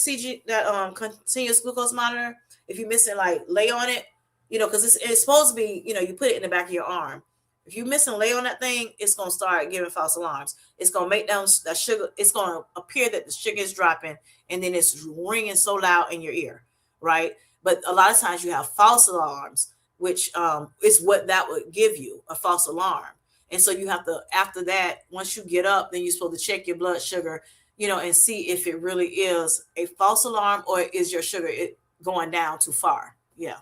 continuous glucose monitor, if you're missing like lay on it, because it's supposed to be, you put it in the back of your arm. If you're missing lay on that thing, it's gonna start giving false alarms. It's gonna make down that sugar. It's gonna appear that the sugar is dropping, and then it's ringing so loud in your ear, right? But a lot of times you have false alarms, which is what that would give you, a false alarm. And so you have to, after that, once you get up, then you're supposed to check your blood sugar, and see if it really is a false alarm or is your sugar going down too far. Yeah.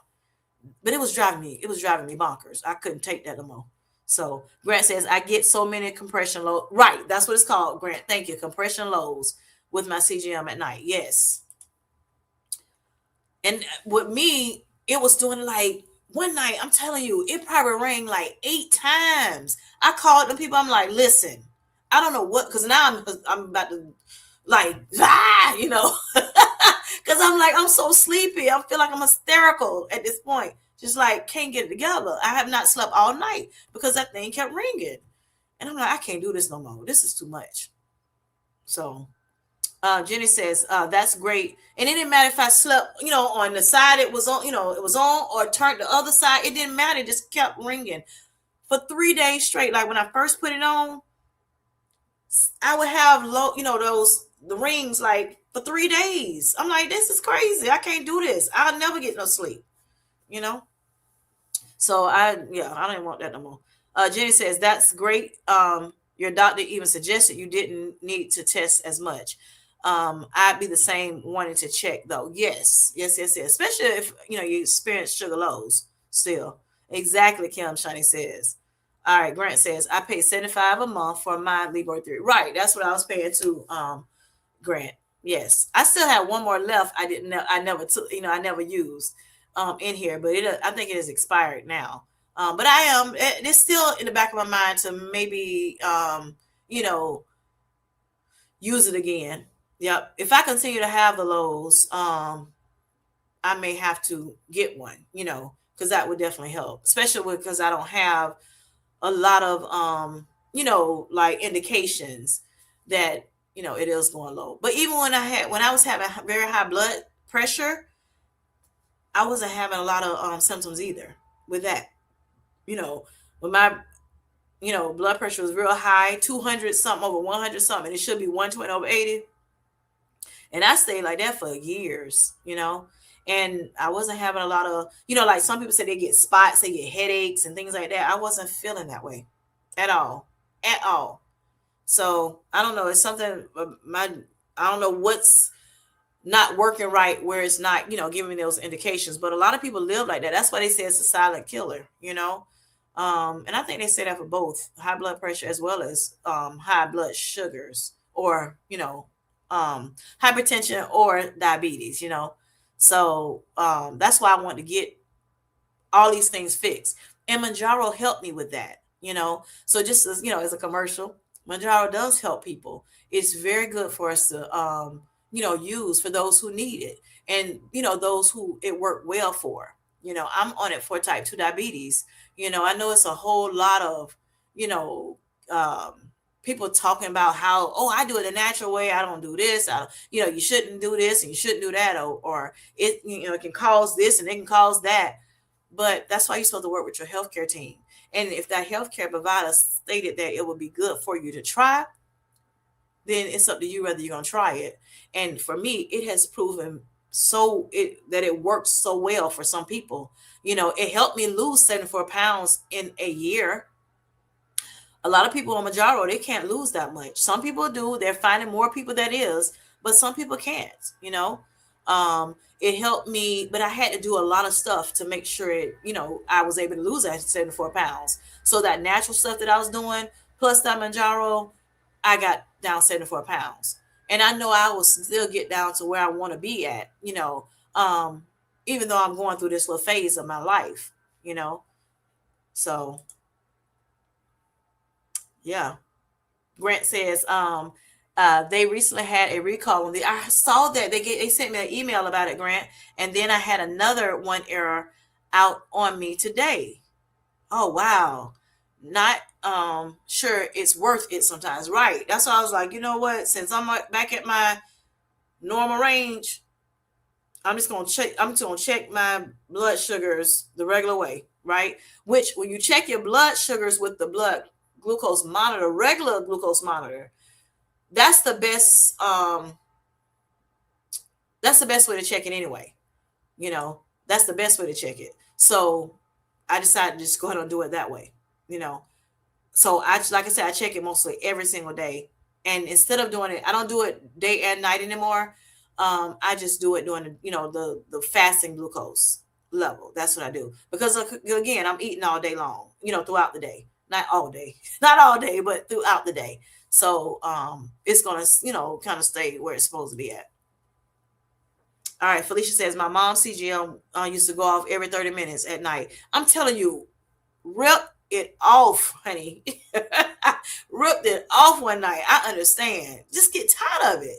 But it was driving me bonkers. I couldn't take that no more. So Grant says, I get so many compression lows. Right. That's what it's called, Grant. Thank you. Compression lows with my CGM at night. Yes. And with me, it was doing like one night, I'm telling you, it probably rang like 8 times. I called them people. I'm like, listen, I don't know what, because now I'm about to like, because I'm like, I'm so sleepy. I feel like I'm hysterical at this point. Just like, can't get it together. I have not slept all night because that thing kept ringing. And I'm like, I can't do this no more. This is too much. So Jenny says, that's great. And it didn't matter if I slept, on the side it was on, it was on, or turned the other side. It didn't matter. It just kept ringing for 3 days straight. Like when I first put it on, I would have low, the rings like for 3 days. I'm like, this is crazy. I can't do this. I'll never get no sleep, you know? So I don't even want that no more. Jenny says, that's great. Your doctor even suggested you didn't need to test as much. I'd be the same wanting to check though. Yes. Especially if you experience sugar lows still. Exactly, Kim Shani says. All right, Grant says, I pay 75 a month for my Libra 3. Right, that's what I was paying to Grant. Yes. I still have one more left. I never took, I never used in here, but I think it is expired now. But it's still in the back of my mind to maybe you know, use it again. Yep. If I continue to have the lows, I may have to get one, because that would definitely help, especially because I don't have a lot of like indications that it is going low. But even when I was having very high blood pressure, I wasn't having a lot of symptoms either with that. When my blood pressure was real high, 200 something over 100 something, it should be 120 over 80. And I stayed like that for years. And I wasn't having a lot of, like some people say they get spots, they get headaches and things like that. I wasn't feeling that way at all, at all. So I don't know. It's something, I don't know what's not working right where it's not, giving me those indications. But a lot of people live like that. That's why they say it's a silent killer. And I think they say that for both high blood pressure as well as high blood sugars or, hypertension or diabetes. So that's why I want to get all these things fixed. And Mounjaro helped me with that. So just as a commercial, Mounjaro does help people. It's very good for us to use for those who need it and those who it worked well for. I'm on it for type 2 diabetes. I know it's a whole lot of you know um people talking about how, oh, I do it the natural way, I don't do this, you shouldn't do this and you shouldn't do that, or it it can cause this and it can cause that. But that's why you're supposed to work with your healthcare team. And if that healthcare provider stated that it would be good for you to try, then it's up to you whether you're going to try it. And for me, it has proven that it works so well for some people. It helped me lose 74 pounds in a year. A lot of people on Mounjaro, they can't lose that much. Some people do. They're finding more people that is, but some people can't. It helped me, but I had to do a lot of stuff to make sure I was able to lose that 74 pounds. So that natural stuff that I was doing, plus that Mounjaro, I got down 74 pounds. And I know I will still get down to where I want to be at, even though I'm going through this little phase of my life. So yeah. Grant says, they recently had a recall. I saw that they sent me an email about it, Grant, and then I had another one error out on me today. Oh wow, not sure it's worth it sometimes, right? That's why I was like, you know what? Since I'm back at my normal range, I'm just gonna check my blood sugars the regular way, right? Which when you check your blood sugars with the blood glucose monitor, regular glucose monitor, that's the best. That's the best way to check it anyway. You know, that's the best way to check it. So I decided to just go ahead and do it that way. You know, so like I said, I check it mostly every single day. And instead of doing it, I don't do it day and night anymore. I just do it during the fasting glucose level. That's what I do because again, I'm eating all day long. Throughout the day, not all day, not all day, but throughout the day. So it's gonna kind of stay where it's supposed to be at. All right, Felicia says my mom's CGM used to go off every 30 minutes at night. I'm telling you, rip it off, honey. Ripped it off one night. I understand. Just get tired of it.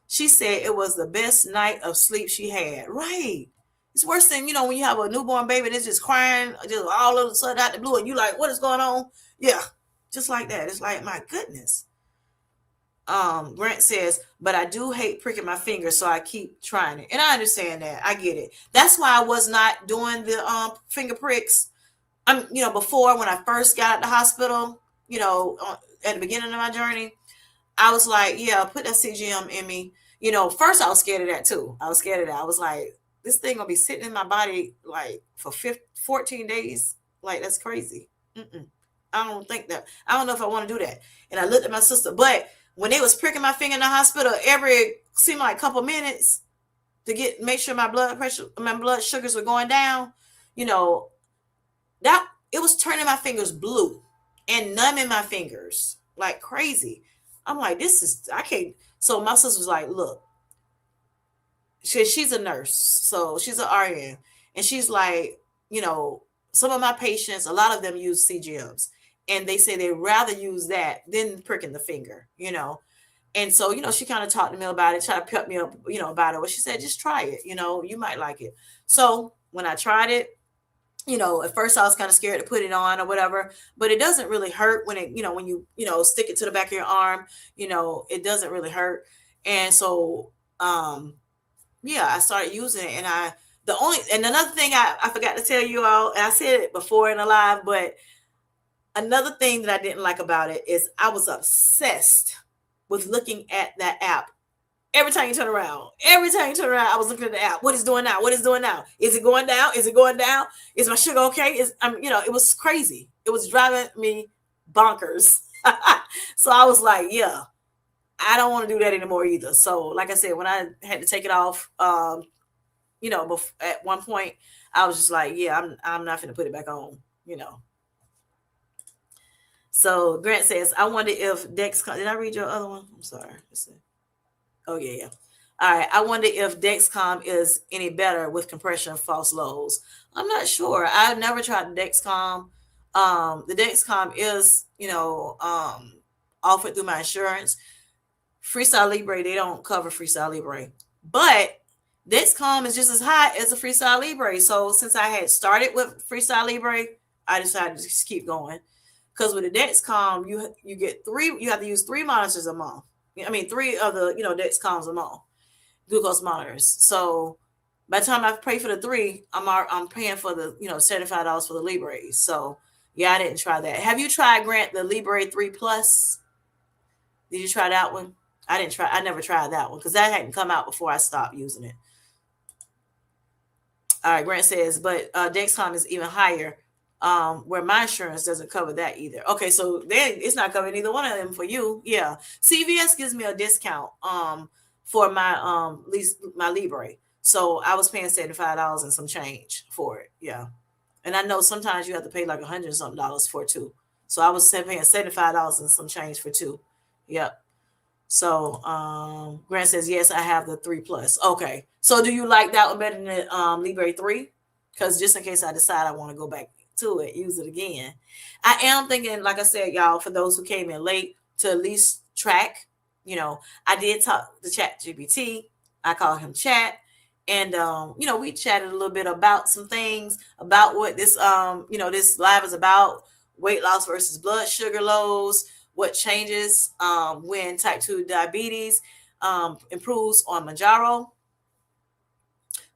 She said it was the best night of sleep she had. Right. It's worse than, when you have a newborn baby and it's just crying just all of a sudden out the blue and you like, what is going on? Yeah. Just like that. It's like, my goodness. Grant says, but I do hate pricking my fingers, so I keep trying it. And I understand that. I get it. That's why I was not doing the finger pricks. Before when I first got out the hospital, at the beginning of my journey, I was like, yeah, put that CGM in me. First I was scared of that too. I was scared of that. I was like, this thing gonna be sitting in my body like for 14 days. Like, that's crazy. I don't think that. I don't know if I want to do that. And I looked at my sister, but when they was pricking my finger in the hospital every seemed like a couple minutes to make sure my blood sugars were going down, that it was turning my fingers blue and numbing my fingers like crazy. I'm like, I can't. So my sister was like, look, she's a nurse, so she's an RN, and she's like, some of my patients, a lot of them use CGMs, and they say they rather use that than pricking the finger. And so, she kind of talked to me about it, tried to pep me up, about it. But she said, just try it, you might like it. So when I tried it, at first I was kind of scared to put it on or whatever, but it doesn't really hurt when when you stick it to the back of your arm, it doesn't really hurt. And so, yeah, I started using it, and another thing I forgot to tell you all, and I said it before in a live, but another thing that I didn't like about it is I was obsessed with looking at that app. Every time you turn around, I was looking at the app. What is doing now? What is doing now? Is it going down? Is it going down? Is my sugar okay? It was crazy. It was driving me bonkers. So I was like, yeah, I don't want to do that anymore either. So, like I said, when I had to take it off, at one point, I was just like, yeah, I'm not going to put it back on. So Grant says, I wonder if Dexcom. Did I read your other one? I'm sorry. Oh, yeah. All right. I wonder if Dexcom is any better with compression of false lows. I'm not sure. I've never tried the Dexcom. The Dexcom is, offered through my insurance. Freestyle Libre, they don't cover Freestyle Libre. But Dexcom is just as high as a Freestyle Libre. So since I had started with Freestyle Libre, I decided to just keep going. Because with the Dexcom, you get you have to use 3 monitors a month. I mean, 3 of the, Dexcoms a month, glucose monitors. So by the time I pay for the 3, I'm paying for the, $75 for the Libre. So yeah, I didn't try that. Have you tried, Grant, the Libre 3 Plus? Did you try that one? I never tried that one because that hadn't come out before I stopped using it. All right, Grant says, but Dexcom is even higher, where my insurance doesn't cover that either. Okay, so then it's not covering either one of them for you. Yeah, CVS gives me a discount for my my Libre, so I was paying $75 and some change for it. Yeah, and I know sometimes you have to pay like $100 and something for 2, so I was paying $75 and some change for 2. Yep. So Grant says, yes, I have the 3 Plus. Okay. So do you like that one better than the Libre 3? Because just in case I decide I want to go back to it, use it again. I am thinking, like I said, y'all, for those who came in late, to at least track. I did talk to Chat GPT. I call him Chat. And we chatted a little bit about some things about what this this live is about, weight loss versus blood sugar lows, what changes when type 2 diabetes improves on Mounjaro.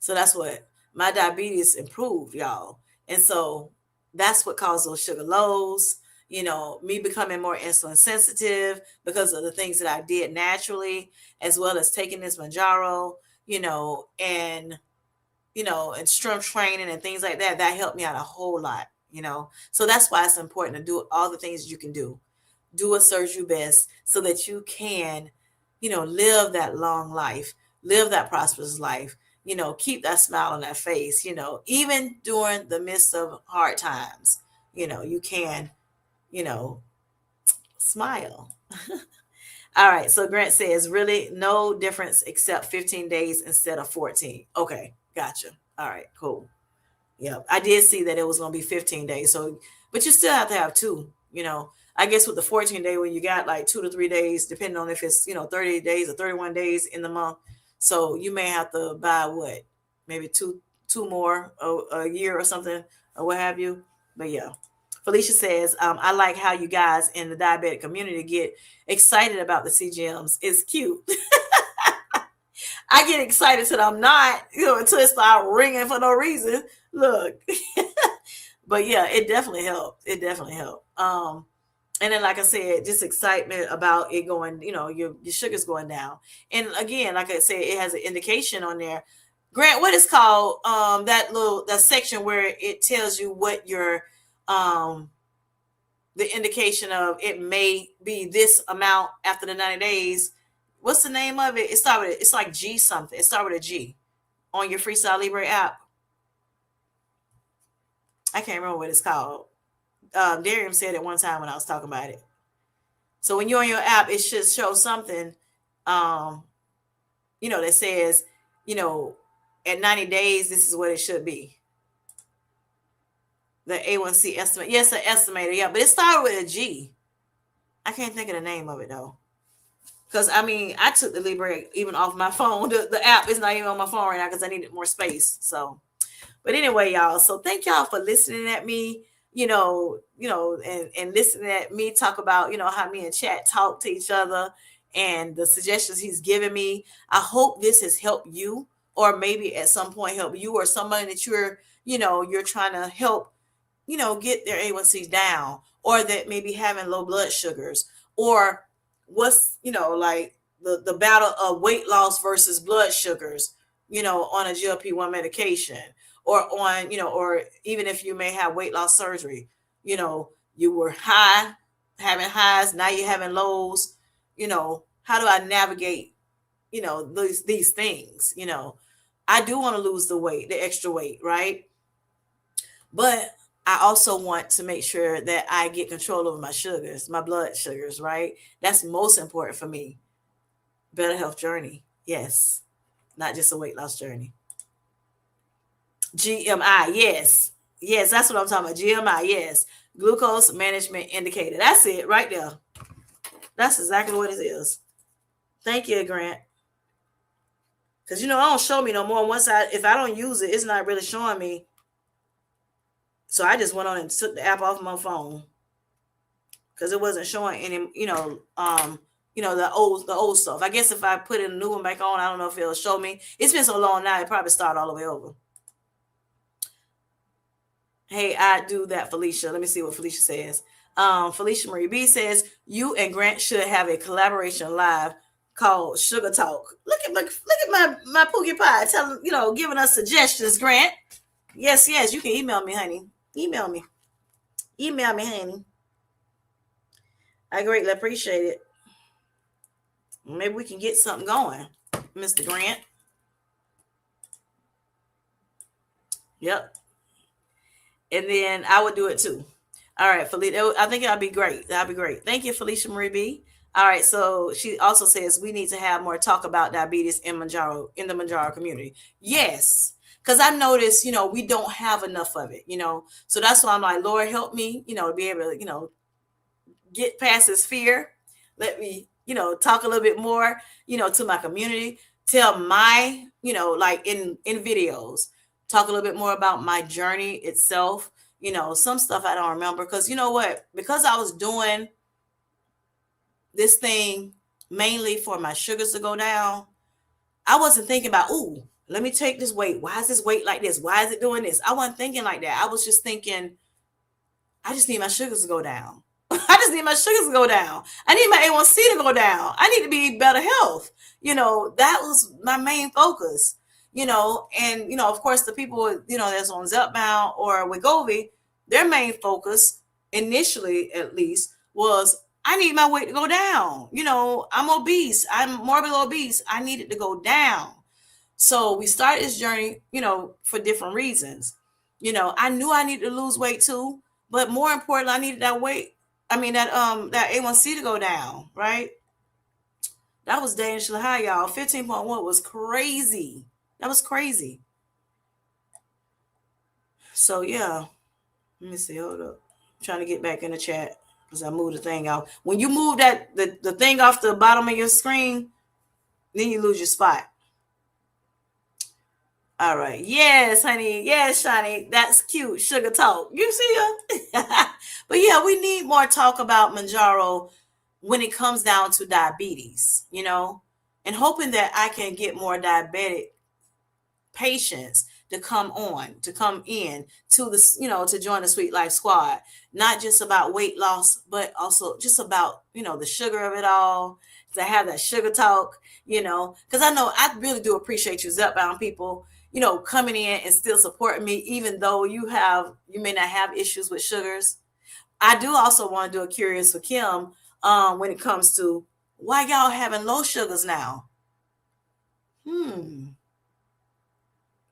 So that's what my diabetes improved, y'all. And so that's what caused those sugar lows, me becoming more insulin sensitive because of the things that I did naturally, as well as taking this Mounjaro, and and strength training and things like that. That helped me out a whole lot. So that's why it's important to do all the things you can do. Do what serves you best so that you can, live that long life, live that prosperous life, keep that smile on that face, even during the midst of hard times, you can, you know, smile. All right. So Grant says, really no difference except 15 days instead of 14. Okay. Gotcha. All right. Cool. Yeah. I did see that it was going to be 15 days. So, but you still have to have two. I guess with the 14-day, when you got like 2 to 3 days, depending on if it's, 30 days or 31 days in the month. So you may have to buy what, maybe two more a year or something or what have you. But yeah. Felicia says, I like how you guys in the diabetic community get excited about the CGMs. It's cute. I get excited till I'm not, until it start ringing for no reason. Look. But yeah, it definitely helped. It definitely helped. And then, like I said, just excitement about it going, your sugar's going down. And again, like I said, it has an indication on there. Grant, what is called that section where it tells you what your the indication of it may be this amount after the 90 days. What's the name of it? It's like G something. It starts with a G on your Freestyle Libre app. I can't remember what it's called. Darium said it one time when I was talking about it. So when you're on your app, it should show something, that says, at 90 days, this is what it should be. The A1C estimate. Yes, the estimator. Yeah, but it started with a G. I can't think of the name of it though. Because I took the Libre even off my phone. The app is not even on my phone right now because I needed more space. So, but anyway, y'all. So thank y'all for listening at me. And listening at me talk about, how me and Chat talk to each other and the suggestions he's given me. I hope this has helped you, or maybe at some point help you or somebody that you're trying to help, get their A1Cs down, or that maybe having low blood sugars, or what's, like the battle of weight loss versus blood sugars, on a GLP-1 medication, or on, or even if you may have weight loss surgery, you were having highs, now you're having lows, how do I navigate, these things, I do want to lose the extra weight, right? But I also want to make sure that I get control over my blood sugars, right? That's most important for me. Better health journey. Yes. Not just a weight loss journey. GMI. Yes. Yes. That's what I'm talking about. GMI. Yes. Glucose management indicator. That's it right there. That's exactly what it is. Thank you, Grant. Because, it don't show me no more. If I don't use it, it's not really showing me. So I just went on and took the app off my phone because it wasn't showing any, the old stuff. I guess if I put a new one back on, I don't know if it'll show me. It's been so long now, it probably started all the way over. Hey, I do that, Felicia. Let me see what Felicia says. Felicia Marie B says, you and Grant should have a collaboration live called Sugar Talk. Look at my Pookie Pie telling, giving us suggestions, Grant. Yes, you can email me, honey. Email me, honey. I greatly appreciate it. Maybe we can get something going, Mr. Grant. Yep. And then I would do it too. All right, Felicia. I think that'd be great. That'd be great. Thank you, Felicia Marie B. All right. So she also says we need to have more talk about diabetes in the Mounjaro community. Yes. Because I noticed, we don't have enough of it, So that's why I'm like, Lord, help me, to be able to, get past this fear. Let me, talk a little bit more, to my community. Tell my, like in videos, talk a little bit more about my journey itself. Some stuff I don't remember because you know what? Because I was doing this thing mainly for my sugars to go down, I wasn't thinking about, let me take this weight. Why is this weight like this? Why is it doing this? I wasn't thinking like that. I was just thinking, I just need my sugars to go down. I just need my sugars to go down. I need my A1C to go down. I need to be better health. That was my main focus. And of course, the people that's on Zepbound or Wegovy, their main focus initially, at least, was I need my weight to go down. I'm obese. I'm morbidly obese. I need it to go down. So we started this journey, for different reasons. I knew I needed to lose weight too, but more importantly, I needed that weight. I mean that A1C to go down, right? That was dangerously high, y'all. 15.1 was crazy. That was crazy. So yeah, let me see. Hold up. I'm trying to get back in the chat because I moved the thing out. When you move the thing off the bottom of your screen, then you lose your spot. All right. Yes, honey. Yes, Shani. That's cute. Sugar talk. You see her? But yeah, we need more talk about Mounjaro when it comes down to diabetes, and hoping that I can get more diabetic patients to come in to this, to join the Sweet Life Squad. Not just about weight loss, but also just about, the sugar of it all, to have that sugar talk, because I know I really do appreciate you Zepbound people, coming in and still supporting me, even though you may not have issues with sugars. I do also want to do a curious for Kim when it comes to why y'all having low sugars now.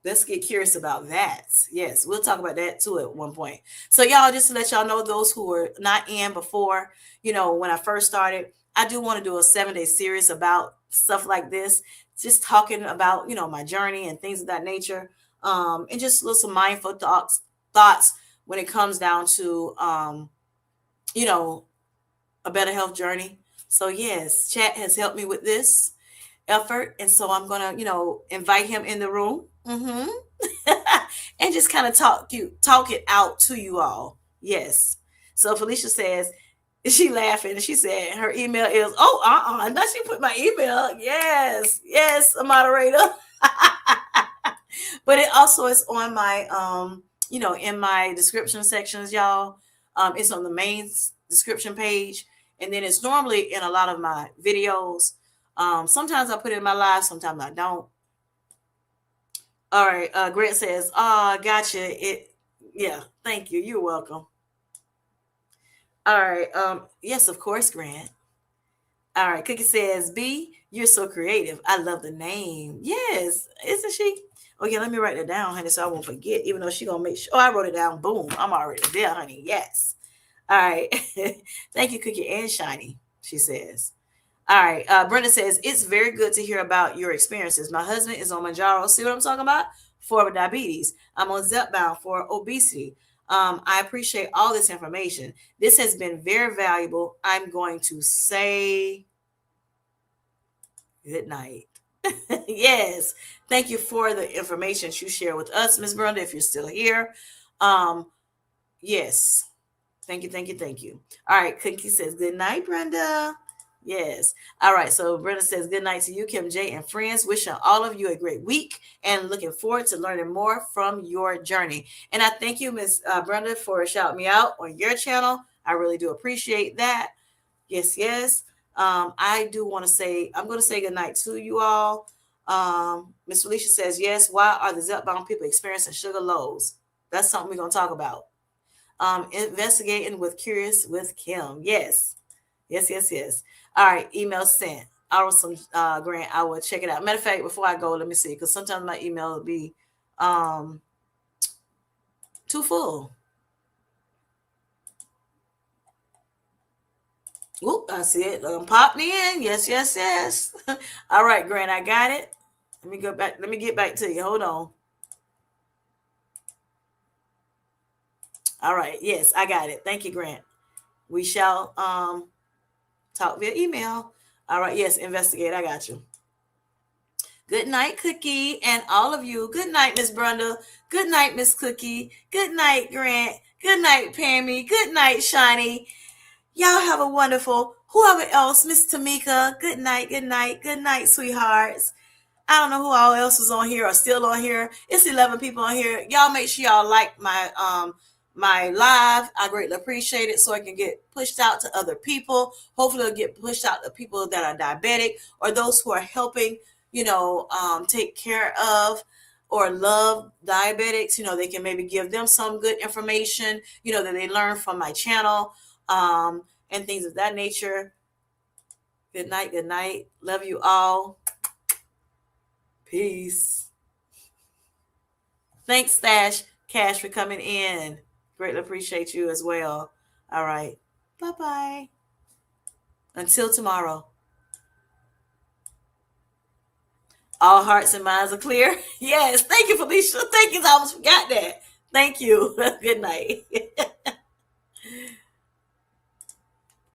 Let's get curious about that. Yes, we'll talk about that too at one point. So y'all, just to let y'all know, those who were not in before, when I first started, I do want to do a 7-day series about stuff like this, just talking about, my journey and things of that nature. And just some mindful thoughts when it comes down to, a better health journey. So yes, chat has helped me with this effort. And so I'm going to, invite him in the room. And just kind of talk it out to you all. Yes. So Felicia says, she laughing and she said her email is, now she put my email. Yes, a moderator. But it also is on my in my description sections, y'all. It's on the main description page, and then it's normally in a lot of my videos. Sometimes I put it in my live, sometimes I don't. All right. Grant says, gotcha. Yeah, thank you. You're welcome. All right. Yes, of course, Grant. All right. Cookie says, B, you're so creative. I love the name. Yes, isn't she? Okay, let me write it down, honey, so I won't forget, even though she's going to make sure. Oh, I wrote it down. Boom. I'm already there, honey. Yes. All right. Thank you, Cookie and Shiny, she says. All right. Brenda says, it's very good to hear about your experiences. My husband is on Mounjaro. See what I'm talking about? For diabetes. I'm on Zepbound for obesity. I appreciate all this information. This has been very valuable. I'm going to say good night. Yes. Thank you for the information you share with us, Miss Brenda, if you're still here. Yes. Thank you. All right. Cookie says, good night, Brenda. Yes. All right. So Brenda says, good night to you, Kim J, and friends. Wishing all of you a great week and looking forward to learning more from your journey. And I thank you, Miss Brenda, for shouting me out on your channel. I really do appreciate that. Yes. I do want to say, I'm going to say good night to you all. Miss Felicia says, yes. Why are the Zepbound people experiencing sugar lows? That's something we're going to talk about. Investigating with Curious with Kim. Yes. All right, email sent. Awesome, Grant. I will check it out. Matter of fact, before I go, let me see, because sometimes my email will be too full. Oop, I see it. Popped in. Yes. All right, Grant, I got it. Let me go back. Let me get back to you. Hold on. All right. Yes, I got it. Thank you, Grant. We shall talk via email. All right. Yes, investigate. I got you. Good night, Cookie, and all of you. Good night, Miss Brenda. Good night, Miss Cookie. Good night, Grant. Good night, Pammy. Good night, Shiny. Y'all have a wonderful, whoever else, Miss Tamika. Good night, sweethearts. I don't know who all else is on here or still on here. It's 11 people on here. Y'all make sure y'all like my live. I greatly appreciate it so I can get pushed out to other people. Hopefully it'll get pushed out to people that are diabetic or those who are helping, take care of or love diabetics. They can maybe give them some good information, that they learn from my channel, and things of that nature. Good night. Good night. Love you all. Peace. Thanks, Stash Cash, for coming in. Greatly appreciate you as well. All right. Bye bye. Until tomorrow. All hearts and minds are clear. Yes. Thank you, Felicia. Thank you. I almost forgot that. Thank you. Good night.